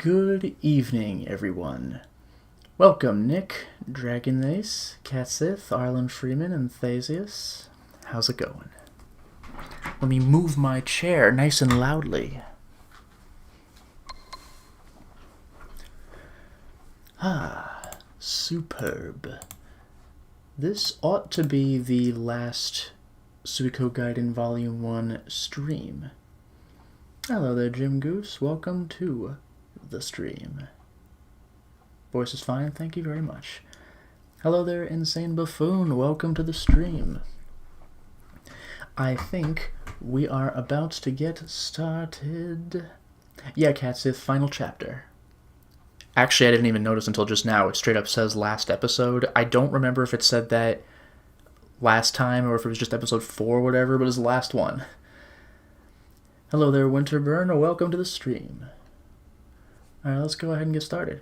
Good evening, everyone. Welcome, Nick, Dragonace, Catsith, Arlen Freeman, and Thasius. How's it going? Let me move my chair nice and loudly. Superb. This ought to be the last Suikogaiden Volume 1 stream. Hello there, Jim Goose. Welcome to the stream. Voice is fine, thank you very much. Hello there, Insane Buffoon. Welcome to the stream. I think we are about to get started. Yeah, Catsith, final chapter. Actually, I didn't even notice until just now. It straight up says last episode. I don't remember if it said that last time or if it was just episode 4 or whatever, but it's the last one. Hello there, Winterburn. Welcome to the stream. Alright, let's go ahead and get started.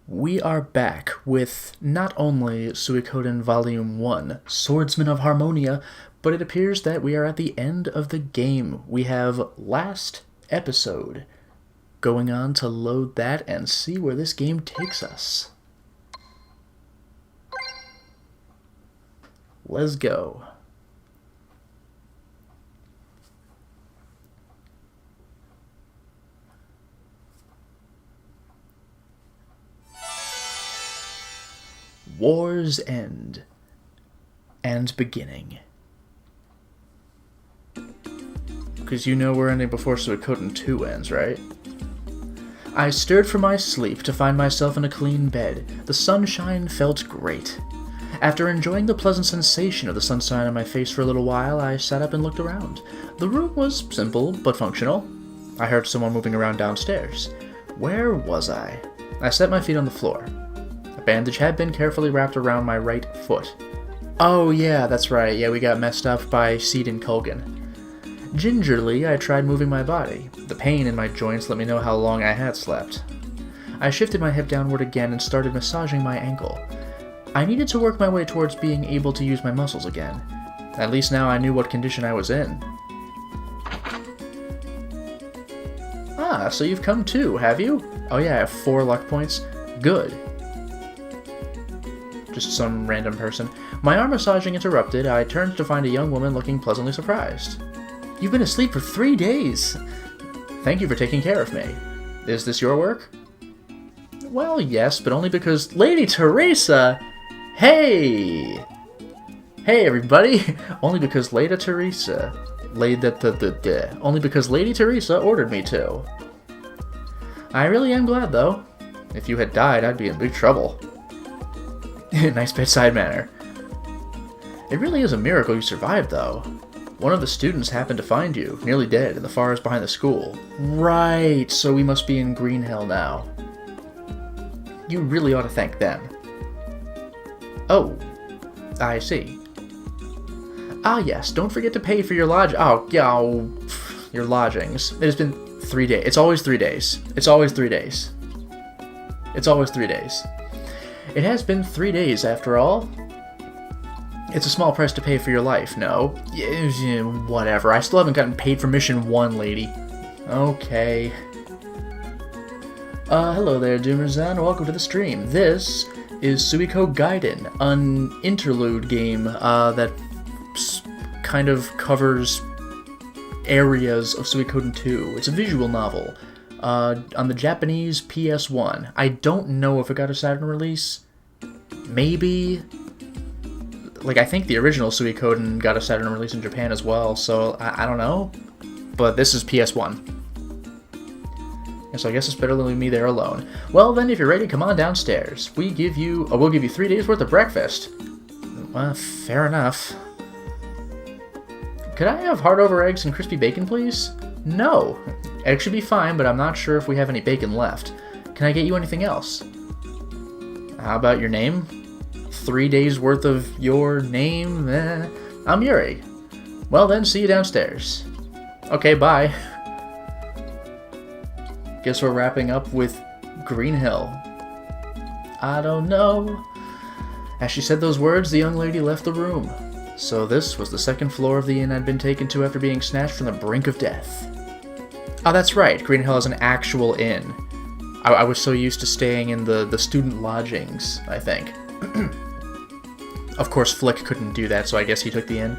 We are back with not only Suikoden Volume 1, Swordsman of Harmonia, but it appears that we are at the end of the game. We have last episode. Going on to load that and see where this game takes us. Let's go. War's End and Beginning. Because you know we're ending before Suikoden 2 ends, right? I stirred from my sleep to find myself in a clean bed. The sunshine felt great. After enjoying the pleasant sensation of the sunshine on my face for a little while, I sat up and looked around. The room was simple but functional. I heard someone moving around downstairs. Where was I? I set my feet on the floor. A bandage had been carefully wrapped around my right foot. Oh yeah, that's right. Yeah, we got messed up by Seed and Kulgan. Gingerly, I tried moving my body. The pain in my joints let me know how long I had slept. I shifted my hip downward again and started massaging my ankle. I needed to work my way towards being able to use my muscles again. At least now I knew what condition I was in. Ah, so you've come too, have you? Oh yeah, I have 4 luck points. Good. Just some random person. My arm massaging interrupted, I turned to find a young woman looking pleasantly surprised. You've been asleep for 3 days. Thank you for taking care of me. Is this your work? Well, yes, but only because... Lady Teresa! Hey! Hey, everybody! Only because Lady Teresa... Only because Lady Teresa ordered me to. I really am glad, though. If you had died, I'd be in big trouble. Nice bedside manner. It really is a miracle you survived, though. One of the students happened to find you, nearly dead, in the forest behind the school. Right, so we must be in Green Hell now. You really ought to thank them. Oh, I see. Ah yes, don't forget to pay for your your lodgings. It has been 3 days. It's always 3 days. It's always 3 days. It's always 3 days. It has been 3 days, after all. It's a small price to pay for your life, no? Yeah, whatever, I still haven't gotten paid for Mission 1, lady. Okay. Hello there, Doomerzan. Welcome to the stream. This is Suikogaiden, an interlude game that kind of covers areas of Suikoden 2. It's a visual novel on the Japanese PS1. I don't know if it got a Saturn release. Maybe... Like, I think the original Suikoden got a Saturn release in Japan as well, so I don't know. But this is PS1. And so I guess it's better than leaving me there alone. Well then, if you're ready, come on downstairs. We'll give you 3 days worth of breakfast. Well, fair enough. Could I have hard over eggs and crispy bacon, please? No. Eggs should be fine, but I'm not sure if we have any bacon left. Can I get you anything else? How about your name? 3 days worth of your name? I'm Yuri. Well then, see you downstairs. Okay, bye. Guess we're wrapping up with Green Hill. I don't know. As she said those words, the young lady left the room. So this was the second floor of the inn I'd been taken to after being snatched from the brink of death. Oh, that's right. Green Hill has an actual inn. I was so used to staying in the student lodgings, I think. Of course, Flick couldn't do that, so I guess he took the inn.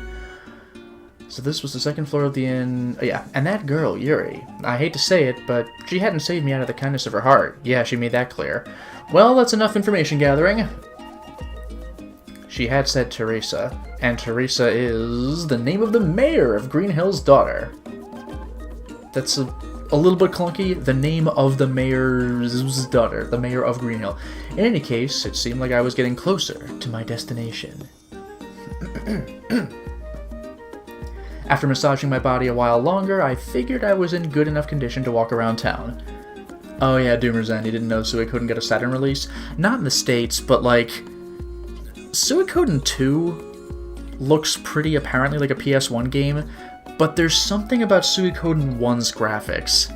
So this was the second floor of the inn. Oh, yeah, and that girl, Yuri. I hate to say it, but she hadn't saved me out of the kindness of her heart. Yeah, she made that clear. Well, that's enough information gathering. She had said Teresa, and Teresa is the name of the mayor of Green Hill's daughter. That's a little bit clunky. The name of the mayor's daughter, the mayor of Green Hill. In any case, it seemed like I was getting closer to my destination. After massaging my body a while longer, I figured I was in good enough condition to walk around town. Oh yeah, Doomer's End, you didn't know Suikoden got a Saturn release? Not in the States, but like... Suikoden 2 looks pretty apparently like a PS1 game, but there's something about Suikoden 1's graphics.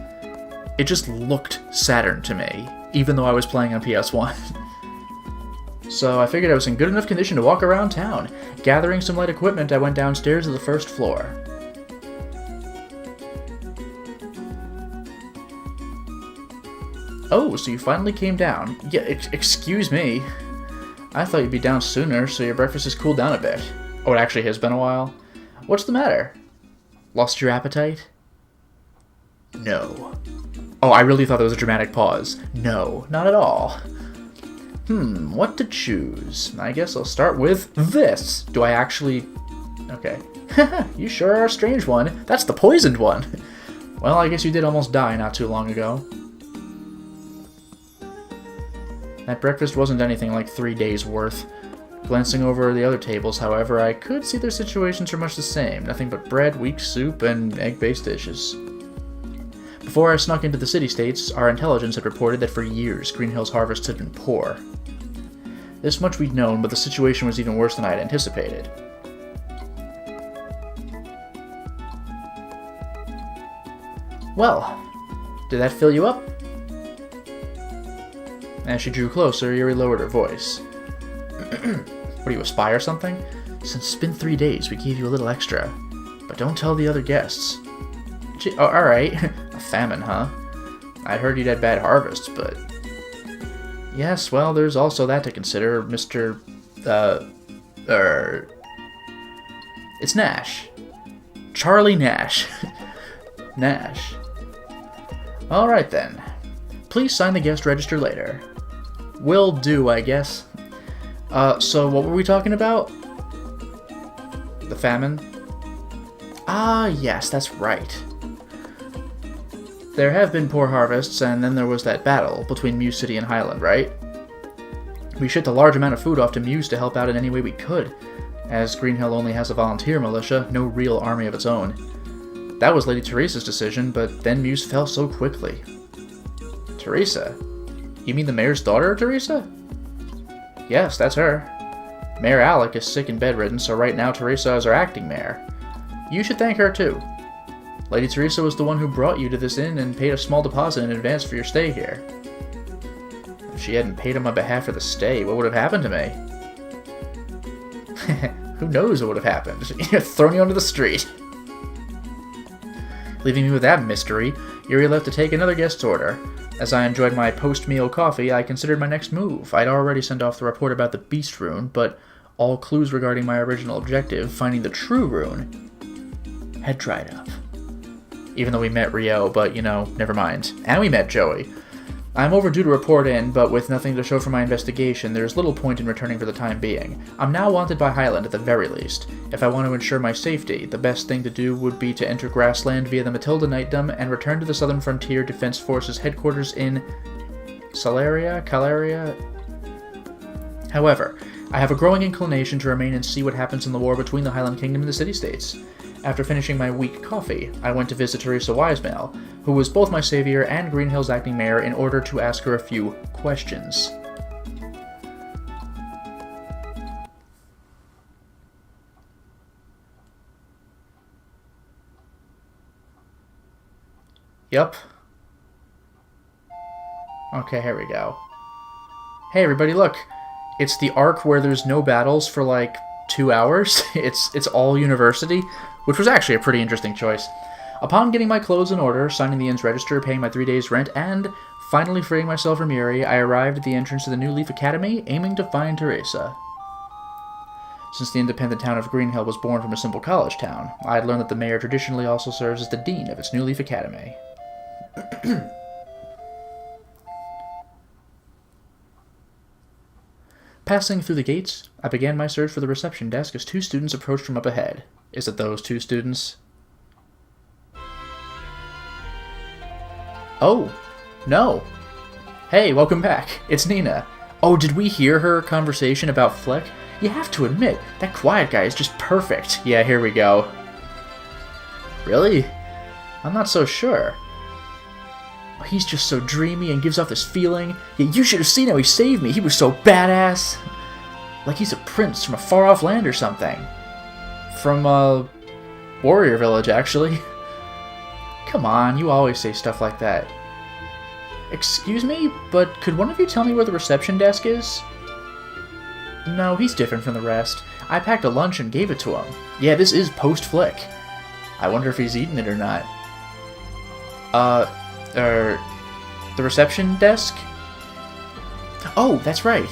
It just looked Saturn to me, even though I was playing on PS1. So I figured I was in good enough condition to walk around town. Gathering some light equipment, I went downstairs to the first floor. Oh, so you finally came down. Yeah, excuse me. I thought you'd be down sooner, so your breakfast has cooled down a bit. Oh, it actually has been a while. What's the matter? Lost your appetite? No. Oh, I really thought there was a dramatic pause. No, not at all. What to choose? I guess I'll start with this. Do I actually... Okay. You sure are a strange one. That's the poisoned one. Well, I guess you did almost die not too long ago. That breakfast wasn't anything like 3 days' worth. Glancing over the other tables, however, I could see their situations are much the same. Nothing but bread, weak soup, and egg-based dishes. Before I snuck into the city-states, our intelligence had reported that for years Green Hill's harvests had been poor. This much we'd known, but the situation was even worse than I had anticipated. Well, did that fill you up? As she drew closer, Yuri lowered her voice. What, do you aspire something? Since it's been 3 days, we gave you a little extra. But don't tell the other guests. Gee, oh, alright. A famine, huh? I'd heard you'd had bad harvests, but... Yes, well, there's also that to consider, Mr... It's Nash. Charlie Nash. Nash. Alright then. Please sign the guest register later. Will do, I guess. So what were we talking about? The famine? Ah, yes, that's right. There have been poor harvests, and then there was that battle between Muse City and Highland, right? We shipped a large amount of food off to Muse to help out in any way we could, as Green Hill only has a volunteer militia, no real army of its own. That was Lady Teresa's decision, but then Muse fell so quickly. Teresa? You mean the mayor's daughter, Teresa? Yes, that's her. Mayor Alec is sick and bedridden, so right now Teresa is our acting mayor. You should thank her too. Lady Teresa was the one who brought you to this inn and paid a small deposit in advance for your stay here. If she hadn't paid on my behalf for the stay, what would have happened to me? Who knows what would have happened? Thrown you onto the street. Leaving me with that mystery, Yuri left to take another guest's order. As I enjoyed my post-meal coffee, I considered my next move. I'd already sent off the report about the Beast Rune, but all clues regarding my original objective, finding the true rune, had dried up. Even though we met Rio, but, you know, never mind. And we met Joey. I'm overdue to report in, but with nothing to show for my investigation, there's little point in returning for the time being. I'm now wanted by Highland at the very least. If I want to ensure my safety, the best thing to do would be to enter Grassland via the Matilda Knightdom and return to the Southern Frontier Defense Forces headquarters in... Calaria? However, I have a growing inclination to remain and see what happens in the war between the Highland Kingdom and the city-states. After finishing my weak coffee, I went to visit Teresa Wisemail, who was both my savior and Green Hill's acting mayor, in order to ask her a few questions. Yup. Okay, here we go. Hey everybody, look! It's the arc where there's no battles for like 2 hours. It's all university, which was actually a pretty interesting choice. Upon getting my clothes in order, signing the inn's register, paying my 3 days' rent, and finally freeing myself from Yuri, I arrived at the entrance to the New Leaf Academy, aiming to find Teresa. Since the independent town of Greenhill was born from a simple college town, I had learned that the mayor traditionally also serves as the dean of its New Leaf Academy. Passing through the gates, I began my search for the reception desk as 2 students approached from up ahead. Is it those 2 students? Oh, no. Hey, welcome back. It's Nina. Oh, did we hear her conversation about Flick? You have to admit, that quiet guy is just perfect. Yeah, here we go. Really? I'm not so sure. He's just so dreamy and gives off this feeling. Yeah, you should have seen how he saved me. He was so badass. Like he's a prince from a far-off land or something. From, Warrior Village, actually. Come on, you always say stuff like that. Excuse me, but could one of you tell me where the reception desk is? No, he's different from the rest. I packed a lunch and gave it to him. Yeah, this is post-Flick. I wonder if he's eaten it or not. The reception desk? Oh, that's right.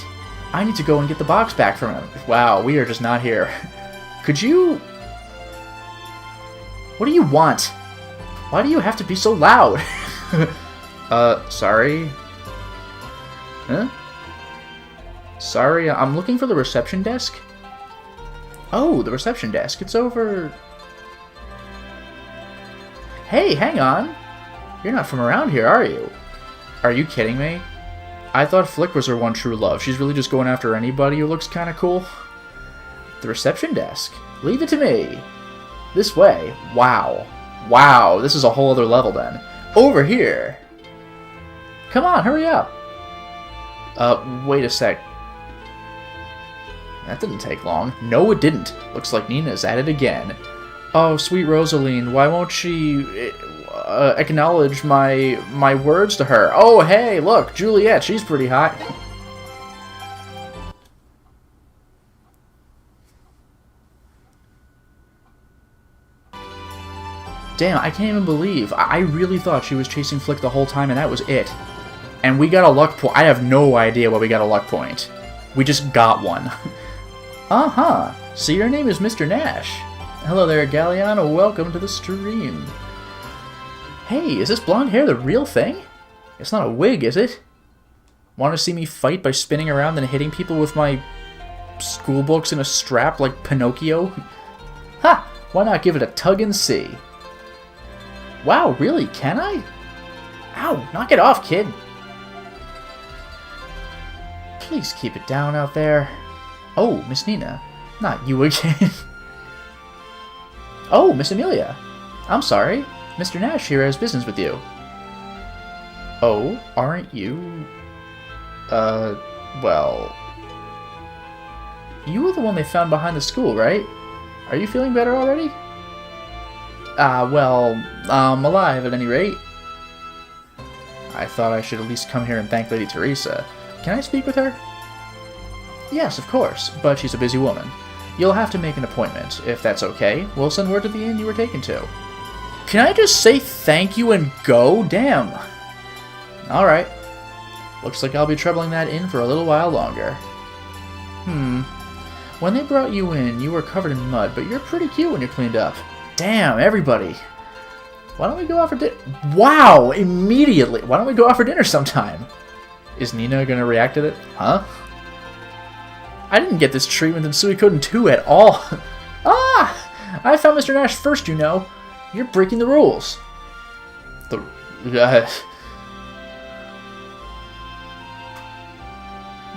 I need to go and get the box back from him. Wow, we are just not here. Could you... What do you want? Why do you have to be so loud? Sorry? Huh? Sorry, I'm looking for the reception desk. Oh, the reception desk. It's over... Hey, hang on. You're not from around here, are you? Are you kidding me? I thought Flick was her one true love. She's really just going after anybody who looks kind of cool. The reception desk. Leave it to me. This way. Wow. Wow, this is a whole other level then. Over here. Come on, hurry up. Wait a sec. That didn't take long. No, it didn't. Looks like Nina's at it again. Oh, sweet Rosaline, why won't she acknowledge my words to her? Oh, hey, look, Juliet, she's pretty hot. Damn, I can't even believe. I really thought she was chasing Flick the whole time, and that was it. And we got a luck point. I have no idea why we got a luck point. We just got one. Uh-huh. So your name is Mr. Nash. Hello there, Galliano. Welcome to the stream. Hey, is this blonde hair the real thing? It's not a wig, is it? Want to see me fight by spinning around and hitting people with my school books in a strap like Pinocchio? Ha! Why not give it a tug and see? Wow, really? Can I? Ow, knock it off, kid. Please keep it down out there. Oh, Miss Nina. Not you again. Oh, Miss Amelia. I'm sorry. Mr. Nash here has business with you. Oh, aren't you... well... You were the one they found behind the school, right? Are you feeling better already? Well, I'm alive at any rate. I thought I should at least come here and thank Lady Teresa. Can I speak with her? Yes, of course, but she's a busy woman. You'll have to make an appointment. If that's okay, we'll send word to the inn you were taken to. Can I just say thank you and go? Damn. Alright. Looks like I'll be troubling that inn for a little while longer. When they brought you in, you were covered in mud, but you're pretty cute when you're cleaned up. Damn, everybody. Why don't we go out for dinner? Wow, immediately. Why don't we go out for dinner sometime? Is Nina gonna react to it? Huh? I didn't get this treatment in Suikoden 2 at all. Ah! I found Mr. Nash first, you know. You're breaking the rules.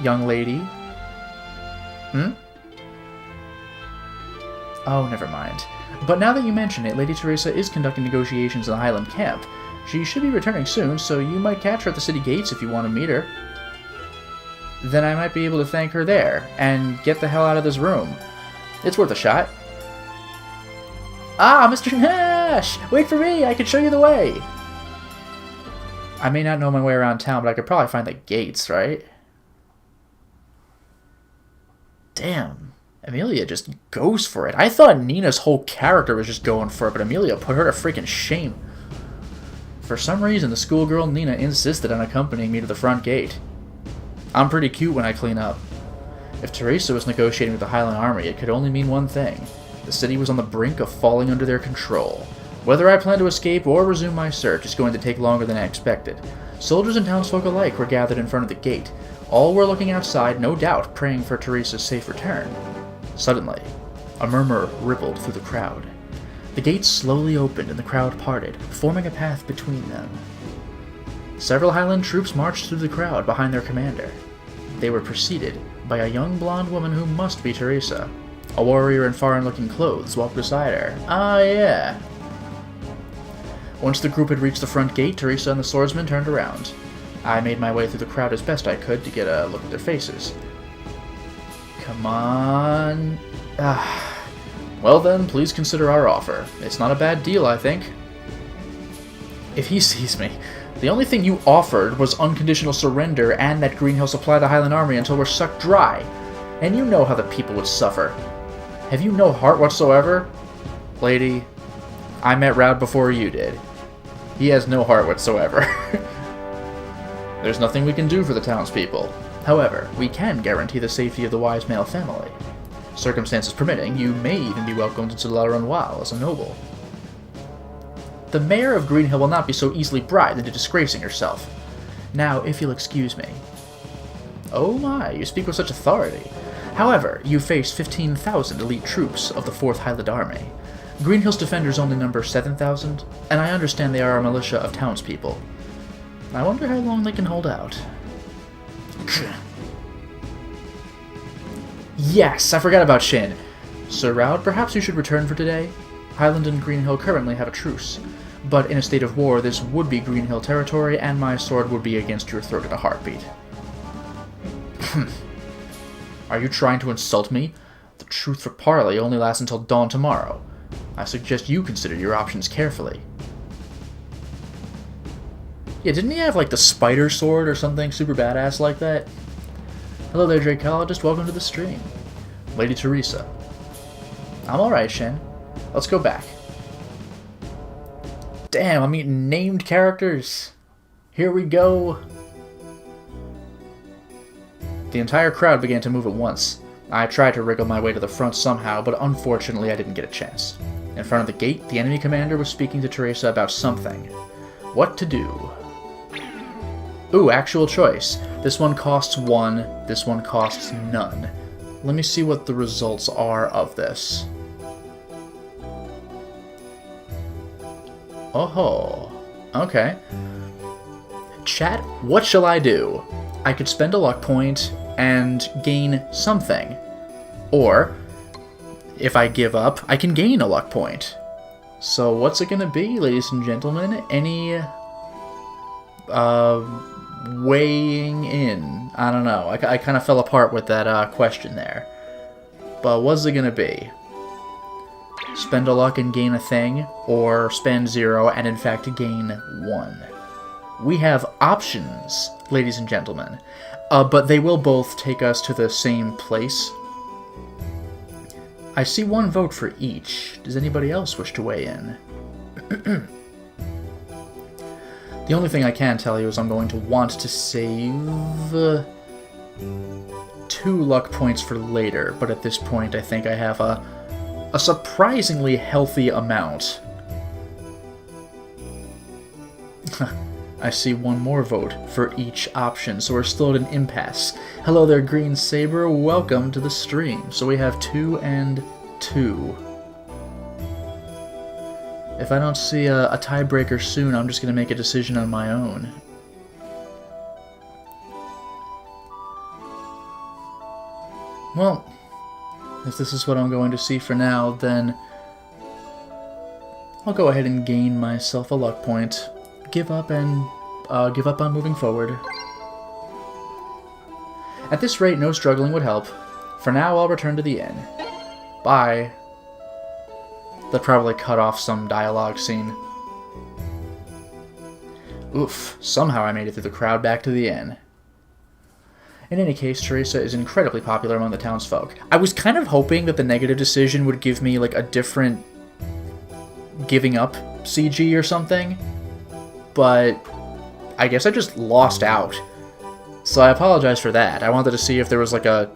Young lady? Oh, never mind. But now that you mention it, Lady Teresa is conducting negotiations in the Highland camp. She should be returning soon, so you might catch her at the city gates if you want to meet her. Then I might be able to thank her there, and get the hell out of this room. It's worth a shot. Ah, Mr. Nash! Wait for me! I can show you the way! I may not know my way around town, but I could probably find the gates, right? Damn. Amelia just goes for it. I thought Nina's whole character was just going for it, but Amelia put her to freaking shame. For some reason, the schoolgirl Nina insisted on accompanying me to the front gate. I'm pretty cute when I clean up. If Teresa was negotiating with the Highland Army, it could only mean one thing. The city was on the brink of falling under their control. Whether I plan to escape or resume my search is going to take longer than I expected. Soldiers and townsfolk alike were gathered in front of the gate. All were looking outside, no doubt, praying for Teresa's safe return. Suddenly, a murmur rippled through the crowd. The gate slowly opened and the crowd parted, forming a path between them. Several Highland troops marched through the crowd behind their commander. They were preceded by a young blonde woman who must be Teresa. A warrior in foreign-looking clothes walked beside her. Ah, yeah. Once the group had reached the front gate, Teresa and the swordsman turned around. I made my way through the crowd as best I could to get a look at their faces. Come on. Well then, please consider our offer. It's not a bad deal, I think. If he sees me, the only thing you offered was unconditional surrender and that Greenhill supply the Highland Army until we're sucked dry. And you know how the people would suffer. Have you no heart whatsoever? Lady, I met Raud before you did. He has no heart whatsoever. There's nothing we can do for the townspeople. However, we can guarantee the safety of the wise male family. Circumstances permitting, you may even be welcomed into La Renoir as a noble. The mayor of Greenhill will not be so easily bribed into disgracing herself. Now, if you'll excuse me. Oh my, you speak with such authority. However, you face 15,000 elite troops of the 4th Highland Army. Greenhill's defenders only number 7,000, and I understand they are a militia of townspeople. I wonder how long they can hold out. Yes, I forgot about Shin. Sir Raud, perhaps you should return for today? Highland and Greenhill currently have a truce, but in a state of war this would be Greenhill territory, and my sword would be against your throat in a heartbeat. Are you trying to insult me? The truth for parley only lasts until dawn tomorrow. I suggest you consider your options carefully. Yeah, didn't he have, like, the spider sword or something super badass like that? Hello there, Dracologist. Welcome to the stream. Lady Teresa. I'm alright, Shen. Let's go back. Damn, I'm eating named characters. Here we go. The entire crowd began to move at once. I tried to wriggle my way to the front somehow, but unfortunately I didn't get a chance. In front of the gate, the enemy commander was speaking to Teresa about something. What to do? Ooh, actual choice. This one costs 1, this one costs none. Let me see what the results are of this. Oh, okay. Chat, what shall I do? I could spend a luck point and gain something. Or, if I give up, I can gain a luck point. So what's it gonna be, ladies and gentlemen? Any, weighing in? I don't know. I kind of fell apart with that question there. But what's it gonna be? Spend a luck and gain a thing, or spend 0 and in fact gain 1. We have options, ladies and gentlemen, but they will both take us to the same place. I see 1 vote for each. Does anybody else wish to weigh in? The only thing I can tell you is I'm going to want to save 2 luck points for later, but at this point I think I have a surprisingly healthy amount. I see 1 more vote for each option, so we're still at an impasse. Hello there, Green Saber. Welcome to the stream. So we have 2 and 2. If I don't see a tiebreaker soon, I'm just going to make a decision on my own. Well, if this is what I'm going to see for now, then I'll go ahead and gain myself a luck point. Give up on moving forward. At this rate, no struggling would help. For now, I'll return to the inn. Bye. They'll probably cut off some dialogue scene. Oof, somehow I made it through the crowd back to the inn. In any case, Teresa is incredibly popular among the townsfolk. I was kind of hoping that the negative decision would give me, like, a different giving up CG or something, but I guess I just lost out. So I apologize for that. I wanted to see if there was, like, a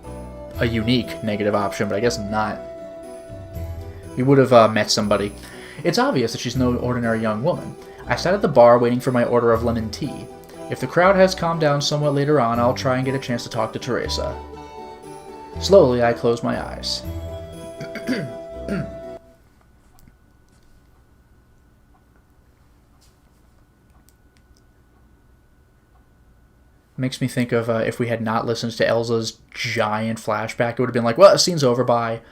unique negative option, but I guess not. We would have met somebody. It's obvious that she's no ordinary young woman. I sat at the bar waiting for my order of lemon tea. If the crowd has calmed down somewhat later on, I'll try and get a chance to talk to Teresa. Slowly, I close my eyes. Makes me think of if we had not listened to Elsa's giant flashback, it would have been like, well, the scene's over, bye.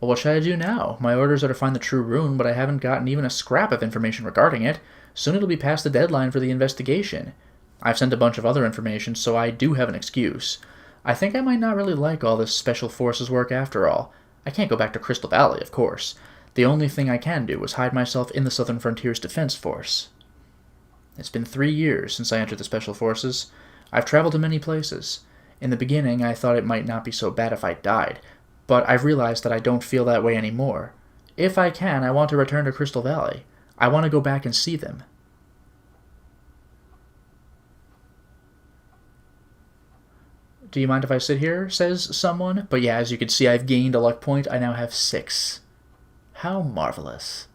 Well, what should I do now? My orders are to find the true rune, but I haven't gotten even a scrap of information regarding it. Soon it'll be past the deadline for the investigation. I've sent a bunch of other information, so I do have an excuse. I think I might not really like all this Special Forces work after all. I can't go back to Crystal Valley, of course. The only thing I can do is hide myself in the Southern Frontiers Defense Force. It's been 3 years since I entered the Special Forces. I've traveled to many places. In the beginning, I thought it might not be so bad if I died, but I've realized that I don't feel that way anymore. If I can, I want to return to Crystal Valley. I want to go back and see them. Do you mind if I sit here? Says someone. But yeah, as you can see, I've gained a luck point. I now have 6. How marvelous.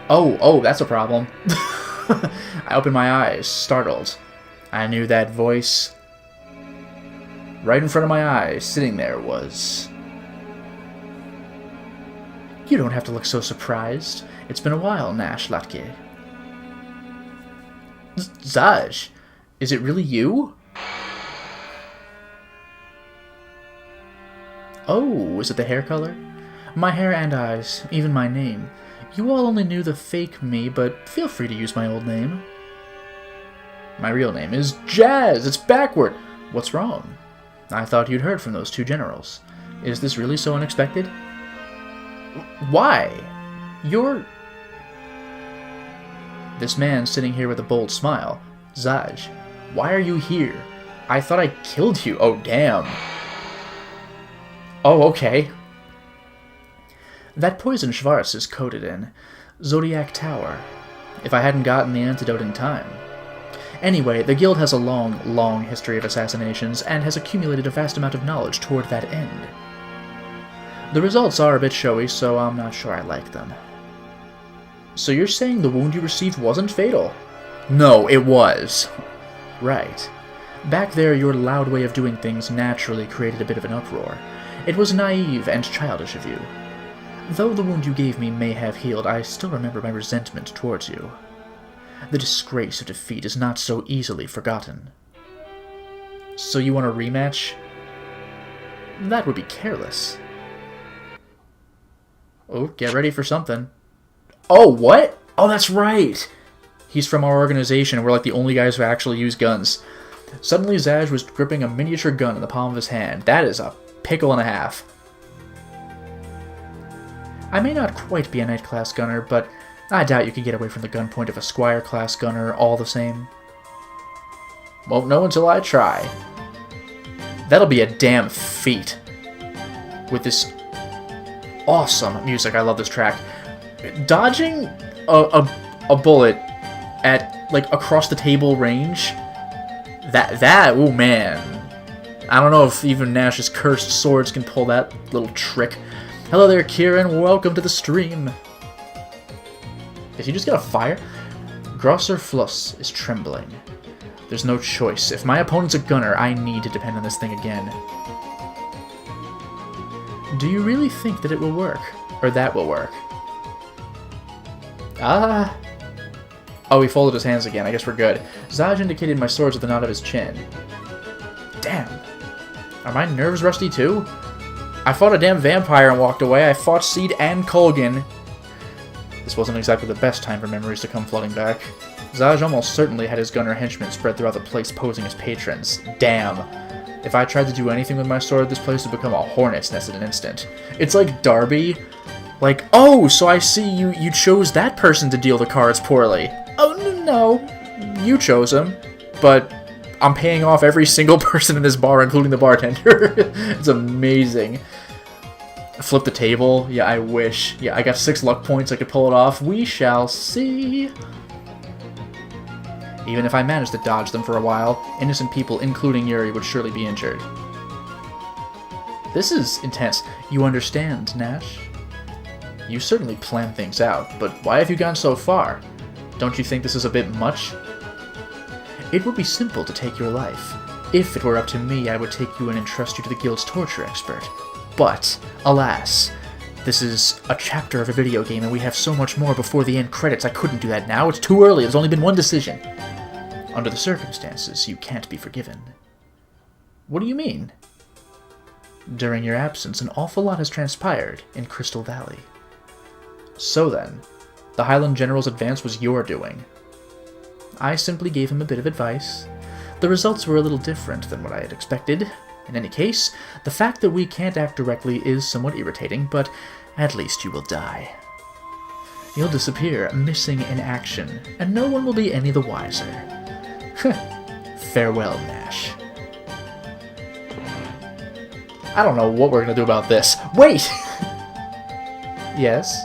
Oh, that's a problem. I opened my eyes, startled. I knew that voice. Right in front of my eyes, sitting there, was... You don't have to look so surprised. It's been a while, Nash Latke. Zaj, is it really you? Oh, is it the hair color? My hair and eyes, even my name. You all only knew the fake me, but feel free to use my old name. My real name is Jazz. It's backward. What's wrong? I thought you'd heard from those 2 generals. Is this really so unexpected? Why? You're... This man sitting here with a bold smile. Zaj, why are you here? I thought I killed you. Oh, damn. Oh, okay. That poison Schwarz is coated in. Zodiac Tower. If I hadn't gotten the antidote in time. Anyway, the Guild has a long history of assassinations, and has accumulated a vast amount of knowledge toward that end. The results are a bit showy, so I'm not sure I like them. So you're saying the wound you received wasn't fatal? No, it was. Right. Back there, your loud way of doing things naturally created a bit of an uproar. It was naive and childish of you. Though the wound you gave me may have healed, I still remember my resentment towards you. The disgrace of defeat is not so easily forgotten. So you want a rematch? That would be careless. Oh, get ready for something. Oh, what? Oh, that's right! He's from our organization, and we're like the only guys who actually use guns. Suddenly, Zaj was gripping a miniature gun in the palm of his hand. That is a pickle and a half. I may not quite be a Knight-class gunner, but I doubt you could get away from the gun point of a Squire-class gunner all the same. Won't know until I try. That'll be a damn feat. With this awesome music, I love this track. Dodging a bullet at, like, across the table range, oh man. I don't know if even Nash's cursed swords can pull that little trick. Hello there, Kieran. Welcome to the stream. Is he just gonna fire? Grosser Fluss is trembling. There's no choice. If my opponent's a gunner, I need to depend on this thing again. Do you really think that it will work? Or that will work? Ah. Oh, he folded his hands again. I guess we're good. Zaj indicated my swords with a nod of his chin. Damn. Are my nerves rusty too? I fought a damn vampire and walked away. I fought Seed and Colgan. This wasn't exactly the best time for memories to come flooding back. Zaj almost certainly had his gunner henchmen spread throughout the place posing as patrons. Damn. If I tried to do anything with my sword, this place would become a hornet's nest in an instant. It's like Darby. Like, oh, so I see you chose that person to deal the cards poorly. Oh, no. You chose him. but I'm paying off every single person in this bar, including the bartender. It's amazing. Flip the table? Yeah, I wish. Yeah, I got 6 luck points, I could pull it off. We shall see. Even if I managed to dodge them for a while, innocent people, including Yuri, would surely be injured. This is intense. You understand, Nash? You certainly planned things out, but why have you gone so far? Don't you think this is a bit much? It would be simple to take your life. If it were up to me, I would take you and entrust you to the Guild's torture expert. But, alas, this is a chapter of a video game and we have so much more before the end credits. I couldn't do that now. It's too early. There's only been one decision. Under the circumstances, you can't be forgiven. What do you mean? During your absence, an awful lot has transpired in Crystal Valley. So then, the Highland General's advance was your doing. I simply gave him a bit of advice. The results were a little different than what I had expected. In any case, the fact that we can't act directly is somewhat irritating, but at least you will die. You'll disappear, missing in action, and no one will be any the wiser. Farewell, Nash. I don't know what we're gonna do about this. Wait! Yes?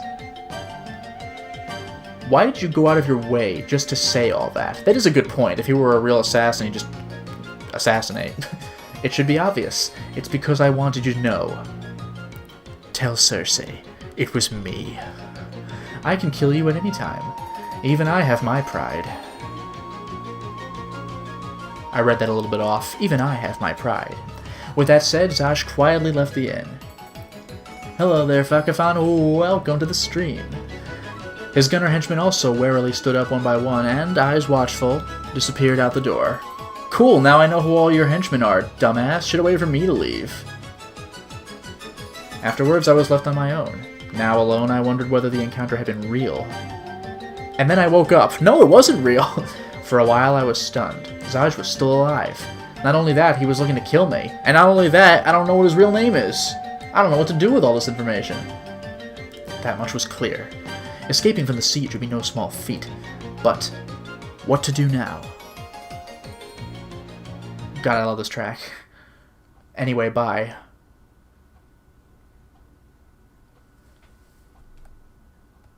Why did you go out of your way just to say all that? That is a good point. If you were a real assassin, you just assassinate. It should be obvious. It's because I wanted you to know. Tell Cersei, it was me. I can kill you at any time. Even I have my pride. I read that a little bit off. Even I have my pride. With that said, Zash quietly left the inn. Hello there, Fakafan. Welcome to the stream. His gunner henchmen also warily stood up one by one and, eyes watchful, disappeared out the door. Cool, now I know who all your henchmen are, dumbass. Should have waited for me to leave. Afterwards, I was left on my own. Now alone, I wondered whether the encounter had been real. And then I woke up. No, it wasn't real! For a while, I was stunned. Zaj was still alive. Not only that, he was looking to kill me. And not only that, I don't know what his real name is. I don't know what to do with all this information. That much was clear. Escaping from the siege would be no small feat. But, what to do now? God, I love this track. Anyway, bye.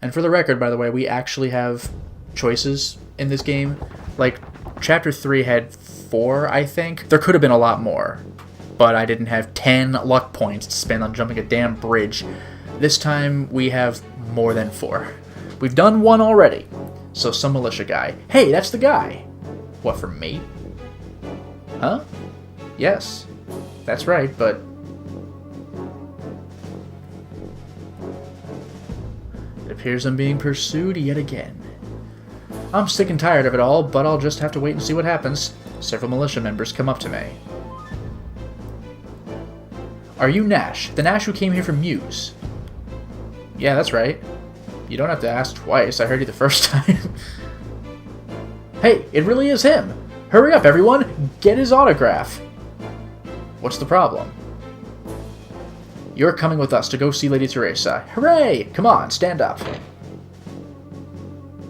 And for the record, by the way, we actually have choices in this game. Like, Chapter 3 had 4, I think. There could have been a lot more. But I didn't have 10 luck points to spend on jumping a damn bridge. This time, we have more than 4. We've done 1 already. So some militia guy. Hey, that's the guy! What, for me? Huh? Yes. That's right, but... It appears I'm being pursued yet again. I'm sick and tired of it all, but I'll just have to wait and see what happens. Several militia members come up to me. Are you Nash? The Nash who came here from Muse? Yeah, that's right. You don't have to ask twice. I heard you the first time. Hey, it really is him! Hurry up, everyone! Get his autograph! What's the problem? You're coming with us to go see Lady Teresa. Hooray! Come on, stand up.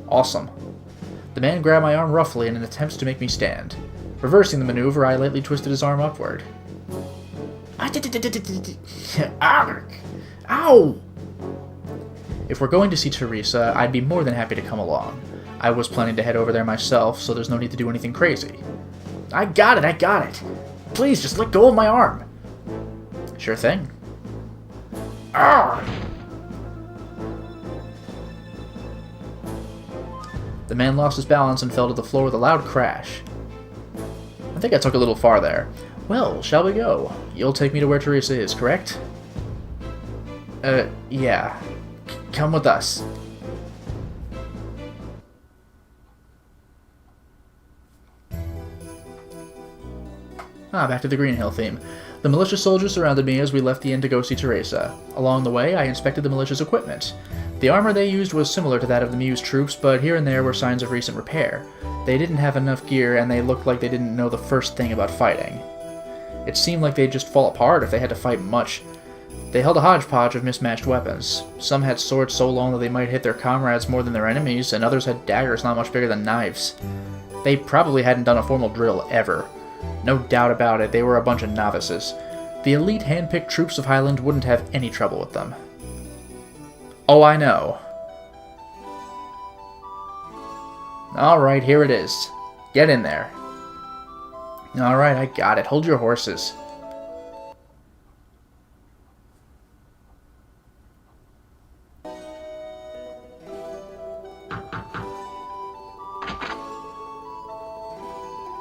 Awesome. The man grabbed my arm roughly in an attempt to make me stand. Reversing the maneuver, I lightly twisted his arm upward. Ow! If we're going to see Teresa, I'd be more than happy to come along. I was planning to head over there myself, so there's no need to do anything crazy. I got it! Please, just let go of my arm! Sure thing. Arrgh! The man lost his balance and fell to the floor with a loud crash. I think I took a little far there. Well, shall we go? You'll take me to where Teresa is, correct? Yeah. Come with us. Back to the Green Hill theme. The militia soldiers surrounded me as we left the inn to go see Teresa. Along the way, I inspected the militia's equipment. The armor they used was similar to that of the Muse troops, but here and there were signs of recent repair. They didn't have enough gear, and they looked like they didn't know the first thing about fighting. It seemed like they'd just fall apart if they had to fight much. They held a hodgepodge of mismatched weapons. Some had swords so long that they might hit their comrades more than their enemies, and others had daggers not much bigger than knives. They probably hadn't done a formal drill ever. No doubt about it, they were a bunch of novices. The elite hand-picked troops of Highland wouldn't have any trouble with them. Oh, I know. Alright, here it is. Get in there. Alright, I got it. Hold your horses.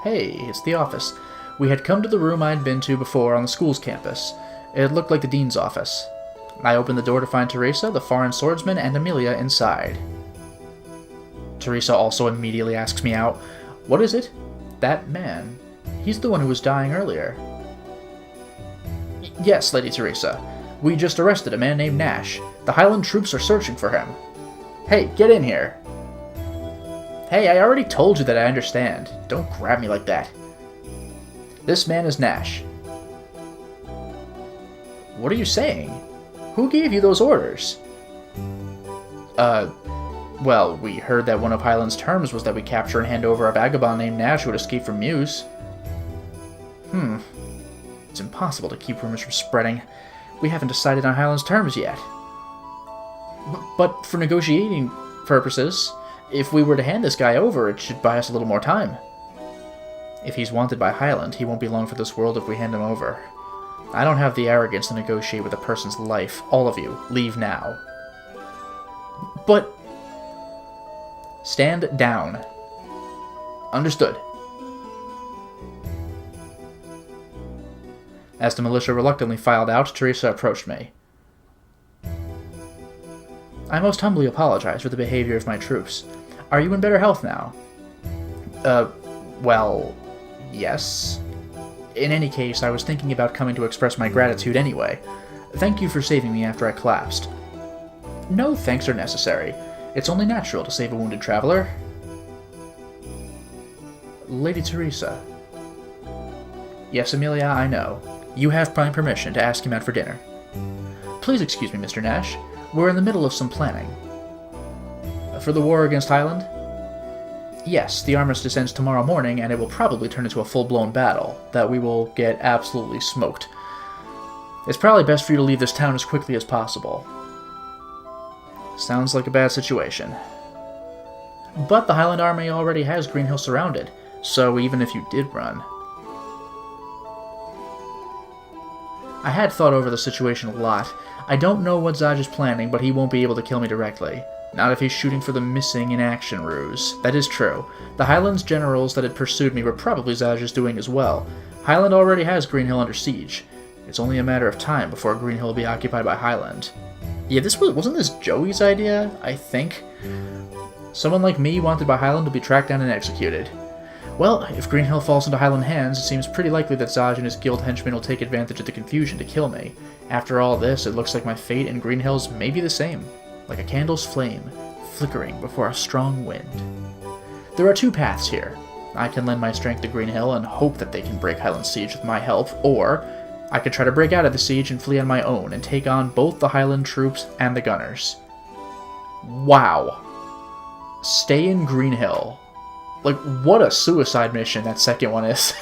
Hey, it's the office. We had come to the room I'd been to before on the school's campus. It looked like the dean's office. I opened the door to find Teresa, the foreign swordsman, and Amelia inside. Teresa also immediately asks me out. What is it? That man. He's the one who was dying earlier. Yes, Lady Teresa. We just arrested a man named Nash. The Highland troops are searching for him. Hey, get in here. Hey, I already told you that I understand. Don't grab me like that. This man is Nash. What are you saying? Who gave you those orders? Well, we heard that one of Highland's terms was that we capture and hand over a vagabond named Nash who had escaped from Muse. It's impossible to keep rumors from spreading. We haven't decided on Highland's terms yet. But for negotiating purposes, if we were to hand this guy over, it should buy us a little more time. If he's wanted by Highland, he won't be long for this world if we hand him over. I don't have the arrogance to negotiate with a person's life. All of you, leave now. But... Stand down. Understood. As the militia reluctantly filed out, Teresa approached me. I most humbly apologize for the behavior of my troops. Are you in better health now? Well, yes. In any case, I was thinking about coming to express my gratitude anyway. Thank you for saving me after I collapsed. No thanks are necessary. It's only natural to save a wounded traveler. Lady Teresa. Yes, Amelia, I know. You have my permission to ask him out for dinner. Please excuse me, Mr. Nash. We're in the middle of some planning. For the war against Highland? Yes, the armistice ends tomorrow morning, and it will probably turn into a full-blown battle that we will get absolutely smoked. It's probably best for you to leave this town as quickly as possible. Sounds like a bad situation. But the Highland Army already has Green Hill surrounded, so even if you did run... I had thought over the situation a lot. I don't know what Zaj is planning, but he won't be able to kill me directly. Not if he's shooting for the missing in action ruse. That is true. The Highlands generals that had pursued me were probably Zaj's doing as well. Highland already has Green Hill under siege. It's only a matter of time before Green Hill will be occupied by Highland. Yeah, wasn't this Joey's idea, I think? Someone like me wanted by Highland will be tracked down and executed. Well, if Green Hill falls into Highland hands, it seems pretty likely that Zaj and his guild henchmen will take advantage of the confusion to kill me. After all this, it looks like my fate and Green Hill's may be the same. Like a candle's flame, flickering before a strong wind. There are two paths here. I can lend my strength to Green Hill and hope that they can break Highland's siege with my help, or I could try to break out of the siege and flee on my own and take on both the Highland troops and the gunners. Wow. Stay in Green Hill. Like, what a suicide mission that second one is.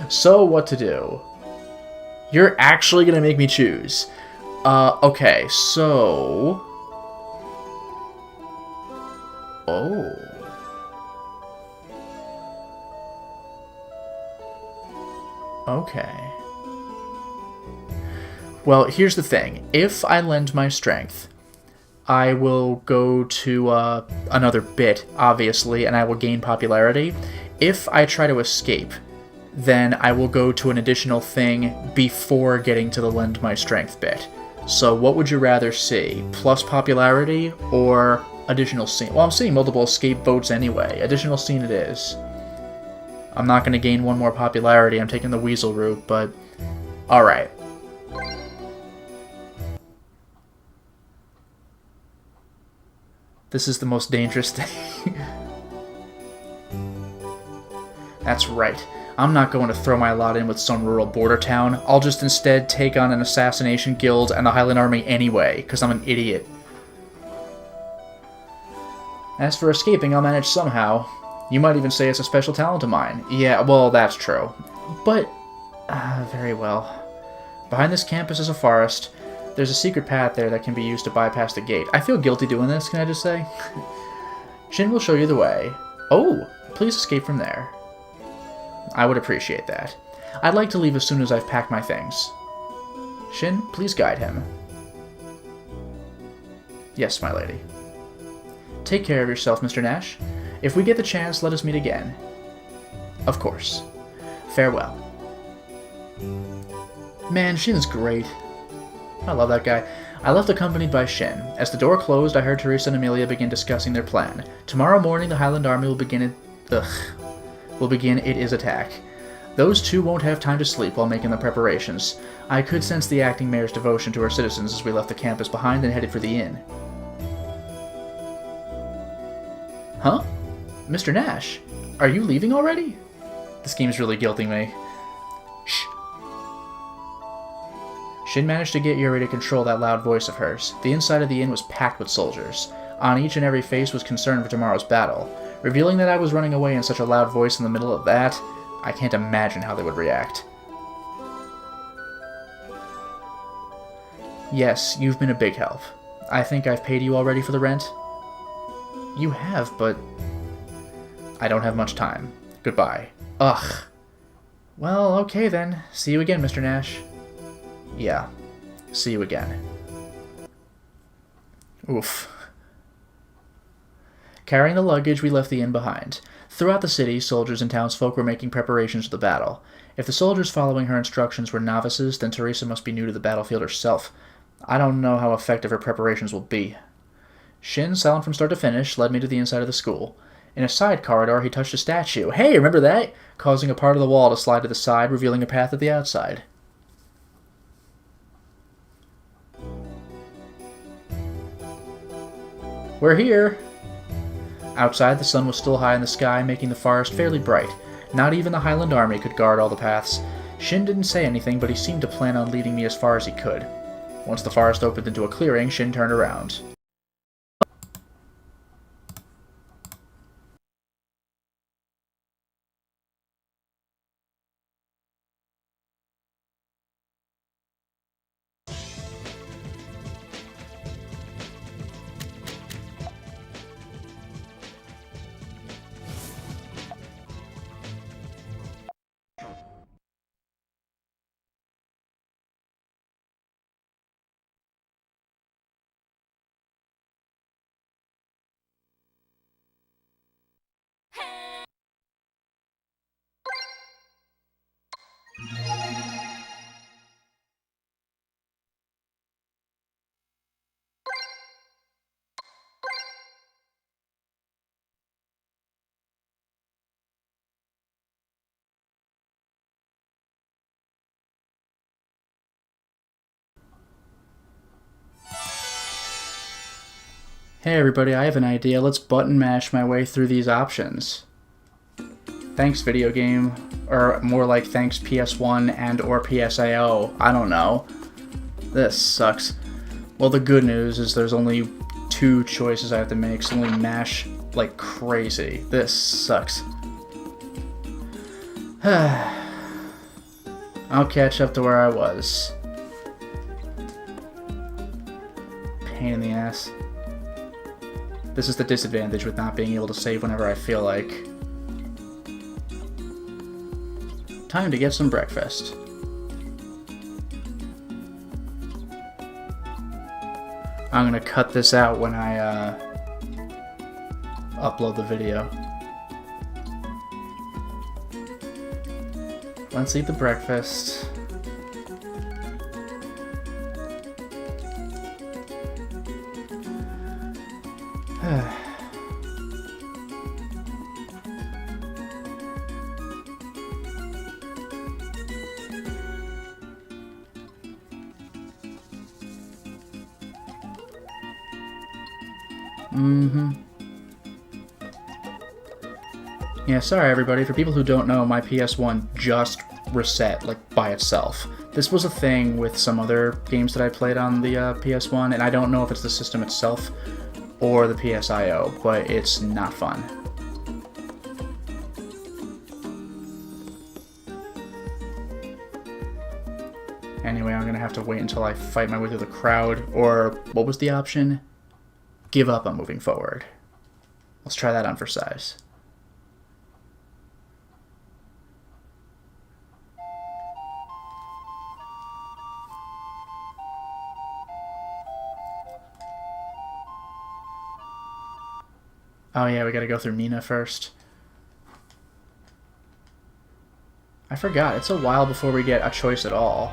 So, what to do? You're actually gonna make me choose. Okay, so... Oh. Okay. Well, here's the thing. If I lend my strength, I will go to another bit, obviously, and I will gain popularity. If I try to escape, then I will go to an additional thing before getting to the lend my strength bit. So what would you rather see? Plus popularity or additional scene? Well, I'm seeing multiple escape votes anyway. Additional scene it is. I'm not going to gain one more popularity. I'm taking the weasel route, but... Alright. This is the most dangerous thing. That's right. I'm not going to throw my lot in with some rural border town. I'll just instead take on an assassination guild and the Highland Army anyway, because I'm an idiot. As for escaping, I'll manage somehow. You might even say it's a special talent of mine. Yeah, well, that's true. But, very well. Behind this campus is a forest. There's a secret path there that can be used to bypass the gate. I feel guilty doing this, can I just say? Shin will show you the way. Oh, please escape from there. I would appreciate that. I'd like to leave as soon as I've packed my things. Shin, please guide him. Yes, my lady. Take care of yourself, Mr. Nash. If we get the chance, let us meet again. Of course. Farewell. Man, Shin's great. I love that guy. I left accompanied by Shin. As the door closed, I heard Teresa and Amelia begin discussing their plan. Tomorrow morning, the Highland Army will begin its attack. Those two won't have time to sleep while making the preparations. I could sense the acting mayor's devotion to our citizens as we left the campus behind and headed for the inn. Huh? Mr. Nash, are you leaving already? This game's really guilting me. Shh. Shin managed to get Yuri to control that loud voice of hers. The inside of the inn was packed with soldiers. On each and every face was concern for tomorrow's battle. Revealing that I was running away in such a loud voice in the middle of that, I can't imagine how they would react. Yes, you've been a big help. I think I've paid you already for the rent? You have, but I don't have much time. Goodbye. Ugh. Well, okay then. See you again, Mr. Nash. Yeah. See you again. Oof. Carrying the luggage, we left the inn behind. Throughout the city, soldiers and townsfolk were making preparations for the battle. If the soldiers following her instructions were novices, then Teresa must be new to the battlefield herself. I don't know how effective her preparations will be. Shin, silent from start to finish, led me to the inside of the school. In a side corridor, he touched a statue. Hey, remember that? Causing a part of the wall to slide to the side, revealing a path at the outside. We're here! Outside, the sun was still high in the sky, making the forest fairly bright. Not even the Highland Army could guard all the paths. Shin didn't say anything, but he seemed to plan on leading me as far as he could. Once the forest opened into a clearing, Shin turned around. Hey everybody, I have an idea. Let's button mash my way through these options. Thanks video game, or more like thanks PS1 and or PSAO. I don't know. This sucks. Well, the good news is there's only 2 choices I have to make, so only mash like crazy. This sucks. I'll catch up to where I was. Pain in the ass. This is the disadvantage with not being able to save whenever I feel like. Time to get some breakfast. I'm gonna cut this out when I upload the video. Let's eat the breakfast. Yeah, sorry everybody. For people who don't know, my PS1 just reset, like, by itself. This was a thing with some other games that I played on the PS1, and I don't know if it's the system itself or the PSIO, but it's not fun. Anyway, I'm gonna have to wait until I fight my way through the crowd. Or, what was the option? Give up on moving forward. Let's try that on for size. Oh yeah, we gotta go through Mina first. I forgot, it's a while before we get a choice at all.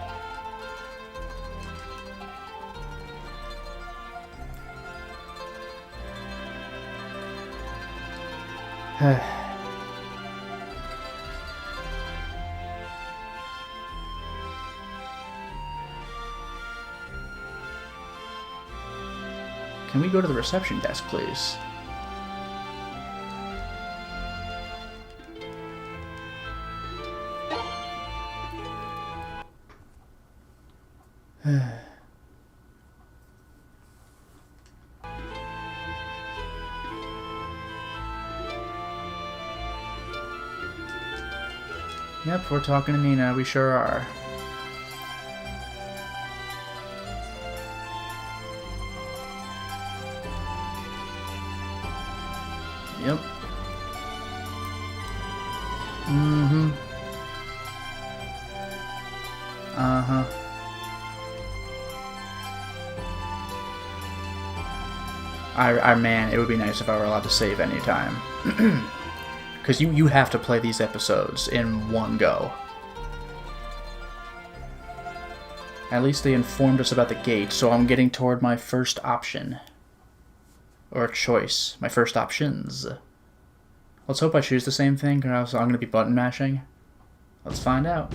Can we go to the reception desk, please? Yep, we're talking to Mina, we sure are. Yep. Mm-hmm. Uh-huh. Man, it would be nice if I were allowed to save anytime. Because you have to play these episodes in one go. At least they informed us about the gate, so I'm getting toward my first option. Or choice. My first options. Let's hope I choose the same thing, because I'm going to be button mashing. Let's find out.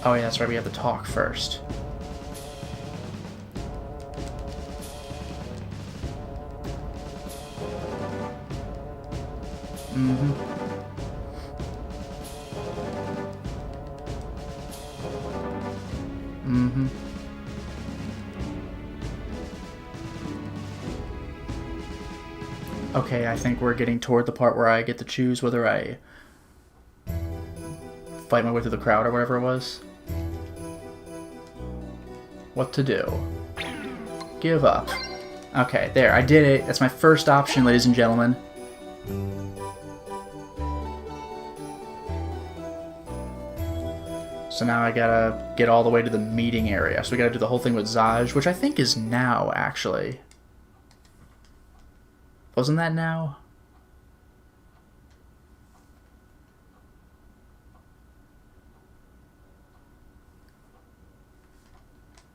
Oh yeah, that's right, we have to talk first. Mm-hmm. Mm-hmm. Okay, I think we're getting toward the part where I get to choose whether I fight my way through the crowd or whatever it was. What to do? Give up. Okay, there, I did it. That's my first option, ladies and gentlemen. So now I gotta get all the way to the meeting area. So we gotta do the whole thing with Zaj, which I think is now, actually. Wasn't that now?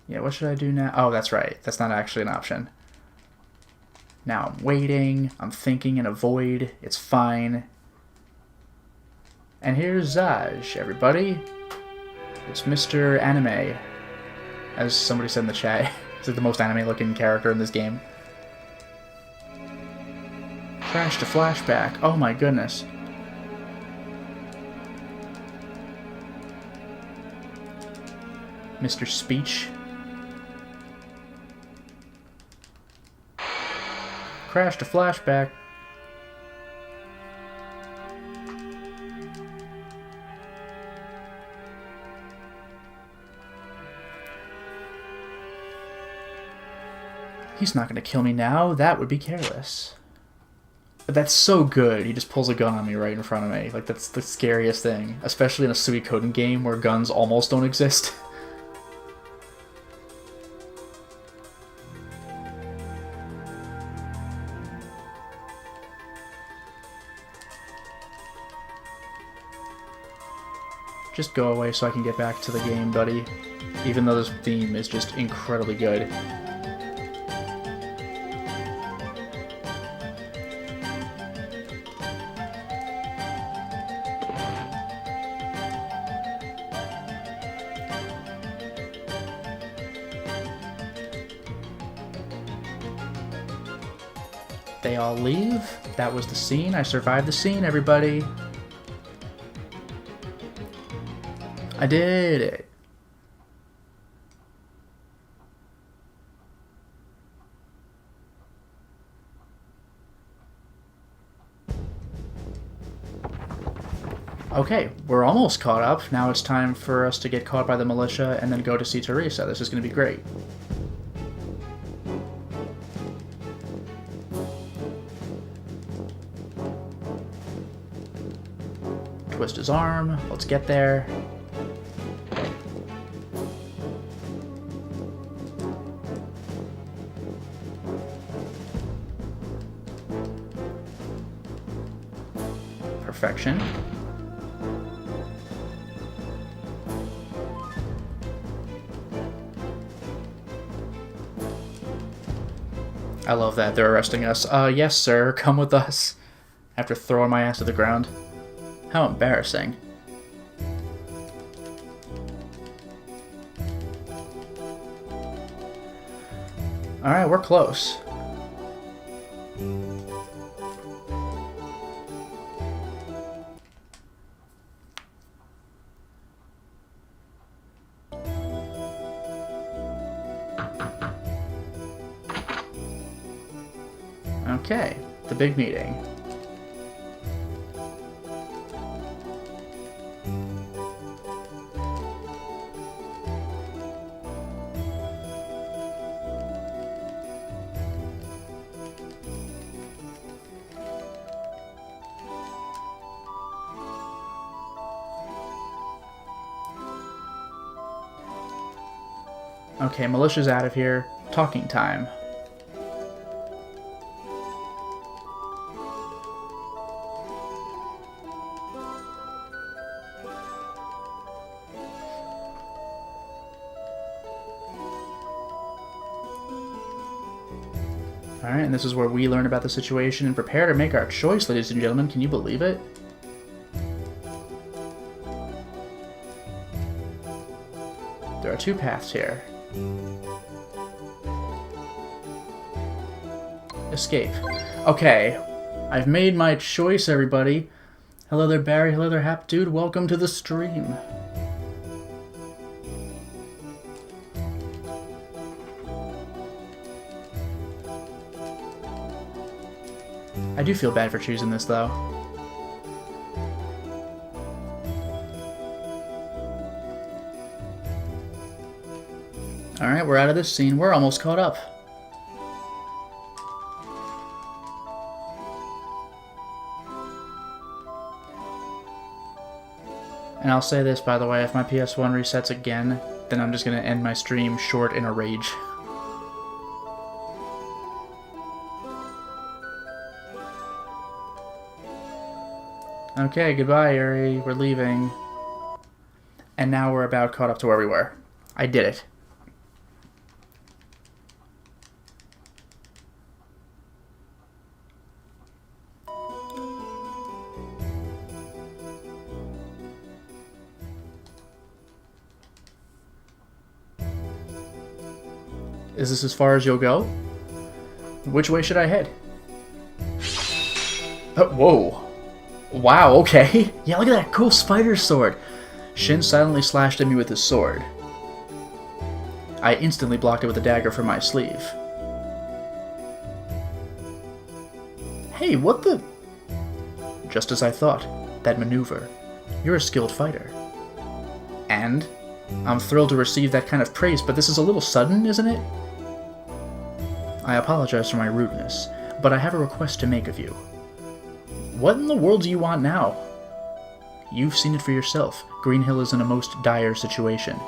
Yeah, what should I do now? Oh, that's right. That's not actually an option. Now I'm waiting. I'm thinking in a void. It's fine. And here's Zaj, everybody. It's Mr. Anime. As somebody said in the chat. He's like the most anime-looking character in this game. Crash to flashback. Oh my goodness. Mr. Speech. Crash to flashback. He's not gonna kill me now. That would be careless. But that's so good. He just pulls a gun on me right in front of me. Like, that's the scariest thing. Especially in a Suikoden game where guns almost don't exist. Just go away so I can get back to the game, buddy. Even though this theme is just incredibly good. They all leave. That was the scene. I survived the scene, everybody. I did it. Okay, we're almost caught up. Now it's time for us to get caught by the militia and then go to see Teresa. This is going to be great. Twist his arm. Let's get there. Perfection. I love that. They're arresting us. Yes, sir. Come with us. After throwing my ass to the ground. How embarrassing. Alright, we're close. Okay, the big meeting. Okay, militia's out of here. Talking time. Alright, and this is where we learn about the situation and prepare to make our choice, ladies and gentlemen. Can you believe it? There are two paths here. Escape. Okay, I've made my choice, everybody. Hello there, Barry. Hello there, Hap Dude. Welcome to the stream. I do feel bad for choosing this, though. Alright, we're out of this scene. We're almost caught up. And I'll say this, by the way, if my PS1 resets again, then I'm just going to end my stream short in a rage. Okay, goodbye, Yuri. We're leaving. And now we're about caught up to where we were. I did it. Is this as far as you'll go? Which way should I head? Whoa. Wow, okay. Yeah, look at that cool spider sword. Shin silently slashed at me with his sword. I instantly blocked it with a dagger from my sleeve. Hey, what the... Just as I thought. That maneuver. You're a skilled fighter. And? I'm thrilled to receive that kind of praise, but this is a little sudden, isn't it? I apologize for my rudeness, but I have a request to make of you. What in the world do you want now? You've seen it for yourself. Greenhill is in a most dire situation.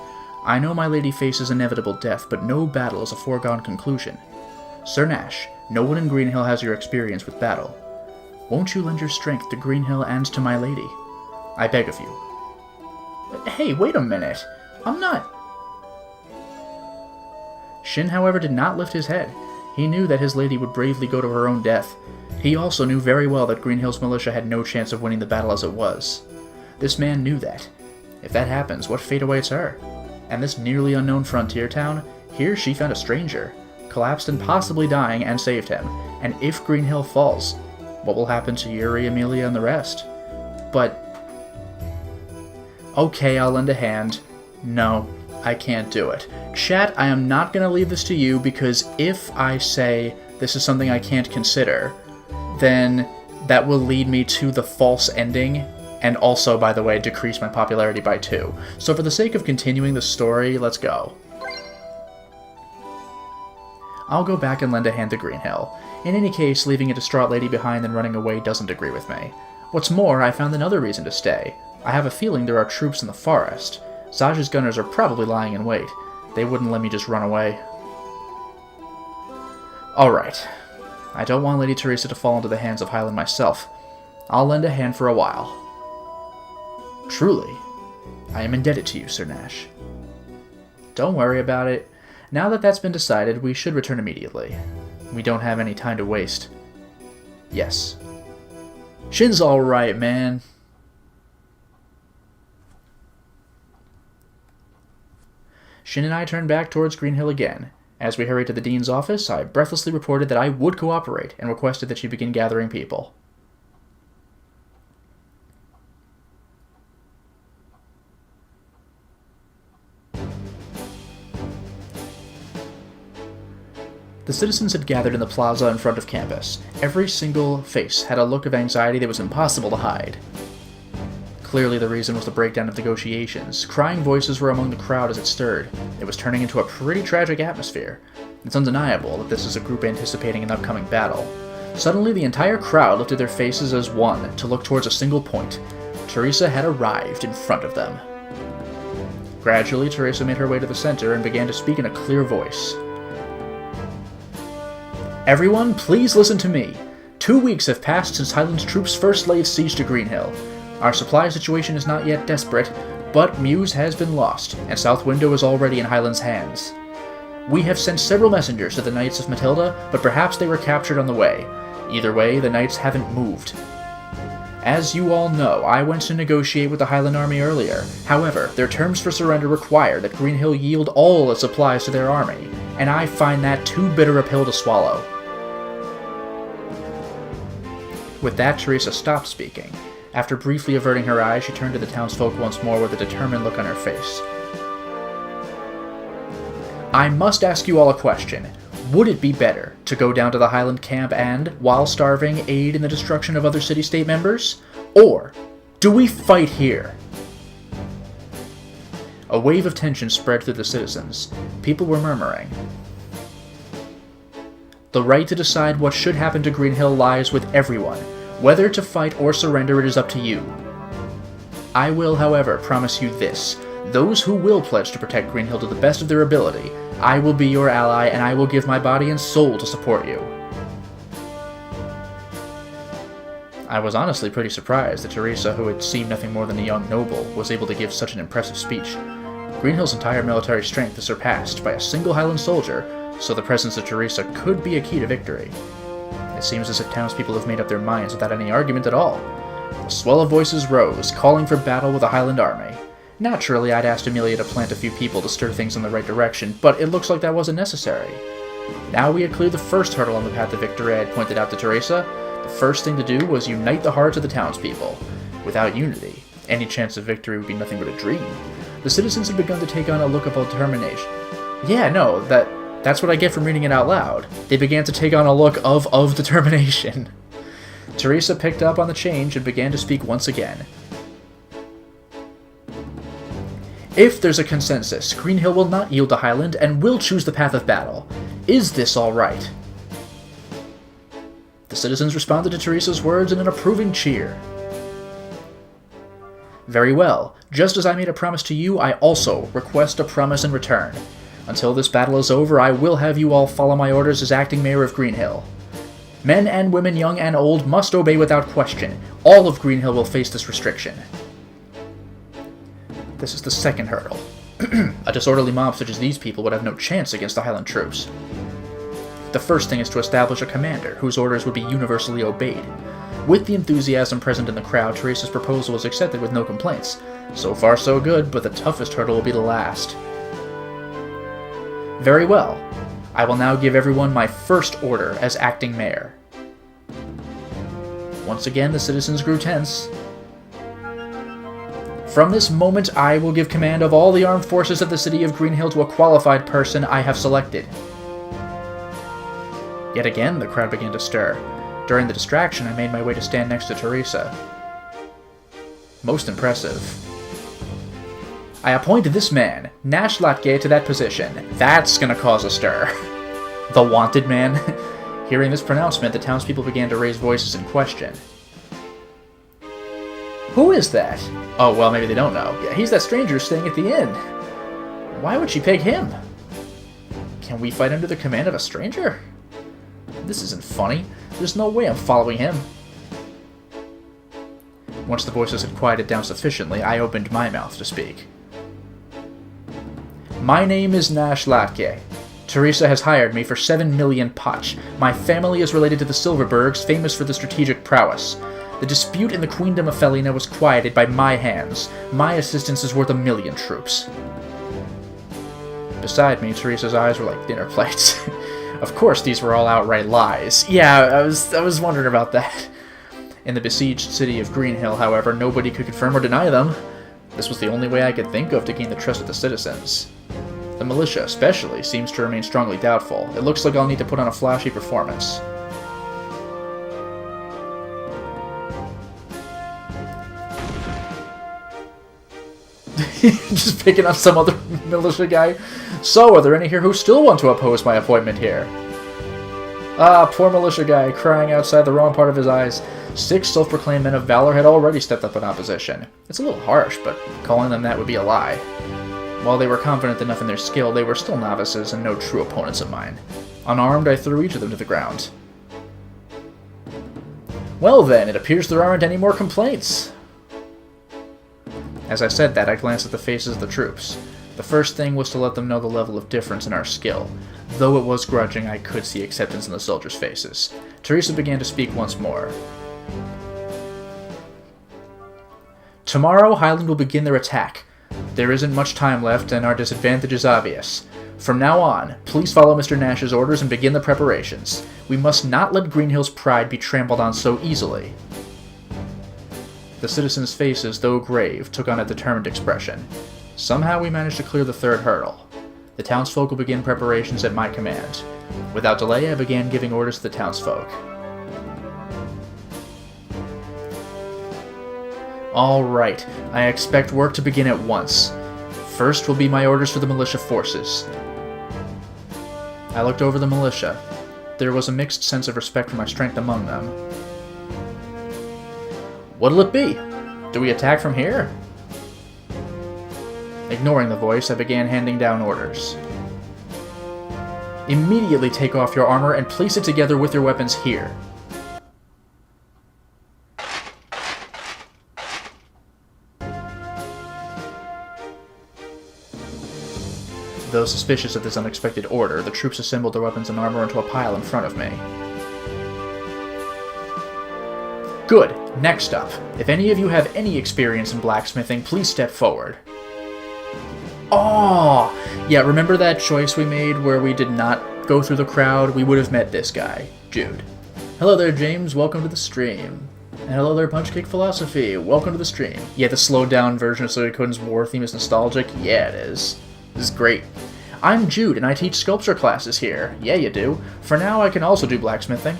I know my lady faces inevitable death, but no battle is a foregone conclusion. Sir Nash, no one in Greenhill has your experience with battle. Won't you lend your strength to Greenhill and to my lady? I beg of you. Hey, wait a minute. I'm not... Shin, however, did not lift his head. He knew that his lady would bravely go to her own death. He also knew very well that Greenhill's militia had no chance of winning the battle as it was. This man knew that. If that happens, what fate awaits her? And this nearly unknown frontier town, here she found a stranger, collapsed and possibly dying, and saved him. And if Greenhill falls, what will happen to Yuri, Amelia, and the rest? But... Okay, I'll lend a hand. No, I can't do it. Chat, I am not going to leave this to you, because if I say this is something I can't consider, then that will lead me to the false ending, and also, by the way, decrease my popularity by 2. So for the sake of continuing the story, let's go. I'll go back and lend a hand to Greenhill. In any case, leaving a distraught lady behind and running away doesn't agree with me. What's more, I found another reason to stay. I have a feeling there are troops in the forest. Zaj's gunners are probably lying in wait. They wouldn't let me just run away. Alright. I don't want Lady Teresa to fall into the hands of Hyland myself. I'll lend a hand for a while. Truly, I am indebted to you, Sir Nash. Don't worry about it. Now that that's been decided, we should return immediately. We don't have any time to waste. Yes. Shin's alright, man. Shin and I turned back towards Greenhill again. As we hurried to the Dean's office, I breathlessly reported that I would cooperate and requested that she begin gathering people. The citizens had gathered in the plaza in front of campus. Every single face had a look of anxiety that was impossible to hide. Clearly the reason was the breakdown of negotiations. Crying voices were among the crowd as it stirred. It was turning into a pretty tragic atmosphere. It's undeniable that this is a group anticipating an upcoming battle. Suddenly the entire crowd lifted their faces as one to look towards a single point. Teresa had arrived in front of them. Gradually, Teresa made her way to the center and began to speak in a clear voice. Everyone, please listen to me. 2 weeks have passed since Hyland's troops first laid siege to Greenhill. Our supply situation is not yet desperate, but Muse has been lost, and South Window is already in Hyland's hands. We have sent several messengers to the Knights of Matilda, but perhaps they were captured on the way. Either way, the Knights haven't moved. As you all know, I went to negotiate with the Hyland army earlier. However, their terms for surrender require that Greenhill yield all its supplies to their army, and I find that too bitter a pill to swallow. With that, Teresa stopped speaking. After briefly averting her eyes, she turned to the townsfolk once more with a determined look on her face. I must ask you all a question. Would it be better to go down to the Hyland camp and, while starving, aid in the destruction of other city-state members? Or do we fight here? A wave of tension spread through the citizens. People were murmuring. The right to decide what should happen to Greenhill lies with everyone. Whether to fight or surrender, it is up to you. I will, however, promise you this. Those who will pledge to protect Greenhill to the best of their ability, I will be your ally, and I will give my body and soul to support you. I was honestly pretty surprised that Teresa, who had seemed nothing more than a young noble, was able to give such an impressive speech. Greenhill's entire military strength is surpassed by a single Hyland soldier, so the presence of Teresa could be a key to victory. It seems as if townspeople have made up their minds without any argument at all. A swell of voices rose, calling for battle with the Hyland army. Naturally, I'd asked Amelia to plant a few people to stir things in the right direction, but it looks like that wasn't necessary. Now we had cleared the first hurdle on the path to victory I had pointed out to Teresa. The first thing to do was unite the hearts of the townspeople. Without unity, any chance of victory would be nothing but a dream. The citizens had begun to take on a look of determination. Yeah, no, that's what I get from reading it out loud. They began to take on a look of determination. Teresa picked up on the change and began to speak once again. If there's a consensus, Greenhill will not yield to Hyland and will choose the path of battle. Is this all right? The citizens responded to Teresa's words in an approving cheer. Very well. Just as I made a promise to you, I also request a promise in return. Until this battle is over, I will have you all follow my orders as acting mayor of Greenhill. Men and women, young and old, must obey without question. All of Greenhill will face this restriction. This is the second hurdle. A disorderly mob such as these people would have no chance against the Hyland troops. The first thing is to establish a commander, whose orders would be universally obeyed. With the enthusiasm present in the crowd, Teresa's proposal was accepted with no complaints. So far so good, but the toughest hurdle will be the last. Very well. I will now give everyone my first order as acting mayor. Once again, the citizens grew tense. From this moment, I will give command of all the armed forces of the city of Greenhill to a qualified person I have selected. Yet again, the crowd began to stir. During the distraction, I made my way to stand next to Teresa. Most impressive. I appoint this man, Nash Latke, to that position. That's gonna cause a stir. The wanted man? Hearing this pronouncement, the townspeople began to raise voices in question. Who is that? Oh, well, maybe they don't know. Yeah, he's that stranger staying at the inn. Why would she pick him? Can we fight under the command of a stranger? This isn't funny. There's no way I'm following him. Once the voices had quieted down sufficiently, I opened my mouth to speak. My name is Nash Latke. Teresa has hired me for 7 million potch. My family is related to the Silverbergs, famous for the strategic prowess. The dispute in the Queendom of Felina was quieted by my hands. My assistance is worth 1 million troops. Beside me, Teresa's eyes were like dinner plates. Of course, these were all outright lies. Yeah, I was wondering about that. In the besieged city of Greenhill, however, nobody could confirm or deny them. This was the only way I could think of to gain the trust of the citizens. The militia, especially, seems to remain strongly doubtful. It looks like I'll need to put on a flashy performance. Just picking up some other militia guy. So, are there any here who still want to oppose my appointment here? Ah, poor militia guy, crying outside the wrong part of his eyes. 6 self-proclaimed men of valor had already stepped up in opposition. It's a little harsh, but calling them that would be a lie. While they were confident enough in their skill, they were still novices and no true opponents of mine. Unarmed, I threw each of them to the ground. Well then, it appears there aren't any more complaints. As I said that, I glanced at the faces of the troops. The first thing was to let them know the level of difference in our skill. Though it was grudging, I could see acceptance in the soldiers' faces. Teresa began to speak once more. Tomorrow, Highland will begin their attack. There isn't much time left, and our disadvantage is obvious. From now on, please follow Mr. Nash's orders and begin the preparations. We must not let Greenhill's pride be trampled on so easily. The citizens' faces, though grave, took on a determined expression. Somehow we managed to clear the third hurdle. The townsfolk will begin preparations at my command. Without delay, I began giving orders to the townsfolk. Alright, I expect work to begin at once. First will be my orders for the militia forces. I looked over the militia. There was a mixed sense of respect for my strength among them. What'll it be? Do we attack from here? Ignoring the voice, I began handing down orders. Immediately take off your armor and place it together with your weapons here. Though suspicious of this unexpected order, the troops assembled their weapons and armor into a pile in front of me. Good. Next up, if any of you have any experience in blacksmithing, please step forward. Oh! Yeah, remember that choice we made where we did not go through the crowd? We would have met this guy, Jude. Hello there, James. Welcome to the stream. And hello there, Punch Kick Philosophy. Welcome to the stream. Yeah, the slowed down version of Suikogaden's war theme is nostalgic. Yeah, it is. This is great. I'm Jude, and I teach sculpture classes here. Yeah, you do. For now, I can also do blacksmithing.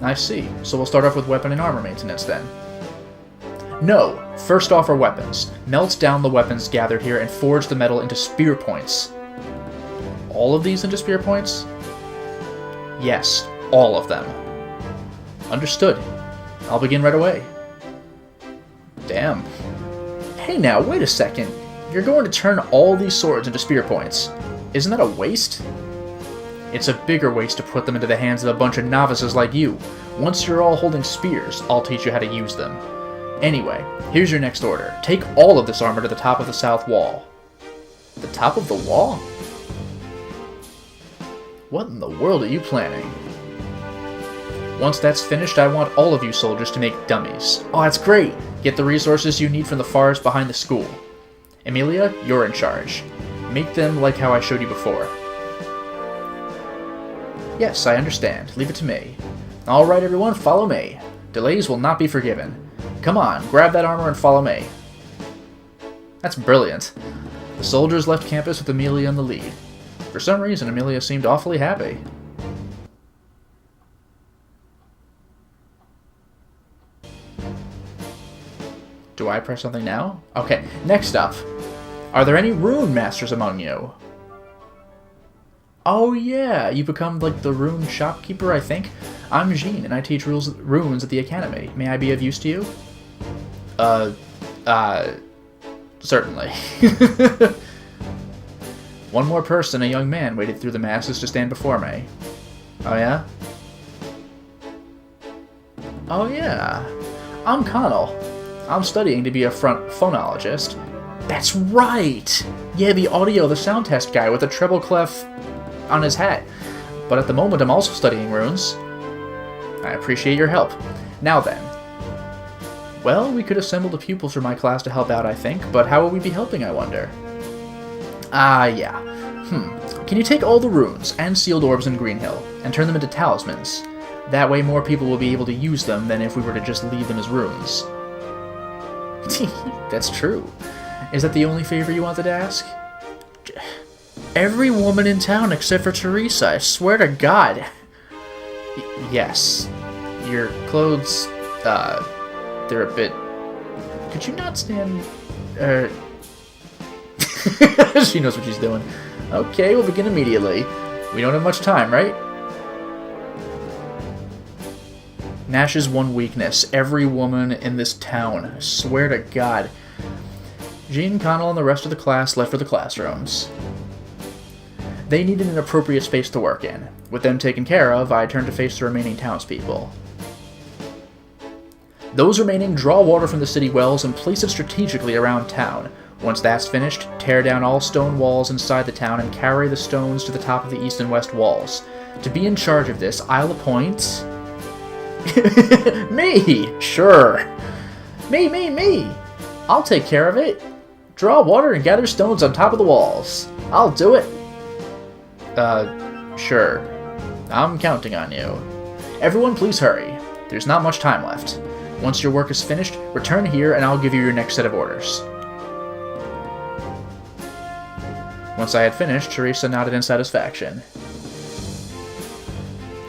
I see. So we'll start off with weapon and armor maintenance, then. No. First off are weapons. Melt down the weapons gathered here and forge the metal into spear points. All of these into spear points? Yes, all of them. Understood. I'll begin right away. Damn. Hey now, wait a second. You're going to turn all these swords into spear points. Isn't that a waste? It's a bigger waste to put them into the hands of a bunch of novices like you. Once you're all holding spears, I'll teach you how to use them. Anyway, here's your next order. Take all of this armor to the top of the south wall. The top of the wall? What in the world are you planning? Once that's finished, I want all of you soldiers to make dummies. Oh, that's great! Get the resources you need from the forest behind the school. Emilia, you're in charge. Make them like how I showed you before. Yes, I understand. Leave it to me. Alright everyone, follow me. Delays will not be forgiven. Come on, grab that armor and follow me. That's brilliant. The soldiers left campus with Emilia in the lead. For some reason, Emilia seemed awfully happy. Do I press something now? Okay, next up. Are there any rune masters among you? Oh yeah, you become like the rune shopkeeper, I think. I'm Jean, and I teach runes at the academy. May I be of use to you? Certainly. One more person, a young man, waded through the masses to stand before me. Oh yeah? Oh yeah. I'm Connell. I'm studying to be a phonologist. That's right! Yeah, the audio, the sound test guy with the treble clef on his hat. But at the moment, I'm also studying runes. I appreciate your help. Now then. Well, we could assemble the pupils for my class to help out, I think, but how will we be helping, I wonder? Yeah. Can you take all the runes and sealed orbs in Greenhill and turn them into talismans? That way more people will be able to use them than if we were to just leave them as runes. That's true. Is that the only favor you wanted to ask? Every woman in town except for Teresa, I swear to God. Yes. Your clothes, they're a bit... Could you not stand... She knows what she's doing. Okay, we'll begin immediately. We don't have much time, right? Nash's one weakness. Every woman in this town. I swear to God. Jean, Connell, and the rest of the class left for the classrooms. They needed an appropriate space to work in. With them taken care of, I turned to face the remaining townspeople. Those remaining draw water from the city wells and place it strategically around town. Once that's finished, tear down all stone walls inside the town and carry the stones to the top of the east and west walls. To be in charge of this, I'll appoint... Me! Sure. Me! I'll take care of it. Draw water and gather stones on top of the walls. I'll do it. Sure. I'm counting on you. Everyone please hurry. There's not much time left. Once your work is finished, return here and I'll give you your next set of orders. Once I had finished, Teresa nodded in satisfaction.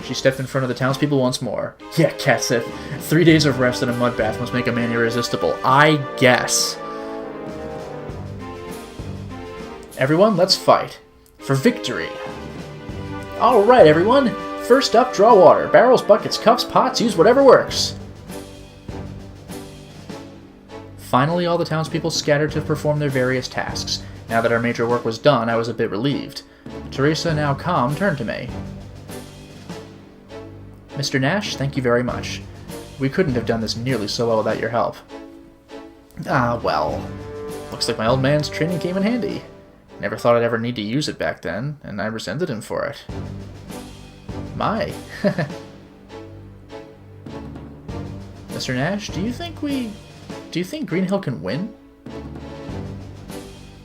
She stepped in front of the townspeople once more. Yeah, Katsif. 3 days of rest and a mud bath must make a man irresistible. I guess. Everyone, let's fight. For victory. Alright, everyone. First up, draw water. Barrels, buckets, cups, pots, use whatever works. Finally, all the townspeople scattered to perform their various tasks. Now that our major work was done, I was a bit relieved. Teresa, now calm, turned to me. Mr. Nash, thank you very much. We couldn't have done this nearly so well without your help. Well. Looks like my old man's training came in handy. Never thought I'd ever need to use it back then, and I resented him for it. My. Mr. Nash, do you think Greenhill can win?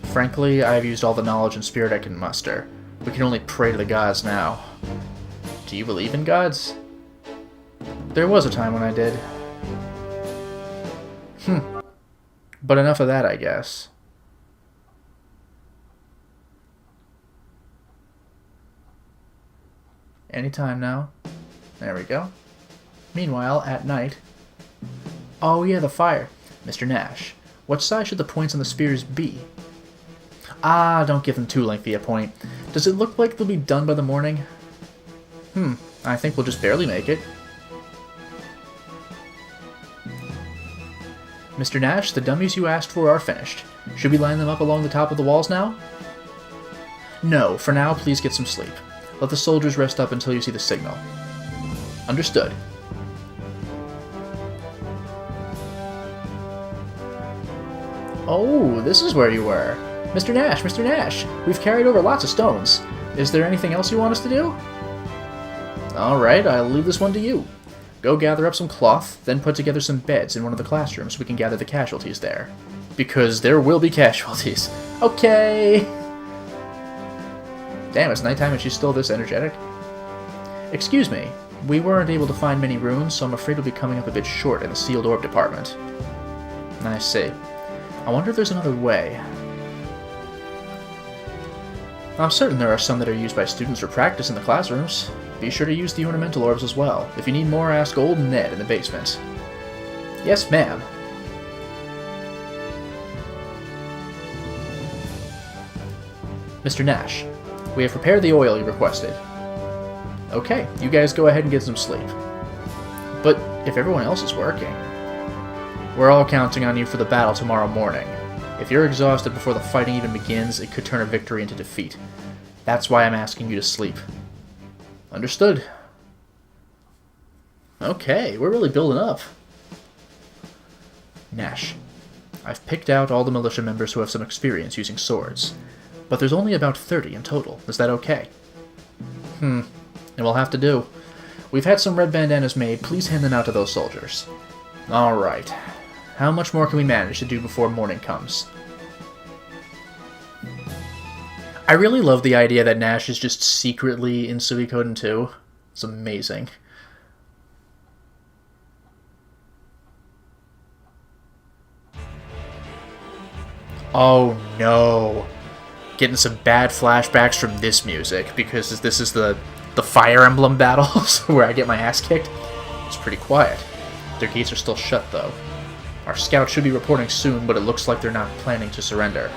Frankly, I've used all the knowledge and spirit I can muster. We can only pray to the gods now. Do you believe in gods? There was a time when I did. But enough of that, I guess. Anytime now. There we go. Meanwhile, at night... Oh yeah, the fire. Mr. Nash, what size should the points on the spears be? Don't give them too lengthy a point. Does it look like they'll be done by the morning? I think we'll just barely make it. Mr. Nash, the dummies you asked for are finished. Should we line them up along the top of the walls now? No, for now, please get some sleep. Let the soldiers rest up until you see the signal. Understood. Oh, this is where you were. Mr. Nash, we've carried over lots of stones. Is there anything else you want us to do? Alright, I'll leave this one to you. Go gather up some cloth, then put together some beds in one of the classrooms so we can gather the casualties there. Because there will be casualties. Okay! Damn, it's nighttime and she's still this energetic. Excuse me, we weren't able to find many runes, so I'm afraid we'll be coming up a bit short in the sealed orb department. I see. I wonder if there's another way. I'm certain there are some that are used by students for practice in the classrooms. Be sure to use the ornamental orbs as well. If you need more, ask Old Ned in the basement. Yes, ma'am. Mr. Nash, we have prepared the oil you requested. Okay, you guys go ahead and get some sleep. But if everyone else is working... We're all counting on you for the battle tomorrow morning. If you're exhausted before the fighting even begins, it could turn a victory into defeat. That's why I'm asking you to sleep. Understood. Okay, we're really building up. Nash, I've picked out all the militia members who have some experience using swords, but there's only about 30 in total. Is that okay? It will have to do. We've had some red bandanas made. Please hand them out to those soldiers. Alright. How much more can we manage to do before morning comes? I really love the idea that Nash is just secretly in Suikoden 2. It's amazing. Oh no. Getting some bad flashbacks from this music, because this is the Fire Emblem battles where I get my ass kicked. It's pretty quiet. Their gates are still shut, though. Our scouts should be reporting soon, but it looks like they're not planning to surrender.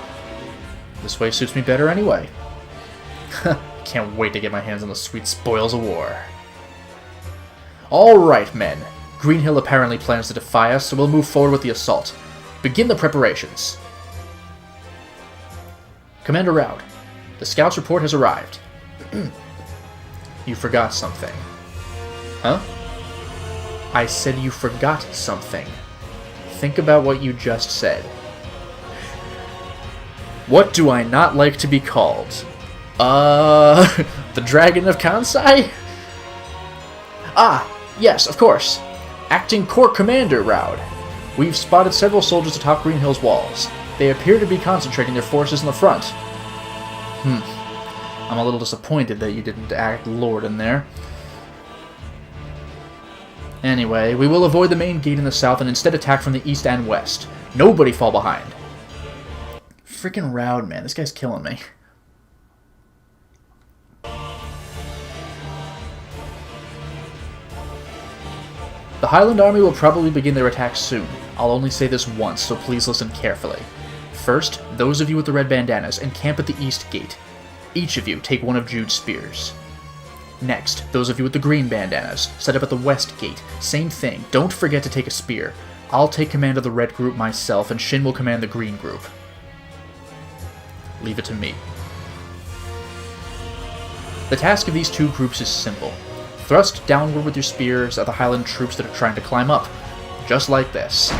This way suits me better anyway. Can't wait to get my hands on the sweet spoils of war. Alright, men. Greenhill apparently plans to defy us, so we'll move forward with the assault. Begin the preparations. Commander Raud, the scout's report has arrived. You forgot something. Huh? I said you forgot something. Think about what you just said. What do I not like to be called? The Dragon of Kansai? Ah, yes, of course. Acting Corps Commander Raud. We've spotted several soldiers atop Greenhill's walls. They appear to be concentrating their forces in the front. I'm a little disappointed that you didn't act Lord in there. Anyway, we will avoid the main gate in the south and instead attack from the east and west. Nobody fall behind. Freaking Raud, man. This guy's killing me. The Highland Army will probably begin their attack soon. I'll only say this once, so please listen carefully. First, those of you with the red bandanas encamp at the east gate. Each of you take one of Jude's spears. Next, those of you with the green bandanas set up at the west gate. Same thing, don't forget to take a spear. I'll take command of the red group myself, and Shin will command the green group. Leave it to me. The task of these two groups is simple. Thrust downward with your spears at the Highland troops that are trying to climb up. Just like this.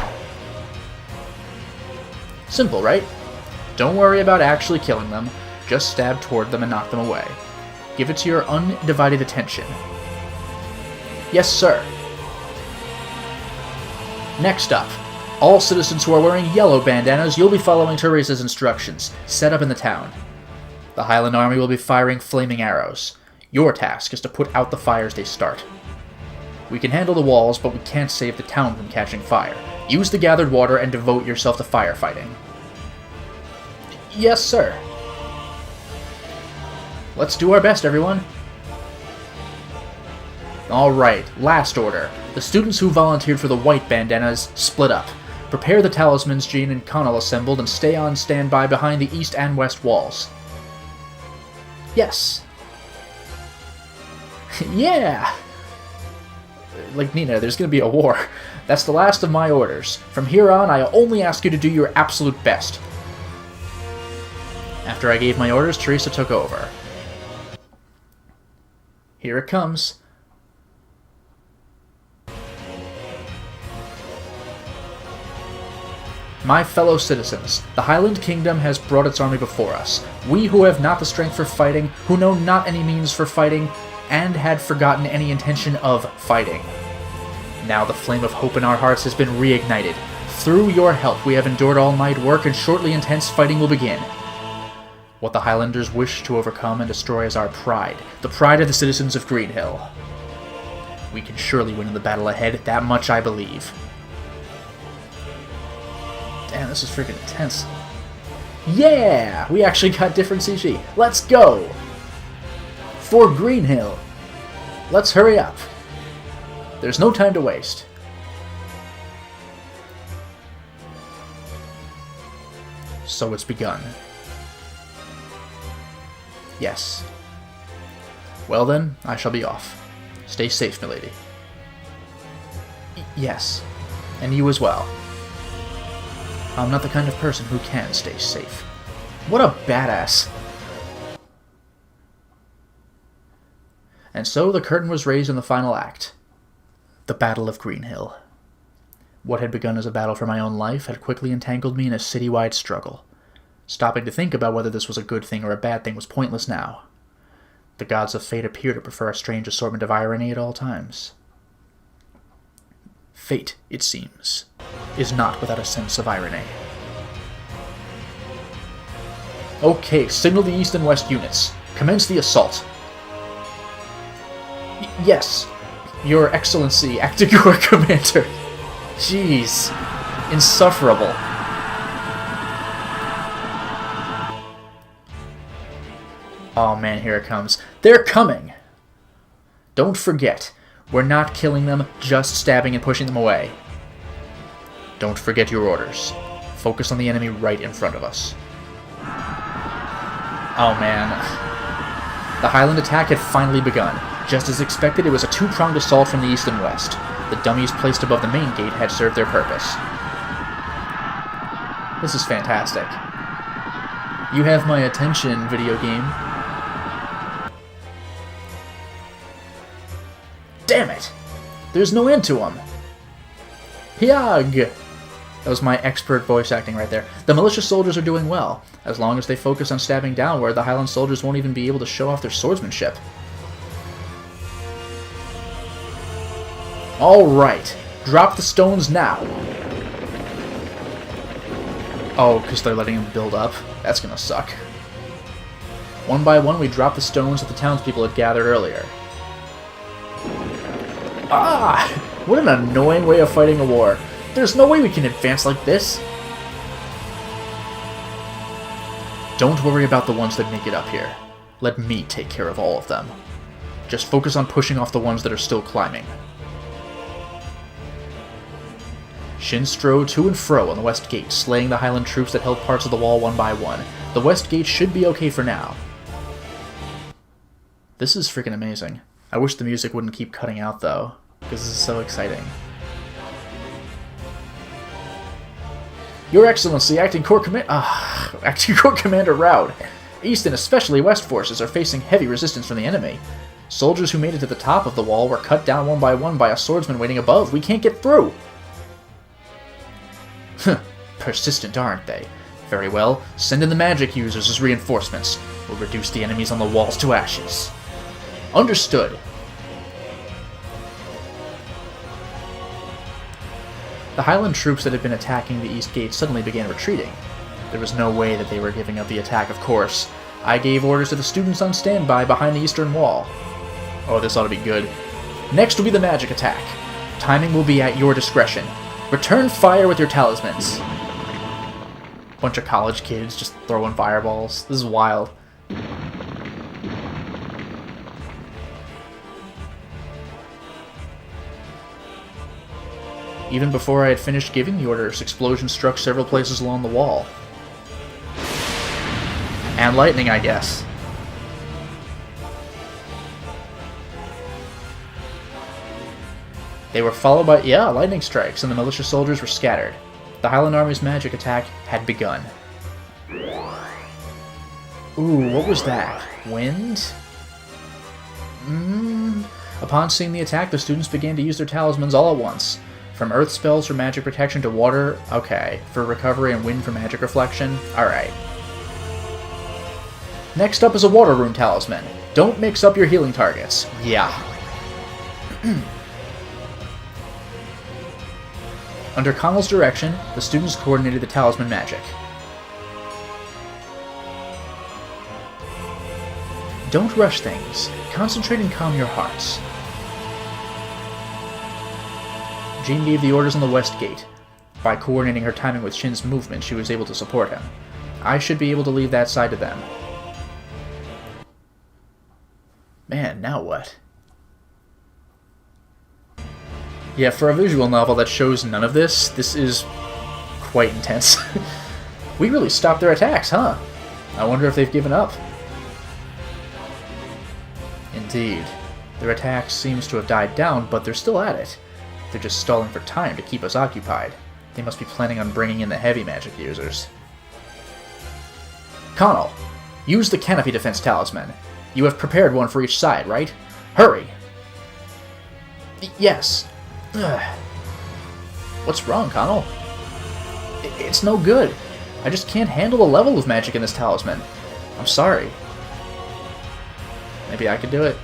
Simple, right? Don't worry about actually killing them. Just stab toward them and knock them away. Give it to your undivided attention. Yes, sir. Next up, all citizens who are wearing yellow bandanas, you'll be following Teresa's instructions. Set up in the town. The Highland Army will be firing flaming arrows. Your task is to put out the fires they start. We can handle the walls, but we can't save the town from catching fire. Use the gathered water and devote yourself to firefighting. Yes, sir. Let's do our best, everyone. Alright, last order. The students who volunteered for the white bandanas split up. Prepare the talismans Jean and Connell assembled and stay on standby behind the east and west walls. Yes. Yeah! Like Nina, there's gonna be a war. That's the last of my orders. From here on, I only ask you to do your absolute best. After I gave my orders, Teresa took over. Here it comes. My fellow citizens, the Highland Kingdom has brought its army before us. We who have not the strength for fighting, who know not any means for fighting, and had forgotten any intention of fighting. Now the flame of hope in our hearts has been reignited. Through your help we have endured all-night work, and shortly intense fighting will begin. What the Highlanders wish to overcome and destroy is our pride, the pride of the citizens of Greenhill. We can surely win in the battle ahead, that much I believe. Damn, this is freaking intense. Yeah! We actually got different CG. Let's go! For Greenhill! Let's hurry up. There's no time to waste. So it's begun. Yes. Well then, I shall be off. Stay safe, milady. Yes. And you as well. I'm not the kind of person who can stay safe. What a badass! And so the curtain was raised in the final act. The Battle of Greenhill. What had begun as a battle for my own life had quickly entangled me in a citywide struggle. Stopping to think about whether this was a good thing or a bad thing was pointless now. The gods of fate appear to prefer a strange assortment of irony at all times. Fate, it seems, is not without a sense of irony. Okay, signal the east and west units. Commence the assault. Yes, Your Excellency, Acting Corps Commander. Jeez. Insufferable. Oh man, here it comes. They're coming! Don't forget, we're not killing them, just stabbing and pushing them away. Don't forget your orders. Focus on the enemy right in front of us. Oh man. The Highland attack had finally begun. Just as expected, it was a two-pronged assault from the east and west. The dummies placed above the main gate had served their purpose. This is fantastic. You have my attention, video game. Damn it! There's no end to them! Hyag! That was my expert voice acting right there. The militia soldiers are doing well. As long as they focus on stabbing downward, the Highland soldiers won't even be able to show off their swordsmanship. Alright, drop the stones now. Oh, because they're letting them build up? That's gonna suck. One by one, we drop the stones that the townspeople had gathered earlier. Ah! What an annoying way of fighting a war. There's no way we can advance like this. Don't worry about the ones that make it up here. Let me take care of all of them. Just focus on pushing off the ones that are still climbing. Shin strode to and fro on the west gate, slaying the Highland troops that held parts of the wall one by one. The west gate should be okay for now. This is freaking amazing. I wish the music wouldn't keep cutting out, though, because this is so exciting. Your Excellency, Acting Corps Commander Raud. East and especially west forces are facing heavy resistance from the enemy. Soldiers who made it to the top of the wall were cut down one by a swordsman waiting above. We can't get through! Persistent, aren't they? Very well, send in the magic users as reinforcements. We'll reduce the enemies on the walls to ashes. Understood. The Highland troops that had been attacking the east gate suddenly began retreating. There was no way that they were giving up the attack, of course. I gave orders to the students on standby behind the eastern wall. Oh, this ought to be good. Next will be the magic attack. Timing will be at your discretion. Return fire with your talismans. Bunch of college kids just throwing fireballs. This is wild. Even before I had finished giving the orders, explosions struck several places along the wall. And lightning, I guess. They were followed by, lightning strikes, and the militia soldiers were scattered. The Highland Army's magic attack had begun. Ooh, what was that? Wind? Upon seeing the attack, the students began to use their talismans all at once. From earth spells for magic protection to water, okay. For recovery and wind for magic reflection, alright. Next up is a water rune talisman. Don't mix up your healing targets. Yeah. Under Connell's direction, the students coordinated the talisman magic. Don't rush things. Concentrate and calm your hearts. Jean gave the orders on the west gate. By coordinating her timing with Shin's movement, she was able to support him. I should be able to leave that side to them. Man, now what? Yeah, for a visual novel that shows none of this, this is quite intense. We really stopped their attacks, huh? I wonder if they've given up. Indeed. Their attack seems to have died down, but they're still at it. They're just stalling for time to keep us occupied. They must be planning on bringing in the heavy magic users. Connell, use the canopy defense talisman. You have prepared one for each side, right? Hurry! Yes. Ugh. What's wrong, Connell? It's no good. I just can't handle the level of magic in this talisman. I'm sorry. Maybe I could do it?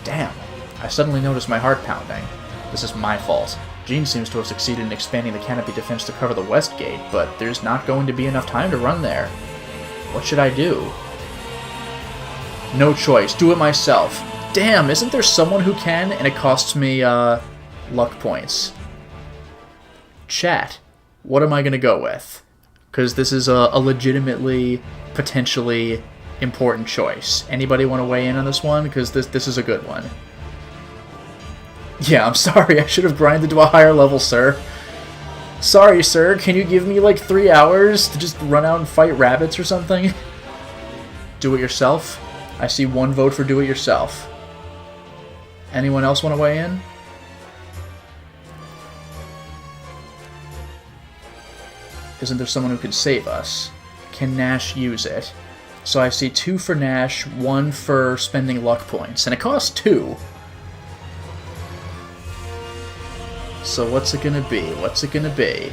Damn. I suddenly noticed my heart pounding. This is my fault. Jean seems to have succeeded in expanding the canopy defense to cover the west gate, but there's not going to be enough time to run there. What should I do? No choice. Do it myself. Damn, isn't there someone who can? And it costs me, luck points. Chat. What am I gonna go with? Because this is a legitimately, potentially important choice. Anybody want to weigh in on this one? Because this is a good one. Yeah, I'm sorry. I should have grinded to a higher level, sir. Sorry, sir. Can you give me like 3 hours to just run out and fight rabbits or something? Do it yourself? I see one vote for do it yourself. Anyone else want to weigh in? Isn't there someone who can save us? Can Nash use it? So I see 2 for Nash, 1 for spending luck points, and it costs 2. So what's it gonna be? What's it gonna be?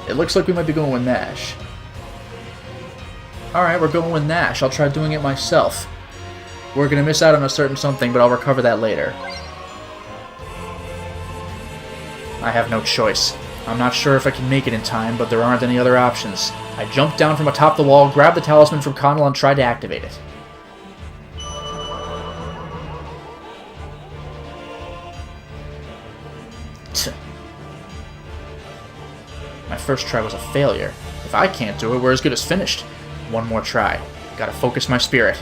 It looks like we might be going with Nash. Alright, we're going with Nash. I'll try doing it myself. We're gonna miss out on a certain something, but I'll recover that later. I have no choice. I'm not sure if I can make it in time, but there aren't any other options. I jumped down from atop the wall, grabbed the talisman from Connell, and tried to activate it. My first try was a failure. If I can't do it, we're as good as finished. One more try. Gotta focus my spirit.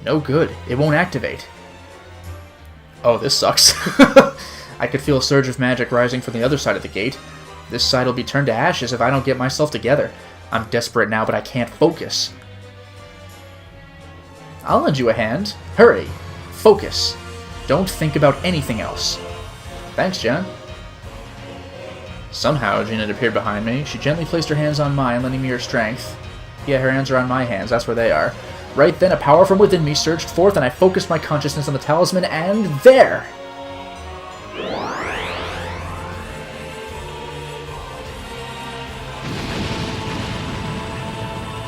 No good. It won't activate. Oh, this sucks. I could feel a surge of magic rising from the other side of the gate. This side will be turned to ashes if I don't get myself together. I'm desperate now, but I can't focus. I'll lend you a hand. Hurry. Focus. Don't think about anything else. Thanks, Jen. Somehow, Jean had appeared behind me. She gently placed her hands on mine, lending me her strength. Yeah, her hands are on my hands. That's where they are. Right then, a power from within me surged forth, and I focused my consciousness on the talisman, and there!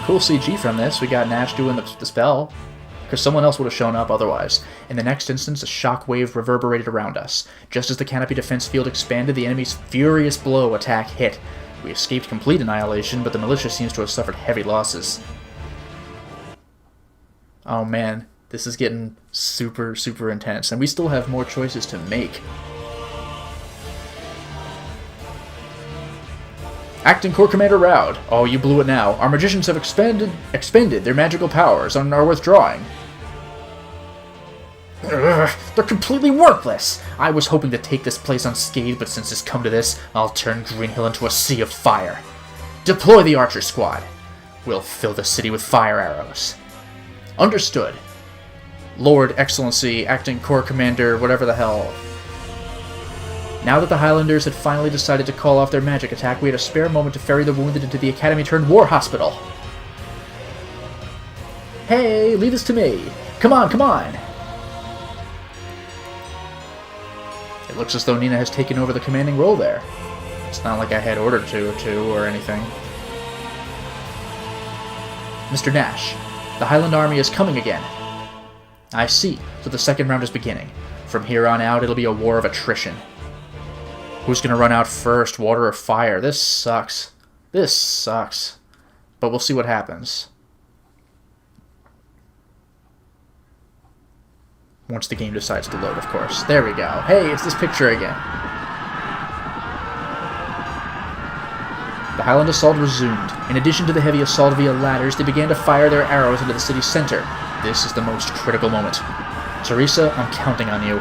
Cool CG from this. We got Nash doing the spell. Because someone else would have shown up otherwise. In the next instance, a shockwave reverberated around us. Just as the canopy defense field expanded, the enemy's furious blow attack hit. We escaped complete annihilation, but the militia seems to have suffered heavy losses. Oh man, this is getting super, super intense, and we still have more choices to make. Acting Corps Commander Raud. Oh, you blew it now. Our magicians have expended their magical powers and are withdrawing. Ugh, they're completely worthless! I was hoping to take this place unscathed, but since it's come to this, I'll turn Green Hill into a sea of fire. Deploy the Archer Squad. We'll fill the city with fire arrows. Understood. Lord, Excellency, Acting Corps Commander, whatever the hell. Now that the Highlanders had finally decided to call off their magic attack, we had a spare moment to ferry the wounded into the Academy-turned-war hospital. Hey, leave this to me. Come on, come on. It looks as though Nina has taken over the commanding role there. It's not like I had ordered to or anything. Mr. Nash, the Highland Army is coming again. I see, so the second round is beginning. From here on out, it'll be a war of attrition. Who's gonna run out first, water or fire? This sucks. This sucks. But we'll see what happens. Once the game decides to load, of course. There we go. Hey, it's this picture again. The Highland assault resumed. In addition to the heavy assault via ladders, they began to fire their arrows into the city's center. This is the most critical moment. Teresa, I'm counting on you.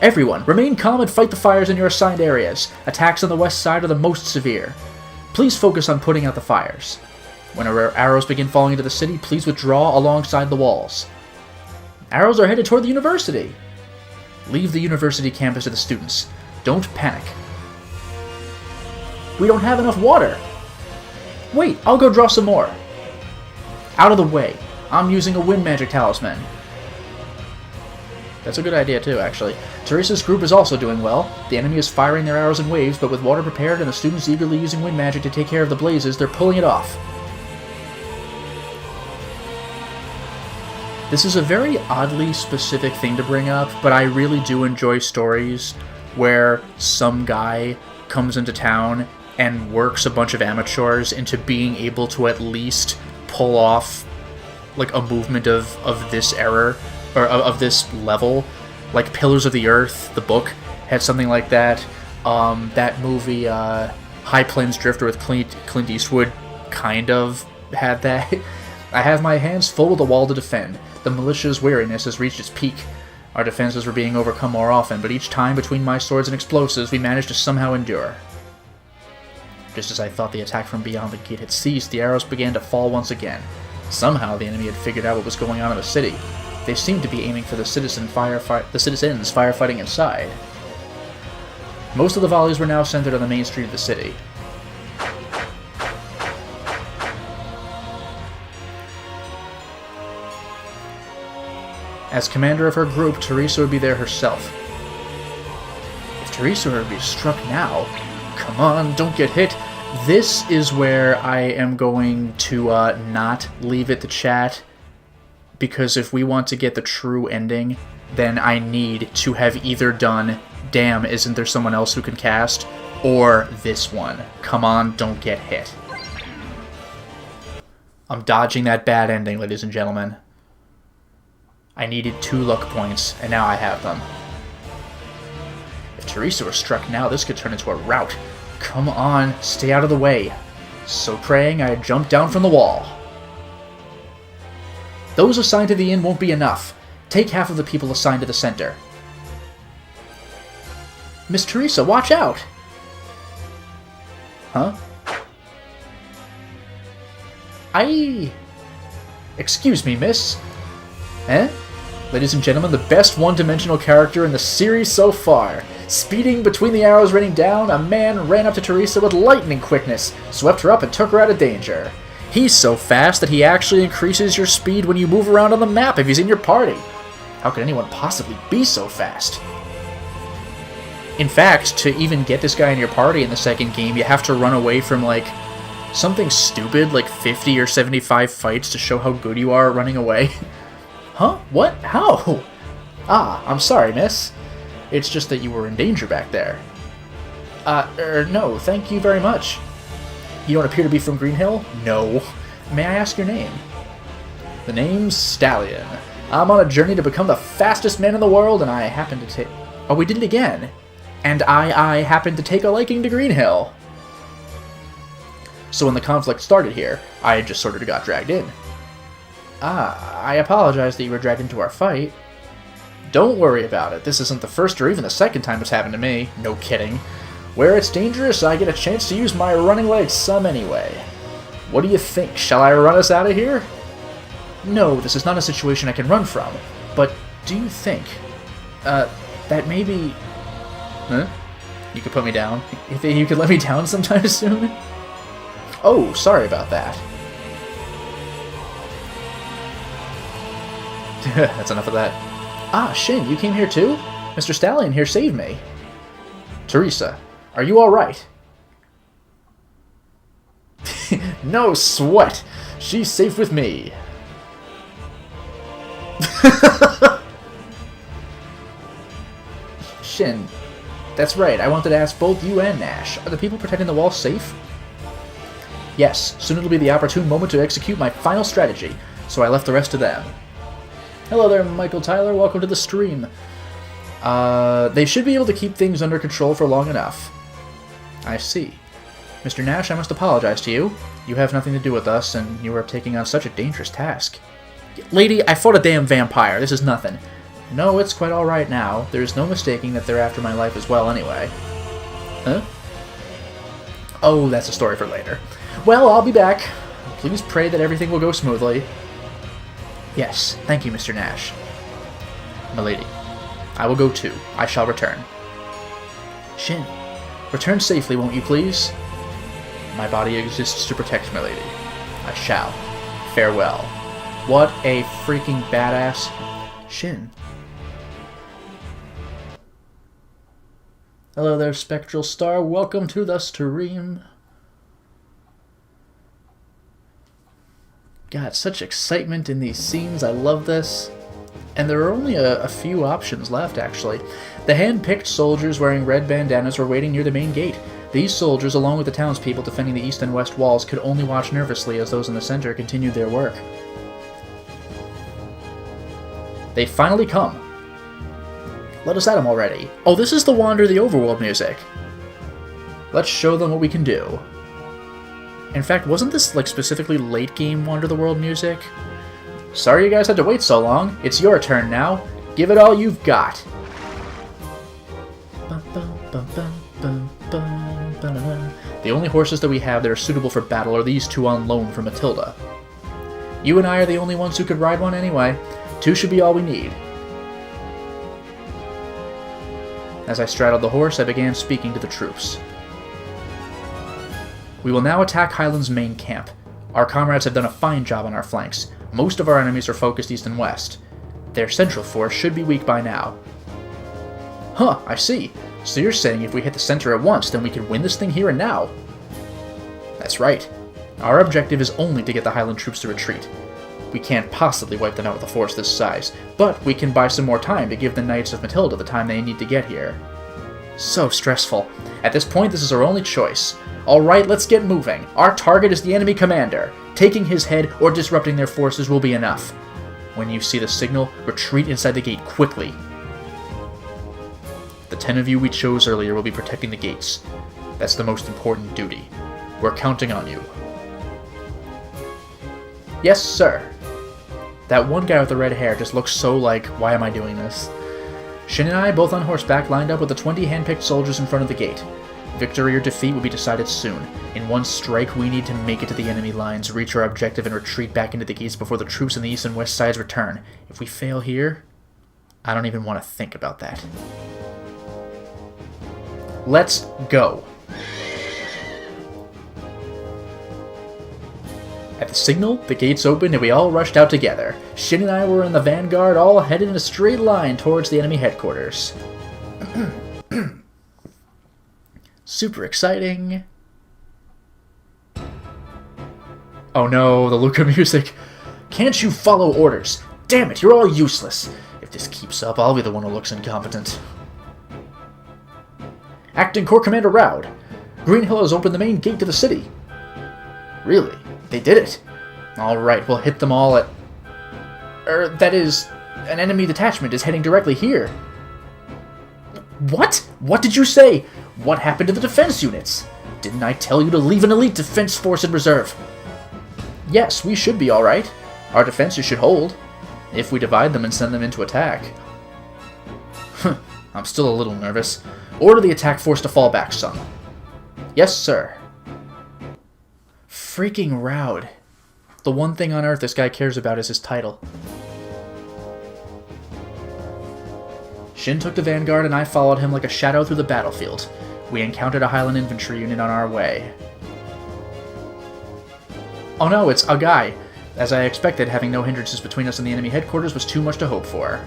Everyone, remain calm and fight the fires in your assigned areas. Attacks on the west side are the most severe. Please focus on putting out the fires. When arrows begin falling into the city, please withdraw alongside the walls. Arrows are headed toward the university. Leave the university campus to the students. Don't panic. We don't have enough water. Wait, I'll go draw some more. Out of the way. I'm using a wind magic talisman. That's a good idea too, actually. Teresa's group is also doing well. The enemy is firing their arrows in waves, but with water prepared and the students eagerly using wind magic to take care of the blazes, they're pulling it off. This is a very oddly specific thing to bring up, but I really do enjoy stories where some guy comes into town and works a bunch of amateurs into being able to at least pull off like a movement of this era, or of this level. Like Pillars of the Earth, the book, had something like that. That movie, High Plains Drifter with Clint Eastwood, kind of had that. I have my hands full with the wall to defend. The militia's weariness has reached its peak. Our defenses were being overcome more often, but each time between my swords and explosives, we managed to somehow endure. Just as I thought the attack from beyond the gate had ceased, the arrows began to fall once again. Somehow the enemy had figured out what was going on in the city. They seemed to be aiming for the citizens firefighting inside. Most of the volleys were now centered on the main street of the city. As commander of her group, Teresa would be there herself. If Teresa were to be struck now, come on, don't get hit. This is where I am going to not leave it to chat, because if we want to get the true ending, then I need to have either done Damn, Isn't There Someone Else Who Can Cast, or this one. Come on, don't get hit. I'm dodging that bad ending, ladies and gentlemen. I needed 2 luck points, and now I have them. If Teresa were struck now, this could turn into a rout. Come on, stay out of the way. So praying, I jumped down from the wall. Those assigned to the inn won't be enough. Take half of the people assigned to the center. Miss Teresa, watch out! Huh? Excuse me, miss. Eh? Ladies and gentlemen, the best one-dimensional character in the series so far. Speeding between the arrows raining down, a man ran up to Teresa with lightning quickness, swept her up and took her out of danger. He's so fast that he actually increases your speed when you move around on the map if he's in your party. How could anyone possibly be so fast? In fact, to even get this guy in your party in the second game, you have to run away from, like, something stupid, like 50 or 75 fights to show how good you are at running away. Huh? What? How? Ah, I'm sorry, miss. It's just that you were in danger back there. No, thank you very much. You don't appear to be from Greenhill? No. May I ask your name? The name's Stallion. I'm on a journey to become the fastest man in the world, and I happen to take... Oh, we did it again. And I happen to take a liking to Greenhill. So when the conflict started here, I just sort of got dragged in. Ah, I apologize that you were dragged into our fight. Don't worry about it. This isn't the first or even the second time it's happened to me. No kidding. Where it's dangerous, I get a chance to use my running legs some anyway. What do you think? Shall I run us out of here? No, this is not a situation I can run from. But do you think, that maybe... Huh? You could put me down? You think you could let me down sometime soon? Oh, sorry about that. That's enough of that. Ah, Shin, you came here too? Mr. Stallion here saved me. Teresa, are you alright? No sweat. She's safe with me. Shin, that's right. I wanted to ask both you and Nash. Are the people protecting the wall safe? Yes, soon it'll be the opportune moment to execute my final strategy, so I left the rest to them. Hello there, Michael Tyler. Welcome to the stream. They should be able to keep things under control for long enough. I see. Mr. Nash, I must apologize to you. You have nothing to do with us, and you are taking on such a dangerous task. Lady, I fought a damn vampire. This is nothing. No, it's quite alright now. There's no mistaking that they're after my life as well anyway. Huh? Oh, that's a story for later. Well, I'll be back. Please pray that everything will go smoothly. Yes, thank you, Mr. Nash. Milady, I will go too. I shall return. Shin, return safely, won't you please? My body exists to protect Milady. I shall. Farewell. What a freaking badass. Shin. Hello there, Spectral Star. Welcome to the stream. God, such excitement in these scenes. I love this. And there are only a few options left, actually. The hand-picked soldiers wearing red bandanas were waiting near the main gate. These soldiers, along with the townspeople defending the east and west walls, could only watch nervously as those in the center continued their work. They finally come. Let us at them already. Oh, this is the Wander the Overworld music. Let's show them what we can do. In fact, wasn't this like specifically late game Wander the World music? Sorry you guys had to wait so long. It's your turn now. Give it all you've got. The only horses that we have that are suitable for battle are these two on loan from Matilda. You and I are the only ones who could ride one anyway. 2 should be all we need. As I straddled the horse, I began speaking to the troops. We will now attack Highland's main camp. Our comrades have done a fine job on our flanks. Most of our enemies are focused east and west. Their central force should be weak by now. Huh, I see. So you're saying if we hit the center at once, then we can win this thing here and now? That's right. Our objective is only to get the Highland troops to retreat. We can't possibly wipe them out with a force this size, but we can buy some more time to give the Knights of Matilda the time they need to get here. So stressful. At this point, this is our only choice. Alright, let's get moving. Our target is the enemy commander. Taking his head or disrupting their forces will be enough. When you see the signal, retreat inside the gate quickly. The 10 of you we chose earlier will be protecting the gates. That's the most important duty. We're counting on you. Yes, sir. That one guy with the red hair just looks so like, why am I doing this? Shin and I, both on horseback, lined up with the 20 hand-picked soldiers in front of the gate. Victory or defeat will be decided soon. In one strike, we need to make it to the enemy lines, reach our objective, and retreat back into the gates before the troops on the east and west sides return. If we fail here, I don't even want to think about that. Let's go. At the signal, the gates opened and we all rushed out together. Shin and I were in the vanguard, all headed in a straight line towards the enemy headquarters. Super exciting. Oh no, the Luca music. Can't you follow orders? Damn it, you're all useless. If this keeps up, I'll be the one who looks incompetent. Acting Corps Commander Roud. Greenhill has opened the main gate to the city. Really? They did it. Alright, we'll hit them all at... that is... an enemy detachment is heading directly here. What? What did you say? What happened to the defense units? Didn't I tell you to leave an elite defense force in reserve? Yes, we should be alright. Our defenses should hold. If we divide them and send them into attack. I'm still a little nervous. Order the attack force to fall back some. Yes, sir. Freaking Roud. The one thing on Earth this guy cares about is his title. Shin took the vanguard and I followed him like a shadow through the battlefield. We encountered a Highland infantry unit on our way. Oh no, it's a guy. As I expected, having no hindrances between us and the enemy headquarters was too much to hope for.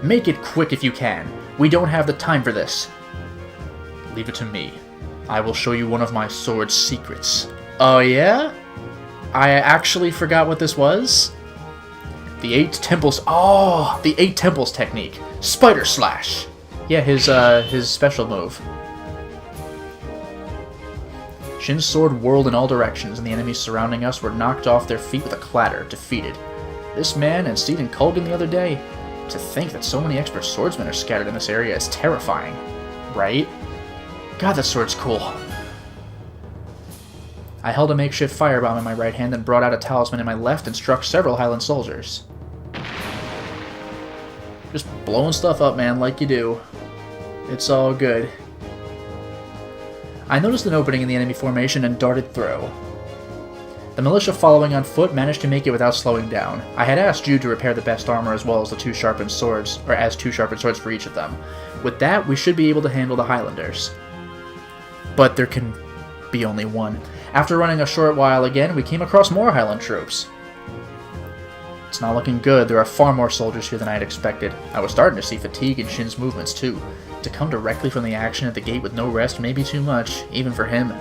Make it quick if you can. We don't have the time for this. Leave it to me. I will show you one of my sword's secrets. Oh yeah? I actually forgot what this was? The 8 Temples... Oh! The 8 Temples technique. Spider Slash! Yeah, his special move. Shin's sword whirled in all directions, and the enemies surrounding us were knocked off their feet with a clatter, defeated. This man and Steed and Kulgan the other day... To think that so many expert swordsmen are scattered in this area is terrifying. Right? God, that sword's cool. I held a makeshift firebomb in my right hand and brought out a talisman in my left and struck several Highland soldiers. Just blowing stuff up, man, like you do. It's all good. I noticed an opening in the enemy formation and darted through. The militia following on foot managed to make it without slowing down. I had asked Jude to repair the best armor as well as the two sharpened swords, or as two sharpened swords for each of them. With that, we should be able to handle the Highlanders. But there can be only one. After running a short while again, we came across more Highland troops. It's not looking good. There are far more soldiers here than I had expected. I was starting to see fatigue in Shin's movements too. To come directly from the action at the gate with no rest may be too much, even for him.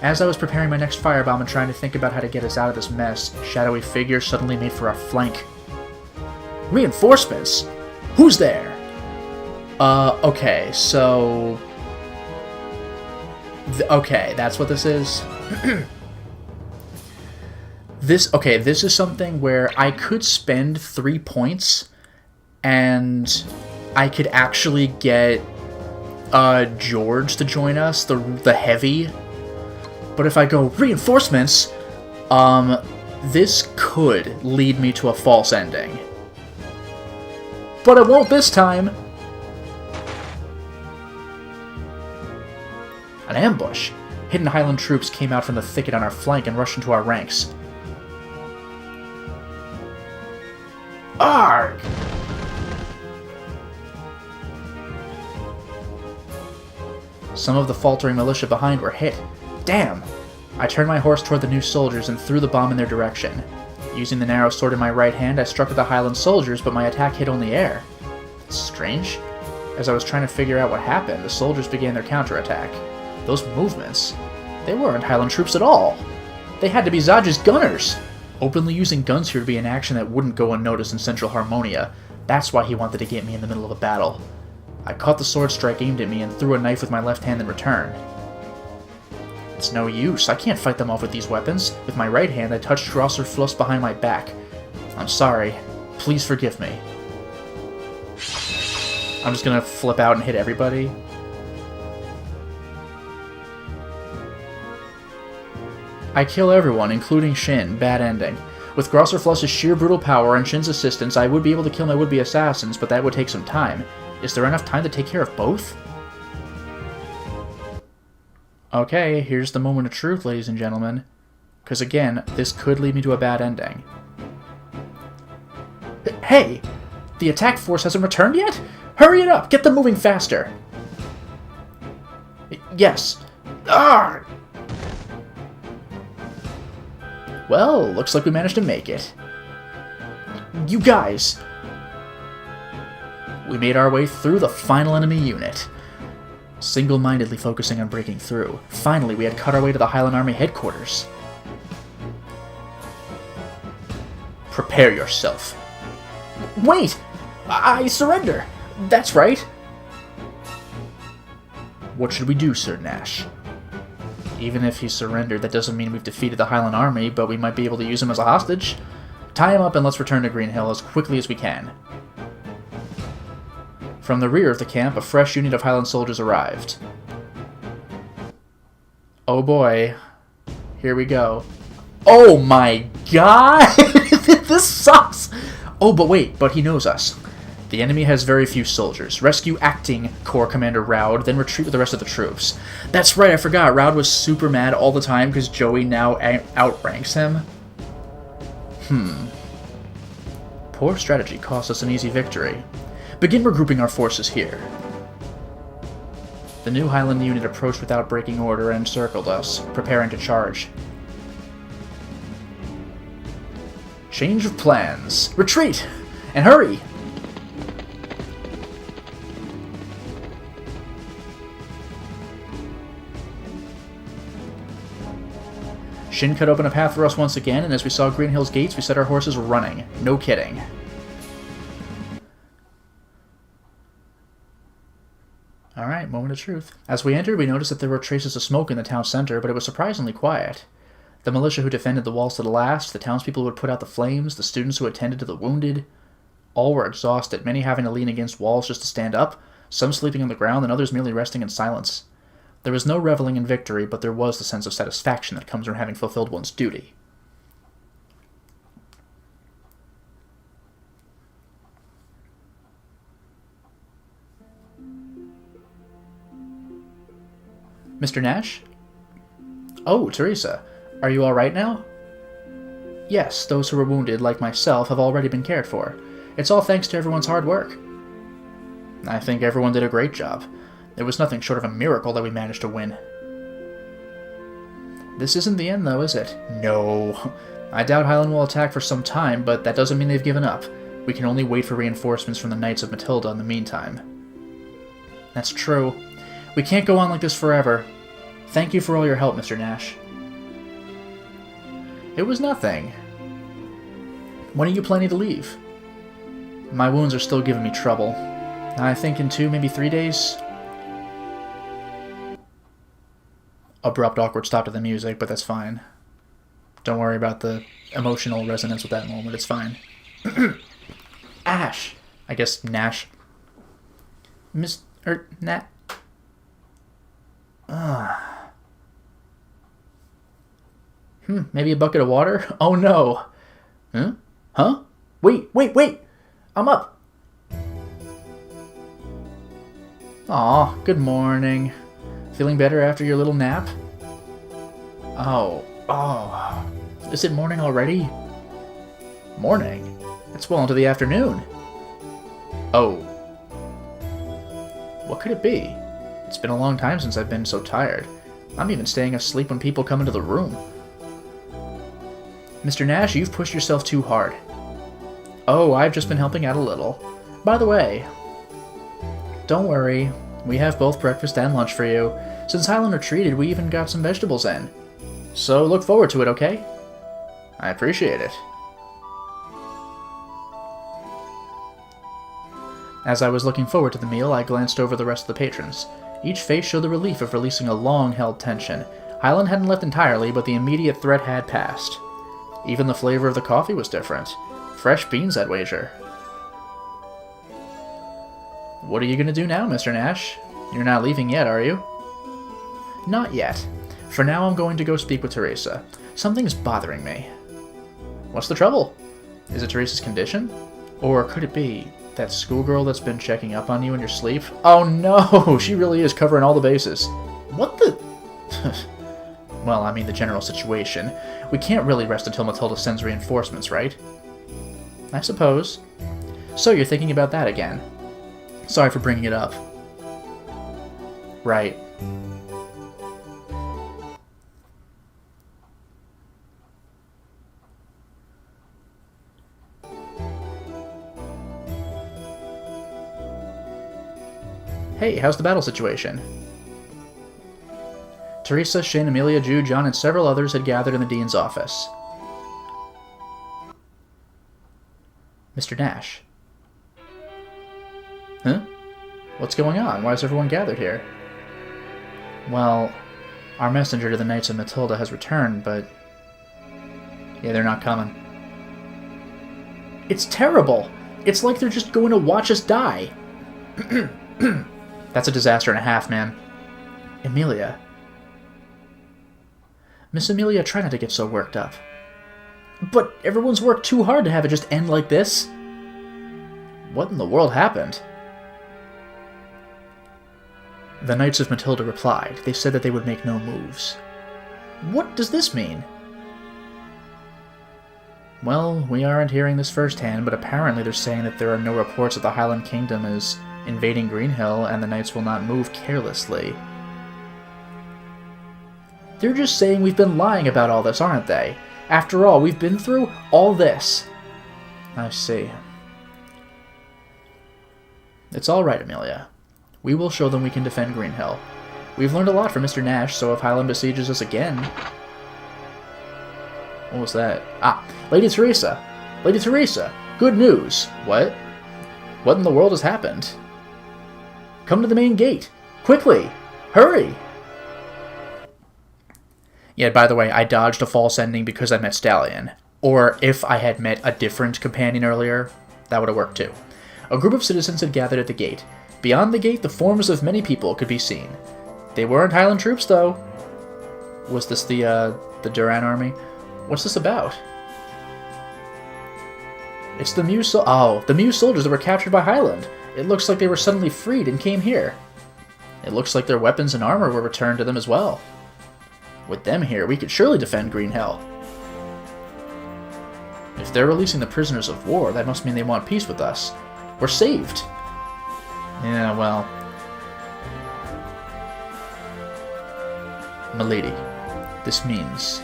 As I was preparing my next firebomb and trying to think about how to get us out of this mess, shadowy figures suddenly made for our flank. Reinforcements? Who's there? Okay, so... okay, that's what this is? This is something where I could spend 3 points, and I could actually get George to join us, the heavy. But if I go reinforcements, this could lead me to a false ending. But it won't this time! An ambush! Hidden Highland troops came out from the thicket on our flank and rushed into our ranks. Arg! Some of the faltering militia behind were hit. Damn! I turned my horse toward the new soldiers and threw the bomb in their direction. Using the narrow sword in my right hand, I struck at the Highland soldiers, but my attack hit only air. Strange. As I was trying to figure out what happened, the soldiers began their counterattack. Those movements, they weren't Highland troops at all. They had to be Zaj's gunners. Openly using guns here would be an action that wouldn't go unnoticed in Central Harmonia. That's why he wanted to get me in the middle of a battle. I caught the sword strike aimed at me and threw a knife with my left hand in return. It's no use. I can't fight them off with these weapons. With my right hand, I touched Grosser behind my back. I'm sorry. Please forgive me. I'm just gonna flip out and hit everybody. I kill everyone, including Shin. Bad ending. With Grosser sheer brutal power and Shin's assistance, I would be able to kill my would-be assassins, but that would take some time. Is there enough time to take care of both? Okay, here's the moment of truth, ladies and gentlemen. Because again, this could lead me to a bad ending. Hey! The attack force hasn't returned yet? Hurry it up! Get them moving faster! Yes. Arrgh! Well, looks like we managed to make it. You guys! We made our way through the final enemy unit. Single-mindedly focusing on breaking through. Finally, we had cut our way to the Highland Army headquarters. Prepare yourself. Wait! I surrender! That's right! What should we do, Sir Nash? Even if he surrendered, that doesn't mean we've defeated the Highland Army, but we might be able to use him as a hostage. Tie him up and let's return to Green Hill as quickly as we can. From the rear of the camp, a fresh unit of Highland soldiers arrived. Oh boy. Here we go. Oh my god! This sucks! Oh, but wait, but he knows us. The enemy has very few soldiers. Rescue Acting Corps Commander Raud, then retreat with the rest of the troops. That's right, I forgot. Raud was super mad all the time because Joey now outranks him. Poor strategy cost us an easy victory. Begin regrouping our forces here. The new Highland unit approached without breaking order and encircled us, preparing to charge. Change of plans. Retreat! And hurry! Shin cut open a path for us once again, and as we saw Green Hill's gates, we set our horses running. No kidding. Alright, moment of truth. As we entered, we noticed that there were traces of smoke in the town center, but it was surprisingly quiet. The militia who defended the walls to the last, the townspeople who had put out the flames, the students who attended to the wounded, all were exhausted, many having to lean against walls just to stand up, some sleeping on the ground, and others merely resting in silence. There was no reveling in victory, but there was the sense of satisfaction that comes from having fulfilled one's duty. Mr. Nash? Oh, Teresa. Are you alright now? Yes, those who were wounded, like myself, have already been cared for. It's all thanks to everyone's hard work. I think everyone did a great job. It was nothing short of a miracle that we managed to win. This isn't the end, though, is it? No. I doubt Highland will attack for some time, but that doesn't mean they've given up. We can only wait for reinforcements from the Knights of Matilda in the meantime. That's true. We can't go on like this forever. Thank you for all your help, Mr. Nash. It was nothing. When are you planning to leave? My wounds are still giving me trouble. I think in 2, maybe 3 days. Abrupt, awkward stop to the music, but that's fine. Don't worry about the emotional resonance with that moment. It's fine. Ash. I guess Nash. Nat. Maybe a bucket of water? Oh no. Huh? Wait! I'm up! Aw, good morning. Feeling better after your little nap? Oh. Is it morning already? Morning? It's well into the afternoon. Oh. What could it be? It's been a long time since I've been so tired. I'm even staying asleep when people come into the room. Mr. Nash, you've pushed yourself too hard. Oh, I've just been helping out a little. By the way, don't worry. We have both breakfast and lunch for you. Since Highland retreated, we even got some vegetables in. So look forward to it, okay? I appreciate it. As I was looking forward to the meal, I glanced over the rest of the patrons. Each face showed the relief of releasing a long-held tension. Highland hadn't left entirely, but the immediate threat had passed. Even the flavor of the coffee was different. Fresh beans, I'd wager. What are you going to do now, Mr. Nash? You're not leaving yet, are you? Not yet. For now, I'm going to go speak with Teresa. Something's bothering me. What's the trouble? Is it Teresa's condition? Or could it be that schoolgirl that's been checking up on you in your sleep? Oh no! She really is covering all the bases. What the... Well, I mean the general situation. We can't really rest until Matilda sends reinforcements, right? I suppose. So you're thinking about that again. Sorry for bringing it up. Right. Hey, how's the battle situation? Teresa, Shane, Amelia, Jude, John, and several others had gathered in the Dean's office. Mr. Nash. Huh? What's going on? Why is everyone gathered here? Well, our messenger to the Knights of Matilda has returned, but... yeah, they're not coming. It's terrible! It's like they're just going to watch us die! That's a disaster and a half, man. Amelia. Miss Amelia, try not to get so worked up. But everyone's worked too hard to have it just end like this. What in the world happened? The Knights of Matilda replied. They said that they would make no moves. What does this mean? Well, we aren't hearing this firsthand, but apparently they're saying that there are no reports that the Highland Kingdom is invading Greenhill, and the Knights will not move carelessly. They're just saying we've been lying about all this, aren't they? After all, we've been through all this. I see. It's all right, Amelia. We will show them we can defend Greenhill. We've learned a lot from Mr. Nash, so if Highland besieges us again... What was that? Ah, Lady Teresa! Lady Teresa! Good news! What? What in the world has happened? Come to the main gate! Quickly! Hurry! Yeah, by the way, I dodged a false ending because I met Stallion. Or if I had met a different companion earlier, that would have worked too. A group of citizens had gathered at the gate. Beyond the gate, the forms of many people could be seen. They weren't Highland troops, though. Was this the Duran army? What's this about? It's the the Mew soldiers that were captured by Highland. It looks like they were suddenly freed and came here. It looks like their weapons and armor were returned to them as well. With them here, we could surely defend Green Hill. If they're releasing the prisoners of war, that must mean they want peace with us. We're saved. Yeah, well... Milady, this means...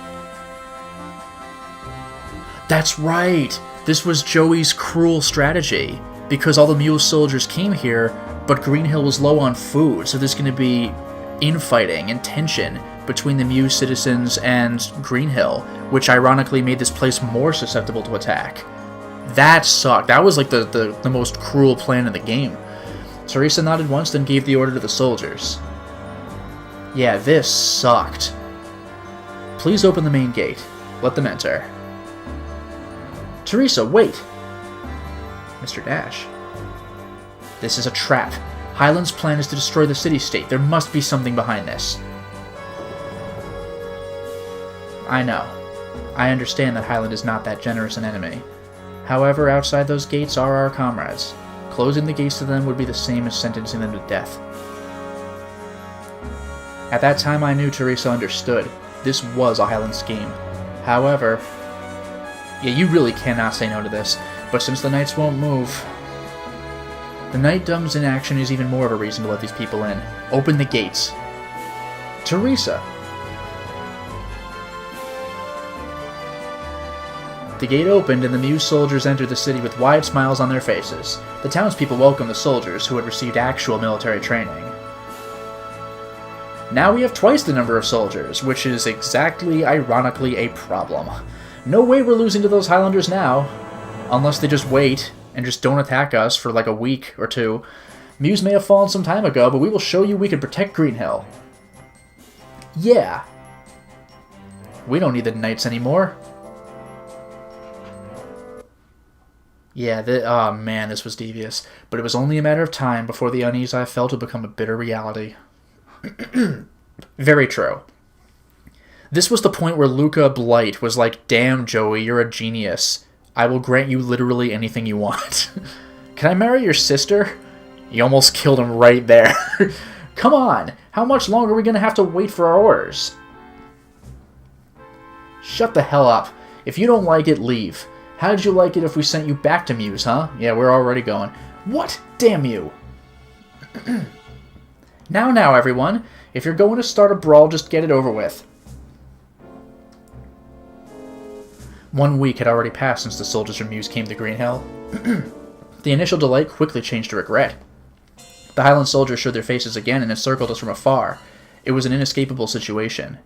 That's right! This was Joey's cruel strategy. Because all the Mule soldiers came here, but Green Hill was low on food, so there's going to be infighting and tension between the Mew citizens and Green Hill, which ironically made this place more susceptible to attack. That sucked. That was like the most cruel plan in the game. Teresa nodded once, then gave the order to the soldiers. Yeah, this sucked. Please open the main gate. Let them enter. Teresa, wait! Mr. Dash. This is a trap. Highland's plan is to destroy the city-state. There must be something behind this. I know. I understand that Highland is not that generous an enemy. However, outside those gates are our comrades. Closing the gates to them would be the same as sentencing them to death. At that time, I knew Teresa understood. This was a Highland scheme. However... Yeah, you really cannot say no to this, but since the knights won't move... The Knight Dumb's inaction is even more of a reason to let these people in. Open the gates. Teresa! The gate opened, and the Mew soldiers entered the city with wide smiles on their faces. The townspeople welcomed the soldiers, who had received actual military training. Now we have twice the number of soldiers, which is exactly, ironically, a problem. No way we're losing to those Highlanders now. Unless they just wait, and just don't attack us for like a week or two. Mews may have fallen some time ago, but we will show you we can protect Green Hill. Yeah. We don't need the knights anymore. Yeah, oh man, this was devious. But it was only a matter of time before the unease I felt would become a bitter reality. Very true. This was the point where Luca Blight was like, damn, Joey, you're a genius. I will grant you literally anything you want. Can I marry your sister? You almost killed him right there. Come on, how much longer are we going to have to wait for our orders? Shut the hell up. If you don't like it, leave. How'd you like it if we sent you back to Mews, huh? Yeah, we're already going. What? Damn you! Now, everyone. If you're going to start a brawl, just get it over with. 1 week had already passed since the soldiers from Mews came to Green Hill. The initial delight quickly changed to regret. The Highland soldiers showed their faces again and encircled us from afar. It was an inescapable situation.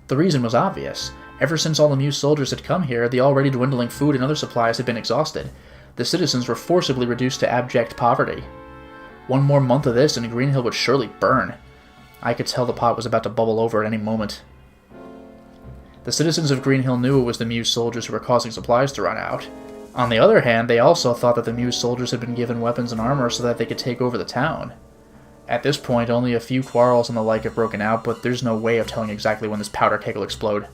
The reason was obvious. Ever since all the Mews soldiers had come here, the already dwindling food and other supplies had been exhausted. The citizens were forcibly reduced to abject poverty. 1 more month of this and Green Hill would surely burn. I could tell the pot was about to bubble over at any moment. The citizens of Green Hill knew it was the Mews soldiers who were causing supplies to run out. On the other hand, they also thought that the Mews soldiers had been given weapons and armor so that they could take over the town. At this point, only a few quarrels and the like have broken out, but there's no way of telling exactly when this powder keg will explode.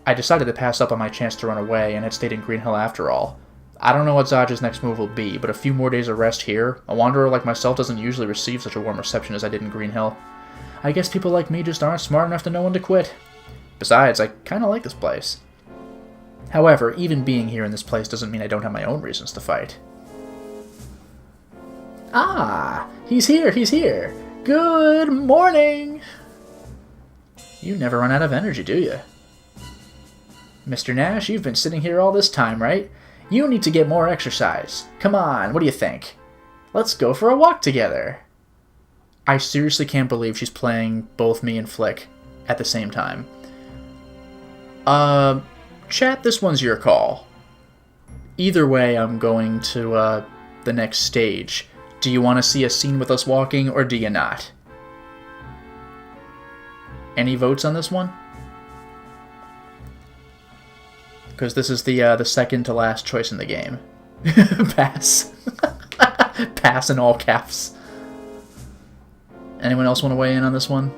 I decided to pass up on my chance to run away, and had stayed in Green Hill after all. I don't know what Zaj's next move will be, but a few more days of rest here, a wanderer like myself doesn't usually receive such a warm reception as I did in Green Hill. I guess people like me just aren't smart enough to know when to quit. Besides, I kinda like this place. However, even being here in this place doesn't mean I don't have my own reasons to fight. Ah! He's here, he's here! Good morning! You never run out of energy, do you? Mr. Nash, you've been sitting here all this time, right? You need to get more exercise. Come on, what do you think? Let's go for a walk together. I seriously can't believe she's playing both me and Flick at the same time. Chat, this one's your call. Either way, I'm going to, the next stage. Do you want to see a scene with us walking, or do you not? Any votes on this one? Because this is the second to last choice in the game. Pass. Pass in all caps. Anyone else want to weigh in on this one?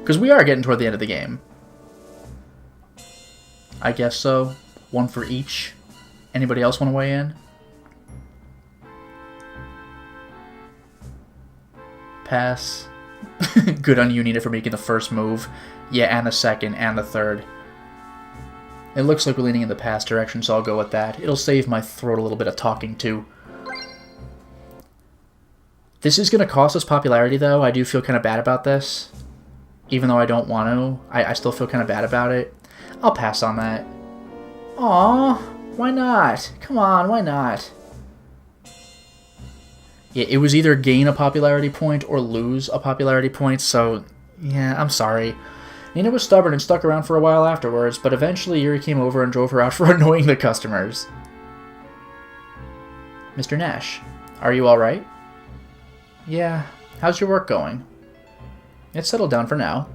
Because we are getting toward the end of the game. I guess so. One for each. Anybody else want to weigh in? Pass. Good on you, Nina, for making the first move. Yeah, and the second, and the third. It looks like we're leaning in the past direction, so I'll go with that. It'll save my throat a little bit of talking, too. This is going to cost us popularity, though. I do feel kind of bad about this. Even though I don't want to, I still feel kind of bad about it. I'll pass on that. Aww, why not? Come on, why not? Yeah, it was either gain a popularity point or lose a popularity point, so yeah, I'm sorry. Nina was stubborn and stuck around for a while afterwards, but eventually Yuri came over and drove her out for annoying the customers. Mr. Nash, are you alright? Yeah, how's your work going? It's settled down for now.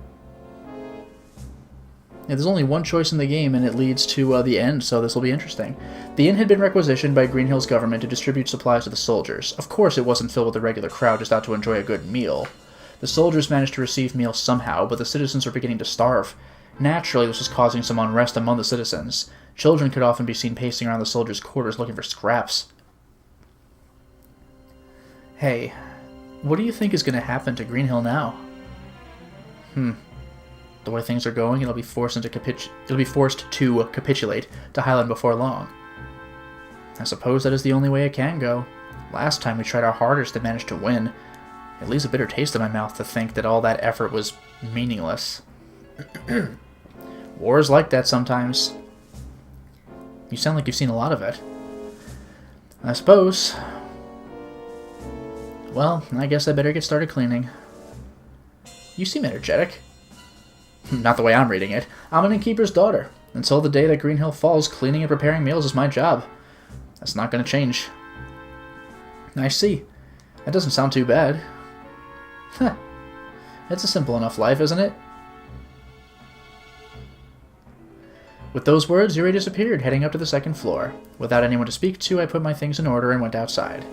Yeah, there's only one choice in the game, and it leads to the end, so this will be interesting. The inn had been requisitioned by Green Hill's government to distribute supplies to the soldiers. Of course, it wasn't filled with the regular crowd just out to enjoy a good meal. The soldiers managed to receive meals somehow, but the citizens were beginning to starve. Naturally, this was causing some unrest among the citizens. Children could often be seen pacing around the soldiers' quarters looking for scraps. Hey, what do you think is going to happen to Green Hill now? The way things are going, it'll be forced to capitulate to Highland before long. I suppose that is the only way it can go. Last time we tried our hardest to manage to win. It leaves a bitter taste in my mouth to think that all that effort was meaningless. War is like that sometimes. You sound like you've seen a lot of it. I suppose. Well, I guess I better get started cleaning. You seem energetic. Not the way I'm reading it. I'm an innkeeper's daughter. Until the day that Green Hill falls, cleaning and preparing meals is my job. That's not going to change. I see. That doesn't sound too bad. Huh. It's a simple enough life, isn't it? With those words, Yuri disappeared, heading up to the second floor. Without anyone to speak to, I put my things in order and went outside.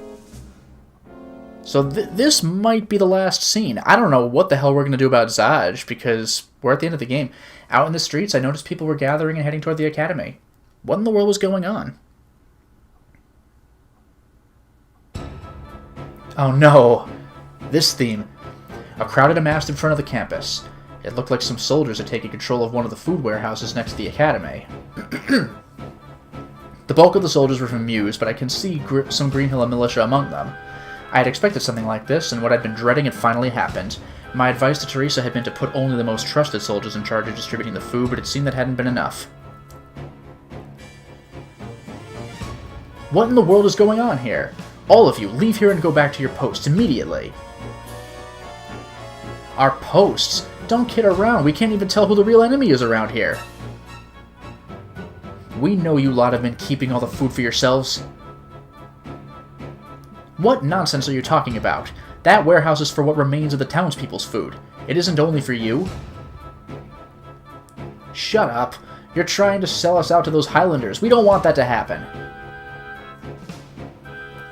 So this might be the last scene. I don't know what the hell we're going to do about Zaj, because we're at the end of the game. Out in the streets, I noticed people were gathering and heading toward the academy. What in the world was going on? Oh no! This theme. A crowd had amassed in front of the campus. It looked like some soldiers had taken control of one of the food warehouses next to the academy. The bulk of the soldiers were from Muse, but I can see some Green Hill militia among them. I had expected something like this, and what I'd been dreading had finally happened. My advice to Teresa had been to put only the most trusted soldiers in charge of distributing the food, but it seemed that hadn't been enough. What in the world is going on here? All of you, leave here and go back to your posts immediately. Our posts? Don't kid around, we can't even tell who the real enemy is around here. We know you lot have been keeping all the food for yourselves. What nonsense are you talking about? That warehouse is for what remains of the townspeople's food. It isn't only for you. Shut up. You're trying to sell us out to those Highlanders. We don't want that to happen.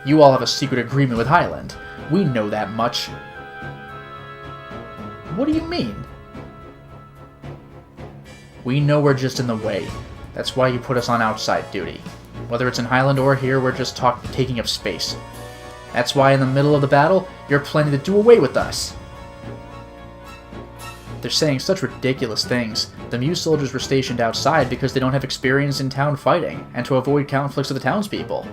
You all have a secret agreement with Highland. We know that much. What do you mean? We know we're just in the way. That's why you put us on outside duty. Whether it's in Highland or here, we're just taking up space. That's why in the middle of the battle, you're planning to do away with us. They're saying such ridiculous things. The Muse soldiers were stationed outside because they don't have experience in town fighting, and to avoid conflicts with the townspeople.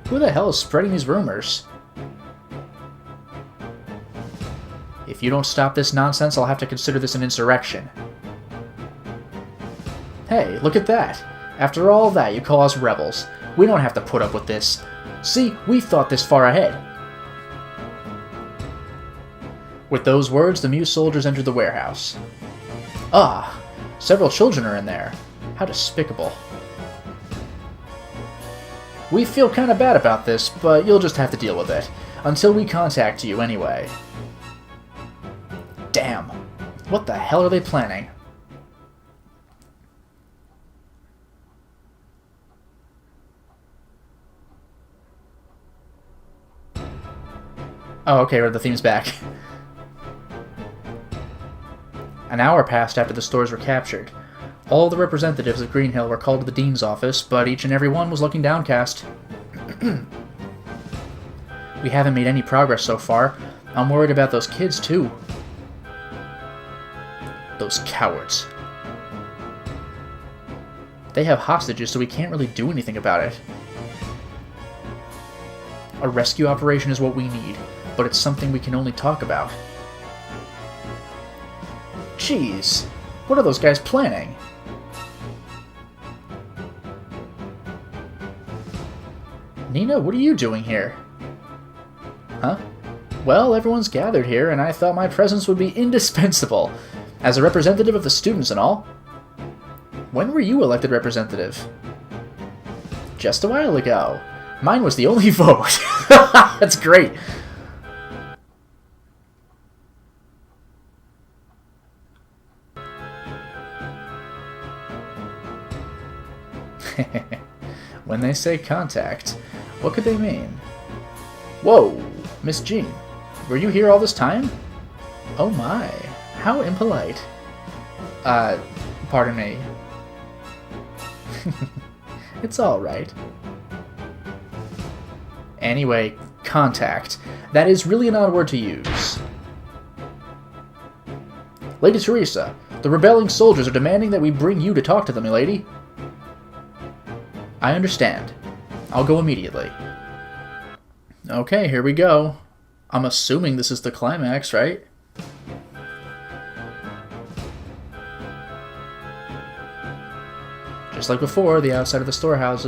Who the hell is spreading these rumors? If you don't stop this nonsense, I'll have to consider this an insurrection. Hey, look at that! After all that, you call us rebels. We don't have to put up with this. See, we thought this far ahead. With those words, the Muse soldiers entered the warehouse. Ah, several children are in there. How despicable. We feel kinda bad about this, but you'll just have to deal with it. Until we contact you, anyway. Damn. What the hell are they planning? Oh, okay, the theme's back. An hour passed after the stores were captured. All the representatives of Green Hill were called to the dean's office, but each and every one was looking downcast. We haven't made any progress so far. I'm worried about those kids, too. Those cowards. They have hostages, so we can't really do anything about it. A rescue operation is what we need, but it's something we can only talk about. Jeez, what are those guys planning? Nina, what are you doing here? Huh? Well, everyone's gathered here, and I thought my presence would be indispensable, as a representative of the students and all. When were you elected representative? Just a while ago. Mine was the only vote. That's great. When they say contact, what could they mean? Whoa, Miss Jean, were you here all this time? Oh my, how impolite. Pardon me. It's alright. Anyway, contact. That is really an odd word to use. Lady Teresa, the rebelling soldiers are demanding that we bring you to talk to them, milady. I understand. I'll go immediately. Okay, here we go. I'm assuming this is the climax, right? Just like before, the outside of the storehouse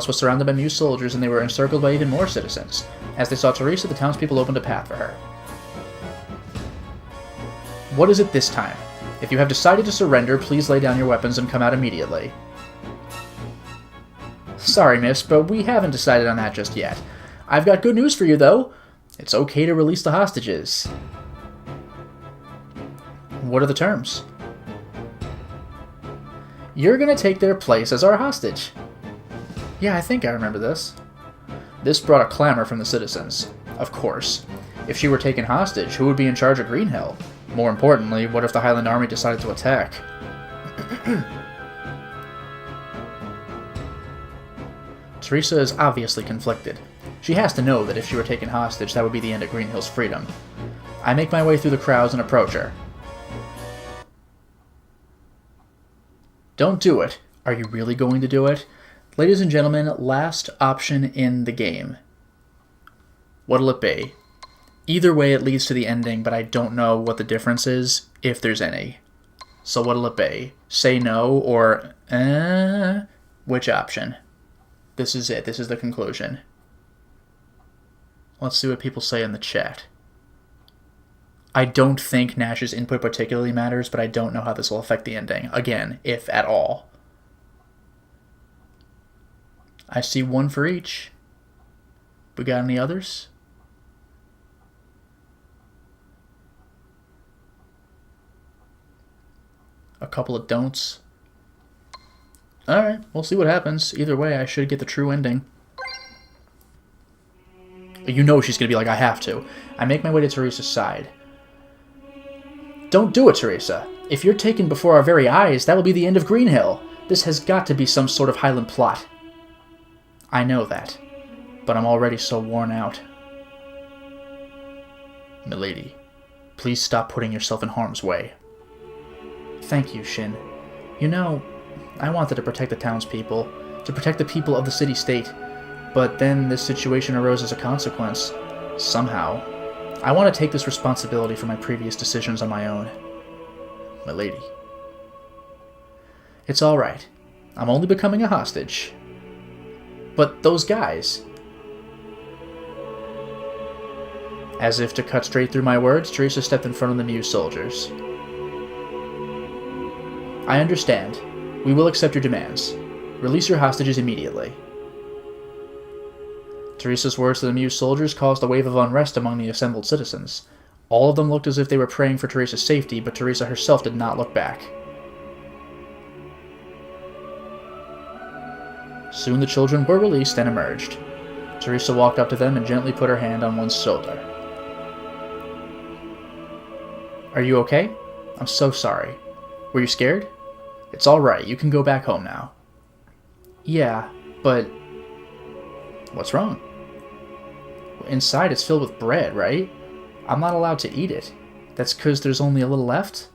was surrounded by Mew soldiers, and they were encircled by even more citizens. As they saw Teresa, the townspeople opened a path for her. What is it this time? If you have decided to surrender, please lay down your weapons and come out immediately. Sorry, miss, but we haven't decided on that just yet. I've got good news for you, though. It's okay to release the hostages. What are the terms? You're gonna take their place as our hostage. Yeah, I think I remember this. This brought a clamor from the citizens. Of course. If she were taken hostage, who would be in charge of Greenhill? More importantly, what if the Highland Army decided to attack? Teresa is obviously conflicted. She has to know that if she were taken hostage, that would be the end of Greenhill's freedom. I make my way through the crowds and approach her. Don't do it. Are you really going to do it? Ladies and gentlemen, last option in the game. What'll it be? Either way, it leads to the ending, but I don't know what the difference is, if there's any. So what'll it be? Say no, or which option? This is it. This is the conclusion. Let's see what people say in the chat. I don't think Nash's input particularly matters, but I don't know how this will affect the ending. Again, if at all. I see one for each. We got any others? A couple of don'ts. Alright, we'll see what happens. Either way, I should get the true ending. You know she's going to be like, I have to. I make my way to Teresa's side. Don't do it, Teresa. If you're taken before our very eyes, that will be the end of Greenhill. This has got to be some sort of Highland plot. I know that, but I'm already so worn out. Milady, please stop putting yourself in harm's way. Thank you, Shin. You know, I wanted to protect the townspeople, to protect the people of the city-state, but then this situation arose as a consequence. Somehow. I want to take this responsibility for my previous decisions on my own. Milady. It's alright. I'm only becoming a hostage. But those guys... As if to cut straight through my words, Teresa stepped in front of the Mew soldiers. I understand. We will accept your demands. Release your hostages immediately. Teresa's words to the Mew soldiers caused a wave of unrest among the assembled citizens. All of them looked as if they were praying for Teresa's safety, but Teresa herself did not look back. Soon the children were released and emerged. Teresa walked up to them and gently put her hand on one's shoulder. Are you okay? I'm so sorry. Were you scared? It's alright, you can go back home now. Yeah, but... What's wrong? Inside it's filled with bread, right? I'm not allowed to eat it. That's 'cause there's only a little left?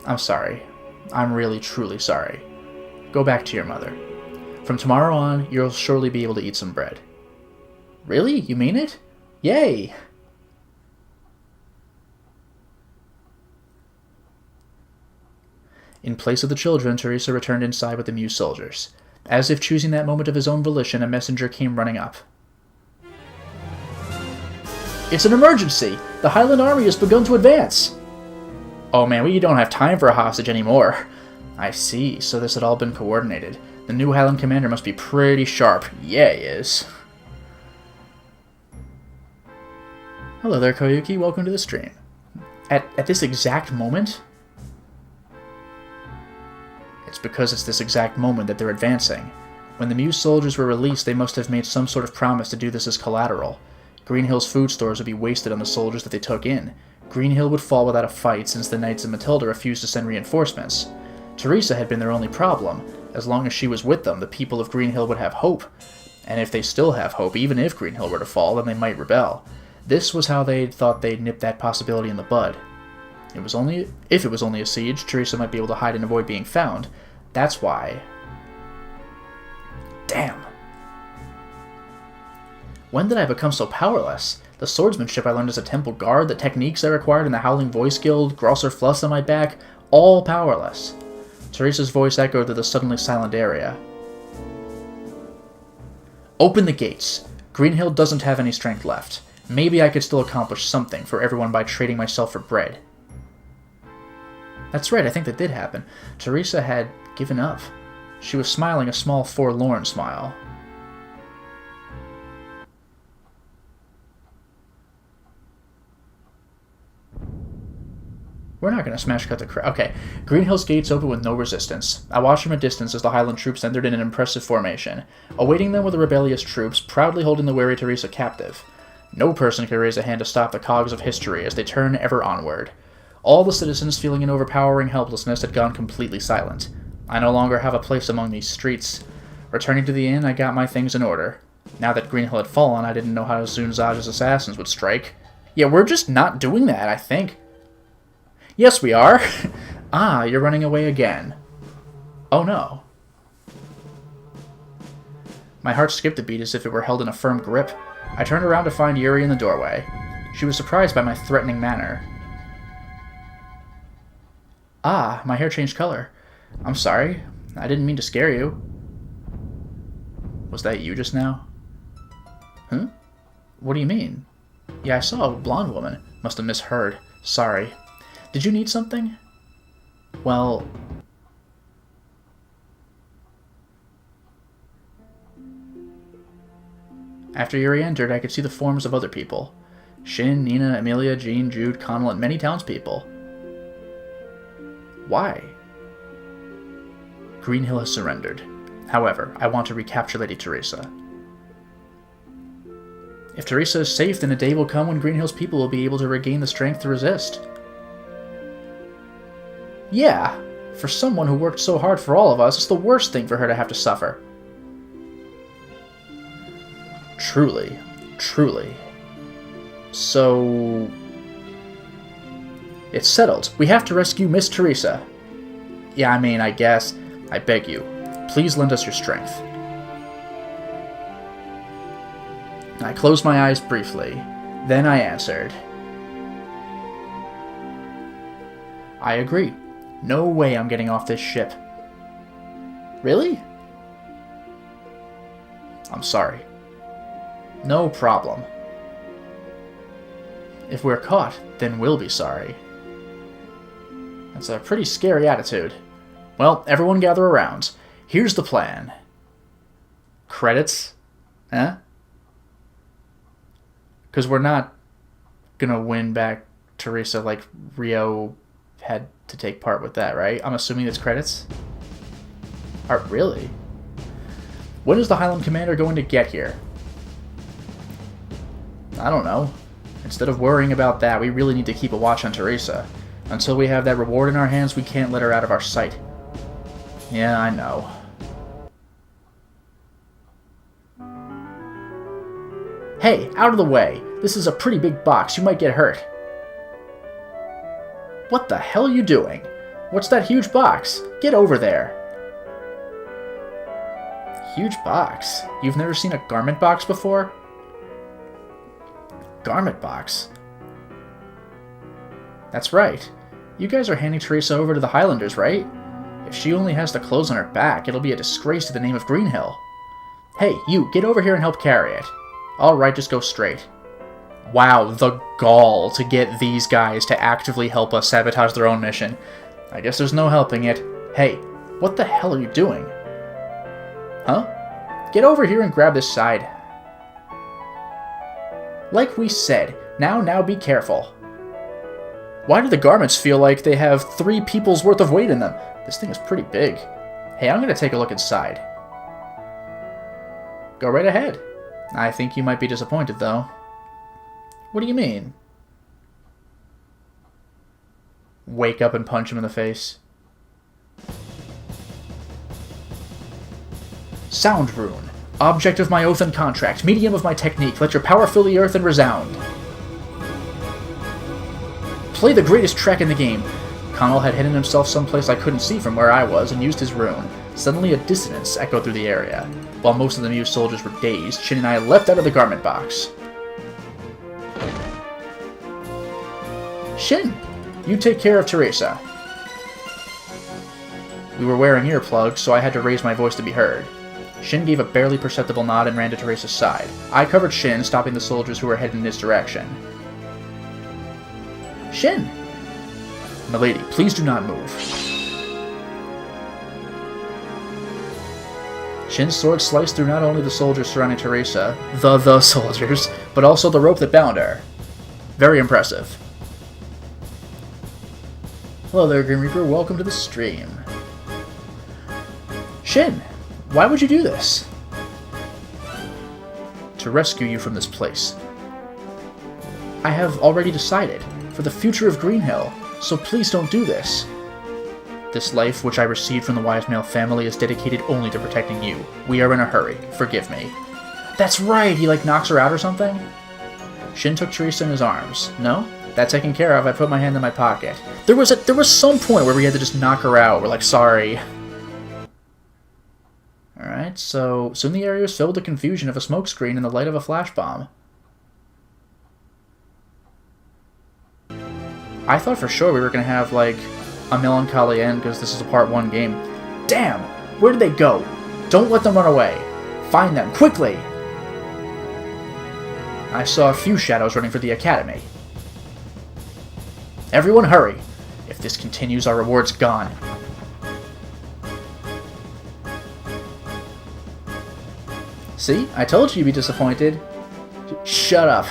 I'm sorry. I'm really, truly sorry. Go back to your mother. From tomorrow on, you'll surely be able to eat some bread. Really? You mean it? Yay! In place of the children, Teresa returned inside with the Muse soldiers. As if choosing that moment of his own volition, a messenger came running up. It's an emergency! The Highland Army has begun to advance! Oh man, we don't have time for a hostage anymore. I see, so this had all been coordinated. The new Highland commander must be pretty sharp. Yeah, he is. Hello there, Koyuki. Welcome to the stream. At this exact moment? It's because it's this exact moment that they're advancing. When the Muse soldiers were released, they must have made some sort of promise to do this as collateral. Greenhill's food stores would be wasted on the soldiers that they took in. Greenhill would fall without a fight since the Knights of Matilda refused to send reinforcements. Teresa had been their only problem. As long as she was with them, the people of Greenhill would have hope. And if they still have hope, even if Greenhill were to fall, then they might rebel. This was how they thought they'd nip that possibility in the bud. If it was only a siege, Teresa might be able to hide and avoid being found. That's why. Damn. When did I become so powerless? The swordsmanship I learned as a temple guard, the techniques I required in the Howling Voice Guild, Grosser Fluss on my back, all powerless. Teresa's voice echoed through the suddenly silent area. Open the gates. Greenhill doesn't have any strength left. Maybe I could still accomplish something for everyone by trading myself for bread. That's right, I think that did happen. Teresa had given up. She was smiling a small, forlorn smile. We're not going to smash cut the crowd. Okay. Greenhill's gates open with no resistance. I watched from a distance as the Highland troops entered in an impressive formation. Awaiting them were the rebellious troops, proudly holding the wary Teresa captive. No person could raise a hand to stop the cogs of history as they turn ever onward. All the citizens, feeling an overpowering helplessness, had gone completely silent. I no longer have a place among these streets. Returning to the inn, I got my things in order. Now that Greenhill had fallen, I didn't know how soon Zaj's assassins would strike. Yeah, we're just not doing that, I think. Yes, we are. Ah, you're running away again. Oh no. My heart skipped a beat as if it were held in a firm grip. I turned around to find Yuri in the doorway. She was surprised by my threatening manner. Ah, my hair changed color. I'm sorry. I didn't mean to scare you. Was that you just now? Huh? What do you mean? Yeah, I saw a blonde woman. Must have misheard. Sorry. Did you need something? Well... After Yuri entered, I could see the forms of other people. Shin, Nina, Amelia, Jean, Jude, Connell, and many townspeople. Why? Greenhill has surrendered. However, I want to recapture Lady Teresa. If Teresa is safe, then a day will come when Greenhill's people will be able to regain the strength to resist. Yeah, for someone who worked so hard for all of us, it's the worst thing for her to have to suffer. Truly, truly. So... It's settled. We have to rescue Miss Teresa. Yeah, I mean, I guess. I beg you. Please lend us your strength. I closed my eyes briefly. Then I answered. I agree. No way I'm getting off this ship. Really? I'm sorry. No problem. If we're caught, then we'll be sorry. That's a pretty scary attitude. Well, everyone gather around. Here's the plan. Credits? Huh? Because we're not gonna win back Teresa like Rio had to take part with that, right? I'm assuming it's credits? Really? When is the Highland Commander going to get here? I don't know. Instead of worrying about that, we really need to keep a watch on Teresa. Until we have that reward in our hands, we can't let her out of our sight. Yeah, I know. Hey, out of the way! This is a pretty big box, you might get hurt. What the hell are you doing? What's that huge box? Get over there. Huge box? You've never seen a garment box before? Garment box? That's right. You guys are handing Teresa over to the Highlanders, right? If she only has the clothes on her back, it'll be a disgrace to the name of Greenhill. Hey, you, get over here and help carry it. Alright, just go straight. Wow, the gall to get these guys to actively help us sabotage their own mission. I guess there's no helping it. Hey, what the hell are you doing? Huh? Get over here and grab this side. Like we said, now be careful. Why do the garments feel like they have 3 people's worth of weight in them? This thing is pretty big. Hey, I'm gonna take a look inside. Go right ahead. I think you might be disappointed, though. What do you mean? Wake up and punch him in the face. Sound rune. Object of my oath and contract. Medium of my technique. Let your power fill the earth and resound. Play the greatest track in the game. Connell had hidden himself someplace I couldn't see from where I was and used his rune. Suddenly a dissonance echoed through the area. While most of the Muse soldiers were dazed, Shin and I leapt out of the garment box. Shin, you take care of Teresa. We were wearing earplugs, so I had to raise my voice to be heard. Shin gave a barely perceptible nod and ran to Teresa's side. I covered Shin, stopping the soldiers who were heading in his direction. Shin! Milady, please do not move. Shin's sword sliced through not only the soldiers surrounding Teresa, the soldiers, but also the rope that bound her. Very impressive. Hello there, Grim Reaper. Welcome to the stream. Shin, why would you do this? To rescue you from this place. I have already decided, for the future of Greenhill, so please don't do this. This life, which I received from the Wise Male family, is dedicated only to protecting you. We are in a hurry. Forgive me. That's right! He, knocks her out or something? Shin took Teresa in his arms. No? That taken care of, I put my hand in my pocket. There was some point where we had to just knock her out. We're like, sorry. Alright, so soon the area was filled with the confusion of a smokescreen and the light of a flash bomb. I thought for sure we were going to have, a melancholy end because this is a part 1 game. Damn! Where did they go? Don't let them run away. Find them, quickly! I saw a few shadows running for the academy. Everyone hurry! If this continues, our reward's gone. See? I told you you'd be disappointed. Shut up.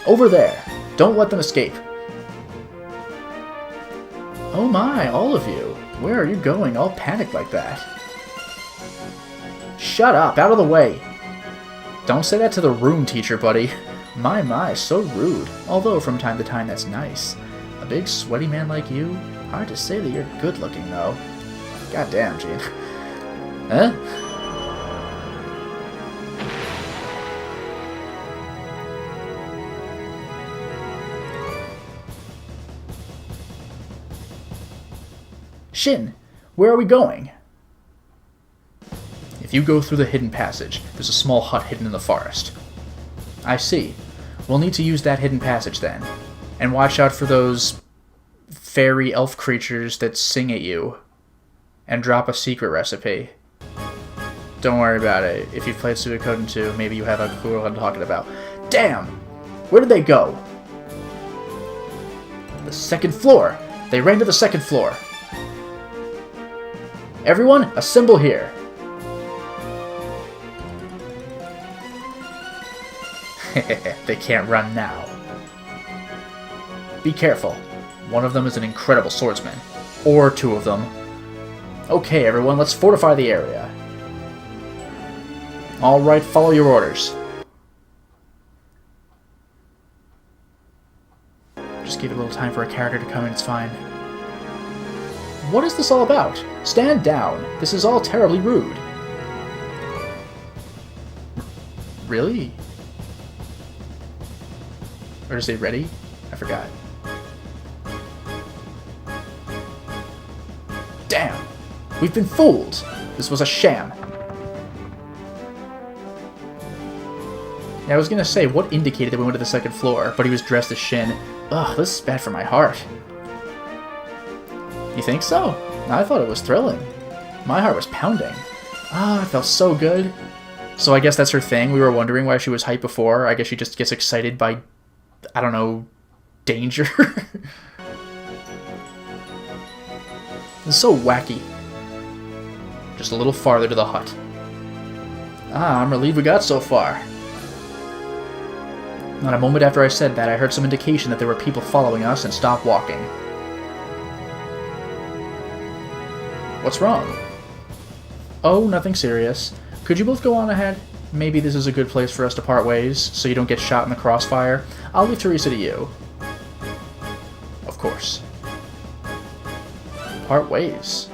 Over there. Don't let them escape. Oh my, all of you. Where are you going all panicked like that? Shut up, out of the way. Don't say that to the rune teacher, buddy. My, so rude. Although from time to time that's nice. A big sweaty man like you? Hard to say that you're good looking, though. Goddamn, Gene. Huh? Shin, where are we going? If you go through the hidden passage, there's a small hut hidden in the forest. I see. We'll need to use that hidden passage then. And watch out for those fairy elf creatures that sing at you. And drop a secret recipe. Don't worry about it. If you've played Suikogaiden 2, maybe you have a clue what I'm talking about. Damn! Where did they go? The second floor! They ran to the second floor. Everyone, assemble here. They can't run now. Be careful. One of them is an incredible swordsman. Or 2 of them. Okay, everyone, let's fortify the area. Alright, follow your orders. Just give it a little time for a character to come in, it's fine. What is this all about? Stand down. This is all terribly rude. Really? Or is it ready? I forgot. Damn! We've been fooled! This was a sham. Yeah, I was gonna say, what indicated that we went to the second floor, but he was dressed as Shin. Ugh, this is bad for my heart. You think so? I thought it was thrilling. My heart was pounding. Ah, it felt so good. So I guess that's her thing. We were wondering why she was hyped before. I guess she just gets excited by, I don't know, danger. This is so wacky. Just a little farther to the hut. Ah, I'm relieved we got so far. Not a moment after I said that, I heard some indication that there were people following us and stopped walking. What's wrong? Oh, nothing serious. Could you both go on ahead? Maybe this is a good place for us to part ways, so you don't get shot in the crossfire. I'll leave Teresa to you. Of course. Part ways.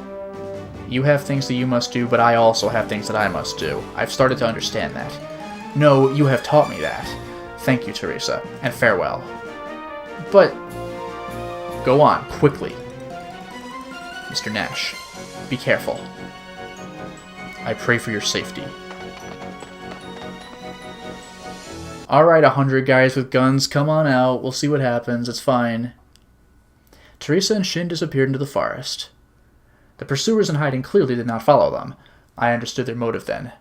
You have things that you must do, but I also have things that I must do. I've started to understand that. No, you have taught me that. Thank you, Teresa, and farewell. But... go on, quickly. Mr. Nash, be careful. I pray for your safety. Alright, 100 guys with guns, come on out. We'll see what happens, it's fine. Teresa and Shin disappeared into the forest. The pursuers in hiding clearly did not follow them. I understood their motive then.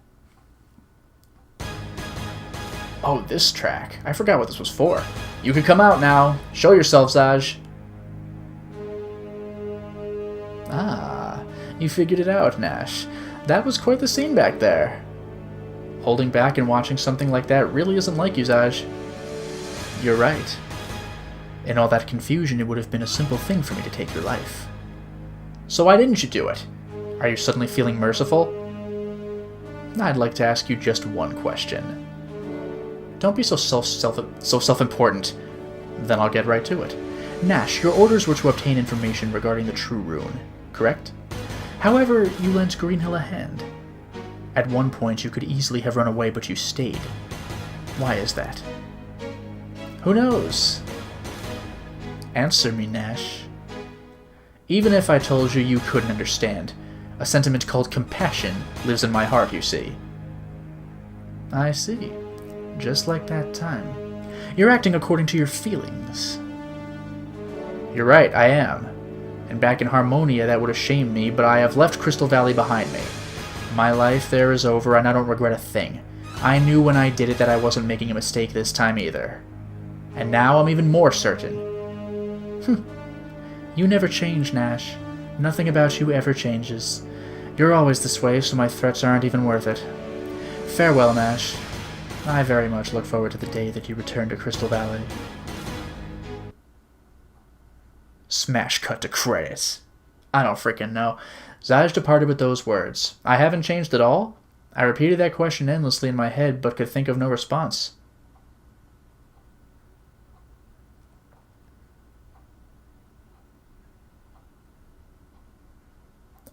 Oh, this track. I forgot what this was for. You can come out now. Show yourself, Zaj. Ah, you figured it out, Nash. That was quite the scene back there. Holding back and watching something like that really isn't like you, Zaj. You're right. In all that confusion, it would have been a simple thing for me to take your life. So why didn't you do it? Are you suddenly feeling merciful? I'd like to ask you just one question. Don't be so self-important. Then I'll get right to it. Nash, your orders were to obtain information regarding the True Rune, correct? However, you lent Greenhill a hand. At one point, you could easily have run away, but you stayed. Why is that? Who knows? Answer me, Nash. Even if I told you, you couldn't understand. A sentiment called compassion lives in my heart, you see. I see. Just like that time. You're acting according to your feelings. You're right, I am. And back in Harmonia, that would have shamed me, but I have left Crystal Valley behind me. My life there is over, and I don't regret a thing. I knew when I did it that I wasn't making a mistake this time either. And now I'm even more certain. You never change, Nash. Nothing about you ever changes. You're always this way, so my threats aren't even worth it. Farewell, Nash. I very much look forward to the day that you return to Crystal Valley. Smash cut to credits. I don't freaking know. Zaj departed with those words. I haven't changed at all? I repeated that question endlessly in my head, but could think of no response.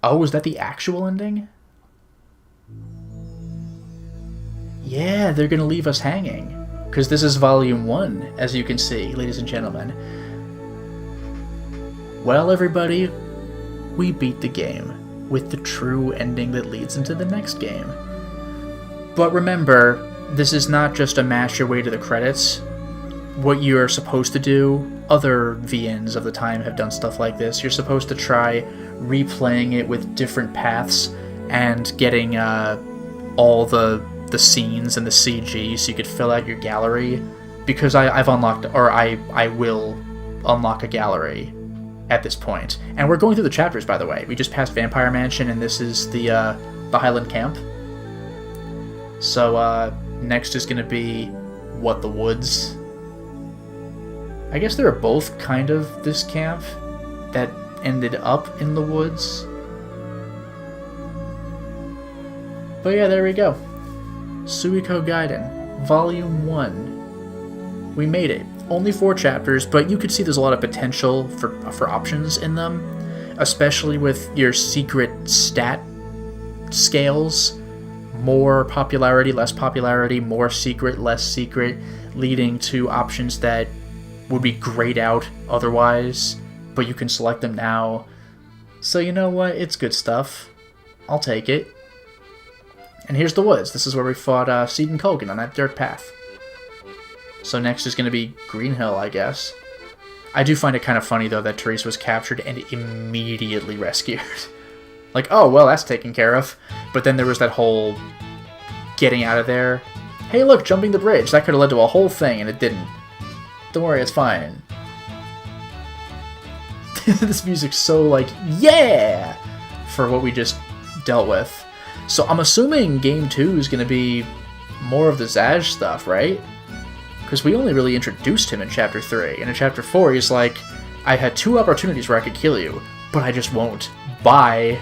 Oh, is that the actual ending? Yeah, they're gonna leave us hanging. Because this is Volume 1, as you can see, ladies and gentlemen. Well, everybody, we beat the game, with the true ending that leads into the next game. But remember, this is not just a mash your way to the credits. What you're supposed to do, other VNs of the time have done stuff like this, you're supposed to try replaying it with different paths and getting all the scenes and the CG so you could fill out your gallery, because I've unlocked, or I will unlock a gallery at this point. And we're going through the chapters, by the way. We just passed Vampire Mansion, and this is the Highland Camp. So next is going to be What the Woods. I guess they were both kind of this camp that ended up in the woods. But yeah, there we go. Suikogaiden, Volume 1. We made it. Only 4 chapters, but you could see there's a lot of potential for options in them, especially with your secret stat scales. More popularity, less popularity, more secret, less secret, leading to options that would be grayed out otherwise, but you can select them now. So you know what? It's good stuff. I'll take it. And here's the woods. This is where we fought Seed and Kogan on that dirt path. So next is going to be Green Hill, I guess. I do find it kind of funny, though, that Therese was captured and immediately rescued. Like, oh, well, that's taken care of. But then there was that whole getting out of there. Hey, look, jumping the bridge. That could have led to a whole thing, and it didn't. Don't worry, it's fine. This music's so, like, yeah! For what we just dealt with. So I'm assuming Game 2 is going to be more of the Zaj stuff, right? Because we only really introduced him in Chapter 3. And in Chapter 4, he's like, I had 2 opportunities where I could kill you, but I just won't. Bye.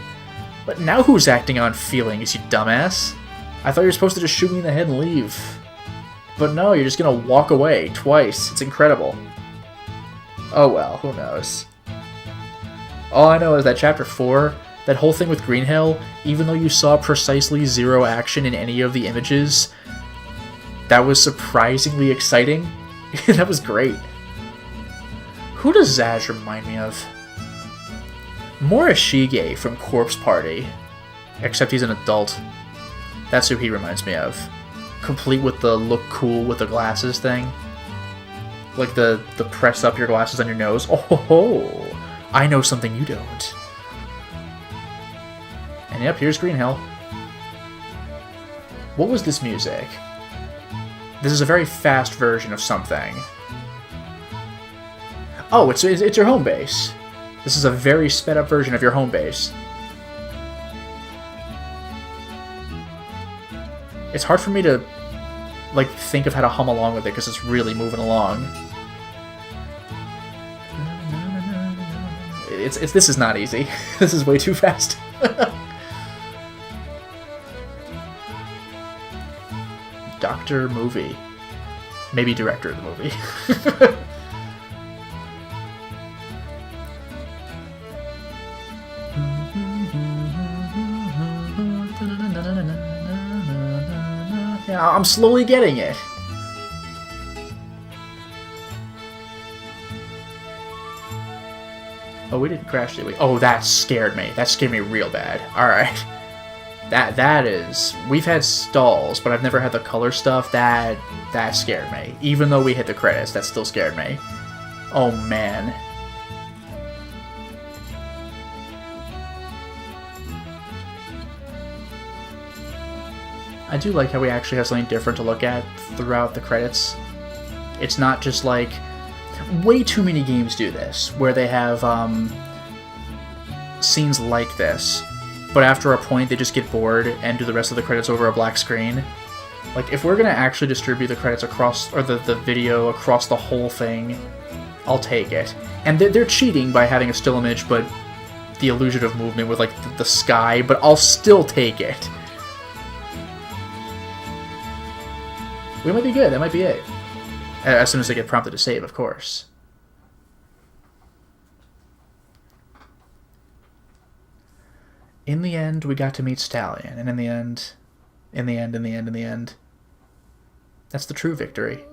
But now who's acting on feelings, you dumbass? I thought you were supposed to just shoot me in the head and leave. But no, you're just gonna walk away twice. It's incredible. Oh well, who knows? All I know is that Chapter 4, that whole thing with Green Hill, even though you saw precisely 0 action in any of the images, that was surprisingly exciting. That was great. Who does Zaj remind me of? Morishige from Corpse Party. Except he's an adult. That's who he reminds me of. Complete with the look cool with the glasses thing. Like the press up your glasses on your nose. Oh ho ho! I know something you don't. And yep, here's Green Hill. What was this music? This is a very fast version of something. Oh, it's your home base. This is a very sped up version of your home base. It's hard for me to, like, think of how to hum along with it because it's really moving along. This is not easy. This is way too fast. Doctor Movie. Maybe director of the movie. Yeah, I'm slowly getting it. Oh, we didn't crash, did we? Oh, that scared me. That scared me real bad. Alright. That is... We've had stalls, but I've never had the color stuff. That scared me. Even though we hit the credits, that still scared me. Oh, man. I do like how we actually have something different to look at throughout the credits. It's not just like... Way too many games do this, where they have scenes like this, but after a point they just get bored and do the rest of the credits over a black screen. Like, if we're gonna actually distribute the credits across, or the video across the whole thing, I'll take it. And they're cheating by having a still image, but the illusion of movement with, like, the sky, but I'll still take it. We might be good, that might be it. As soon as they get prompted to save, of course. In the end, we got to meet Stallion, and in the end, that's the true victory.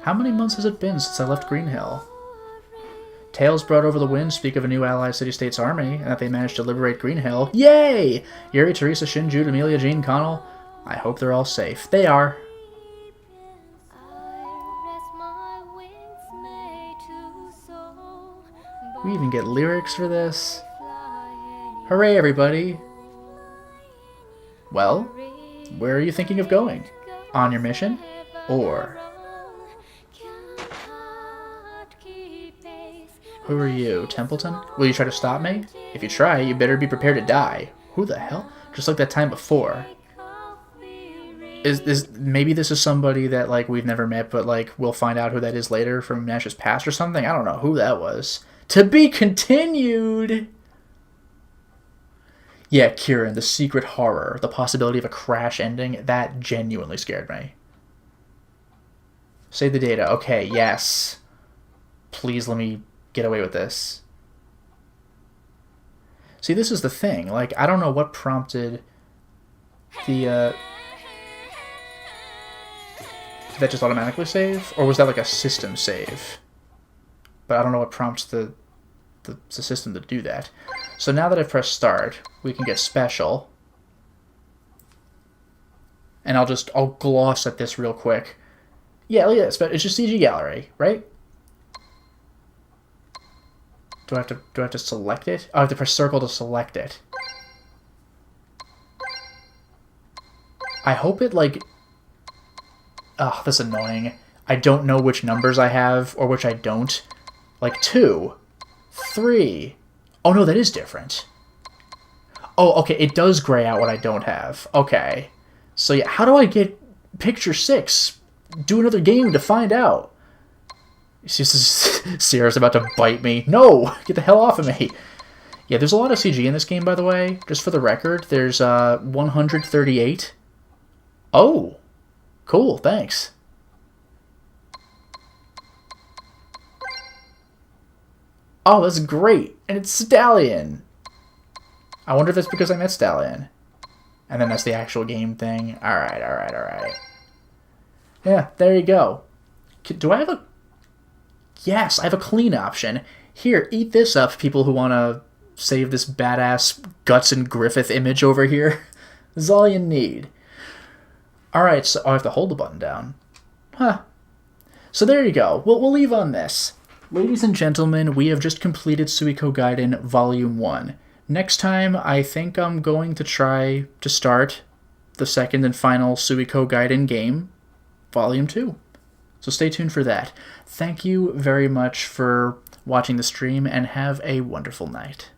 How many months has it been since I left Green Hill? Tales brought over the wind speak of a new allied city-states army, and that they managed to liberate Green Hill. Yay! Yuri, Teresa, Shin, Jude, Amelia, Jean, Connell. I hope they're all safe. They are. We even get lyrics for this. Hooray, everybody! Well, where are you thinking of going? On your mission? Or... Who are you, Templeton? Will you try to stop me? If you try, you better be prepared to die. Who the hell? Just like that time before. Maybe this is somebody that, like, we've never met, but, like, we'll find out who that is later from Nash's past or something? I don't know who that was. To be continued! Yeah, Kieran, the secret horror, the possibility of a crash ending, that genuinely scared me. Save the data. Okay, yes. Please let me get away with this. See, this is the thing. Like, I don't know what prompted the, Did that just automatically save? Or was that like a system save? But I don't know what prompts the system to do that. So now that I've pressed start, we can get special. And I'll gloss at this real quick. Yeah, look at this, but it's just CG gallery, right? Do I have to select it? Oh, I have to press circle to select it. I hope it like... Oh, that's annoying. I don't know which numbers I have or which I don't. Like 2, 3. Oh no, that is different. Oh, okay, it does gray out what I don't have. Okay. So yeah, how do I get picture 6? Do another game to find out. Sierra's about to bite me. No! Get the hell off of me. Yeah, there's a lot of CG in this game, by the way. Just for the record, there's 138. Oh! Cool, thanks. Oh, that's great! And it's Stallion! I wonder if that's because I met Stallion. And then that's the actual game thing. Alright, alright, alright. Yeah, there you go. Do I have a... Yes, I have a clean option. Here, eat this up, people who want to save this badass Guts and Griffith image over here. This is all you need. Alright, so I have to hold the button down. Huh. So there you go. We'll leave on this. Ladies and gentlemen, we have just completed Suikogaiden Volume 1. Next time, I think I'm going to try to start the second and final Suikogaiden game, Volume 2. So stay tuned for that. Thank you very much for watching the stream, and have a wonderful night.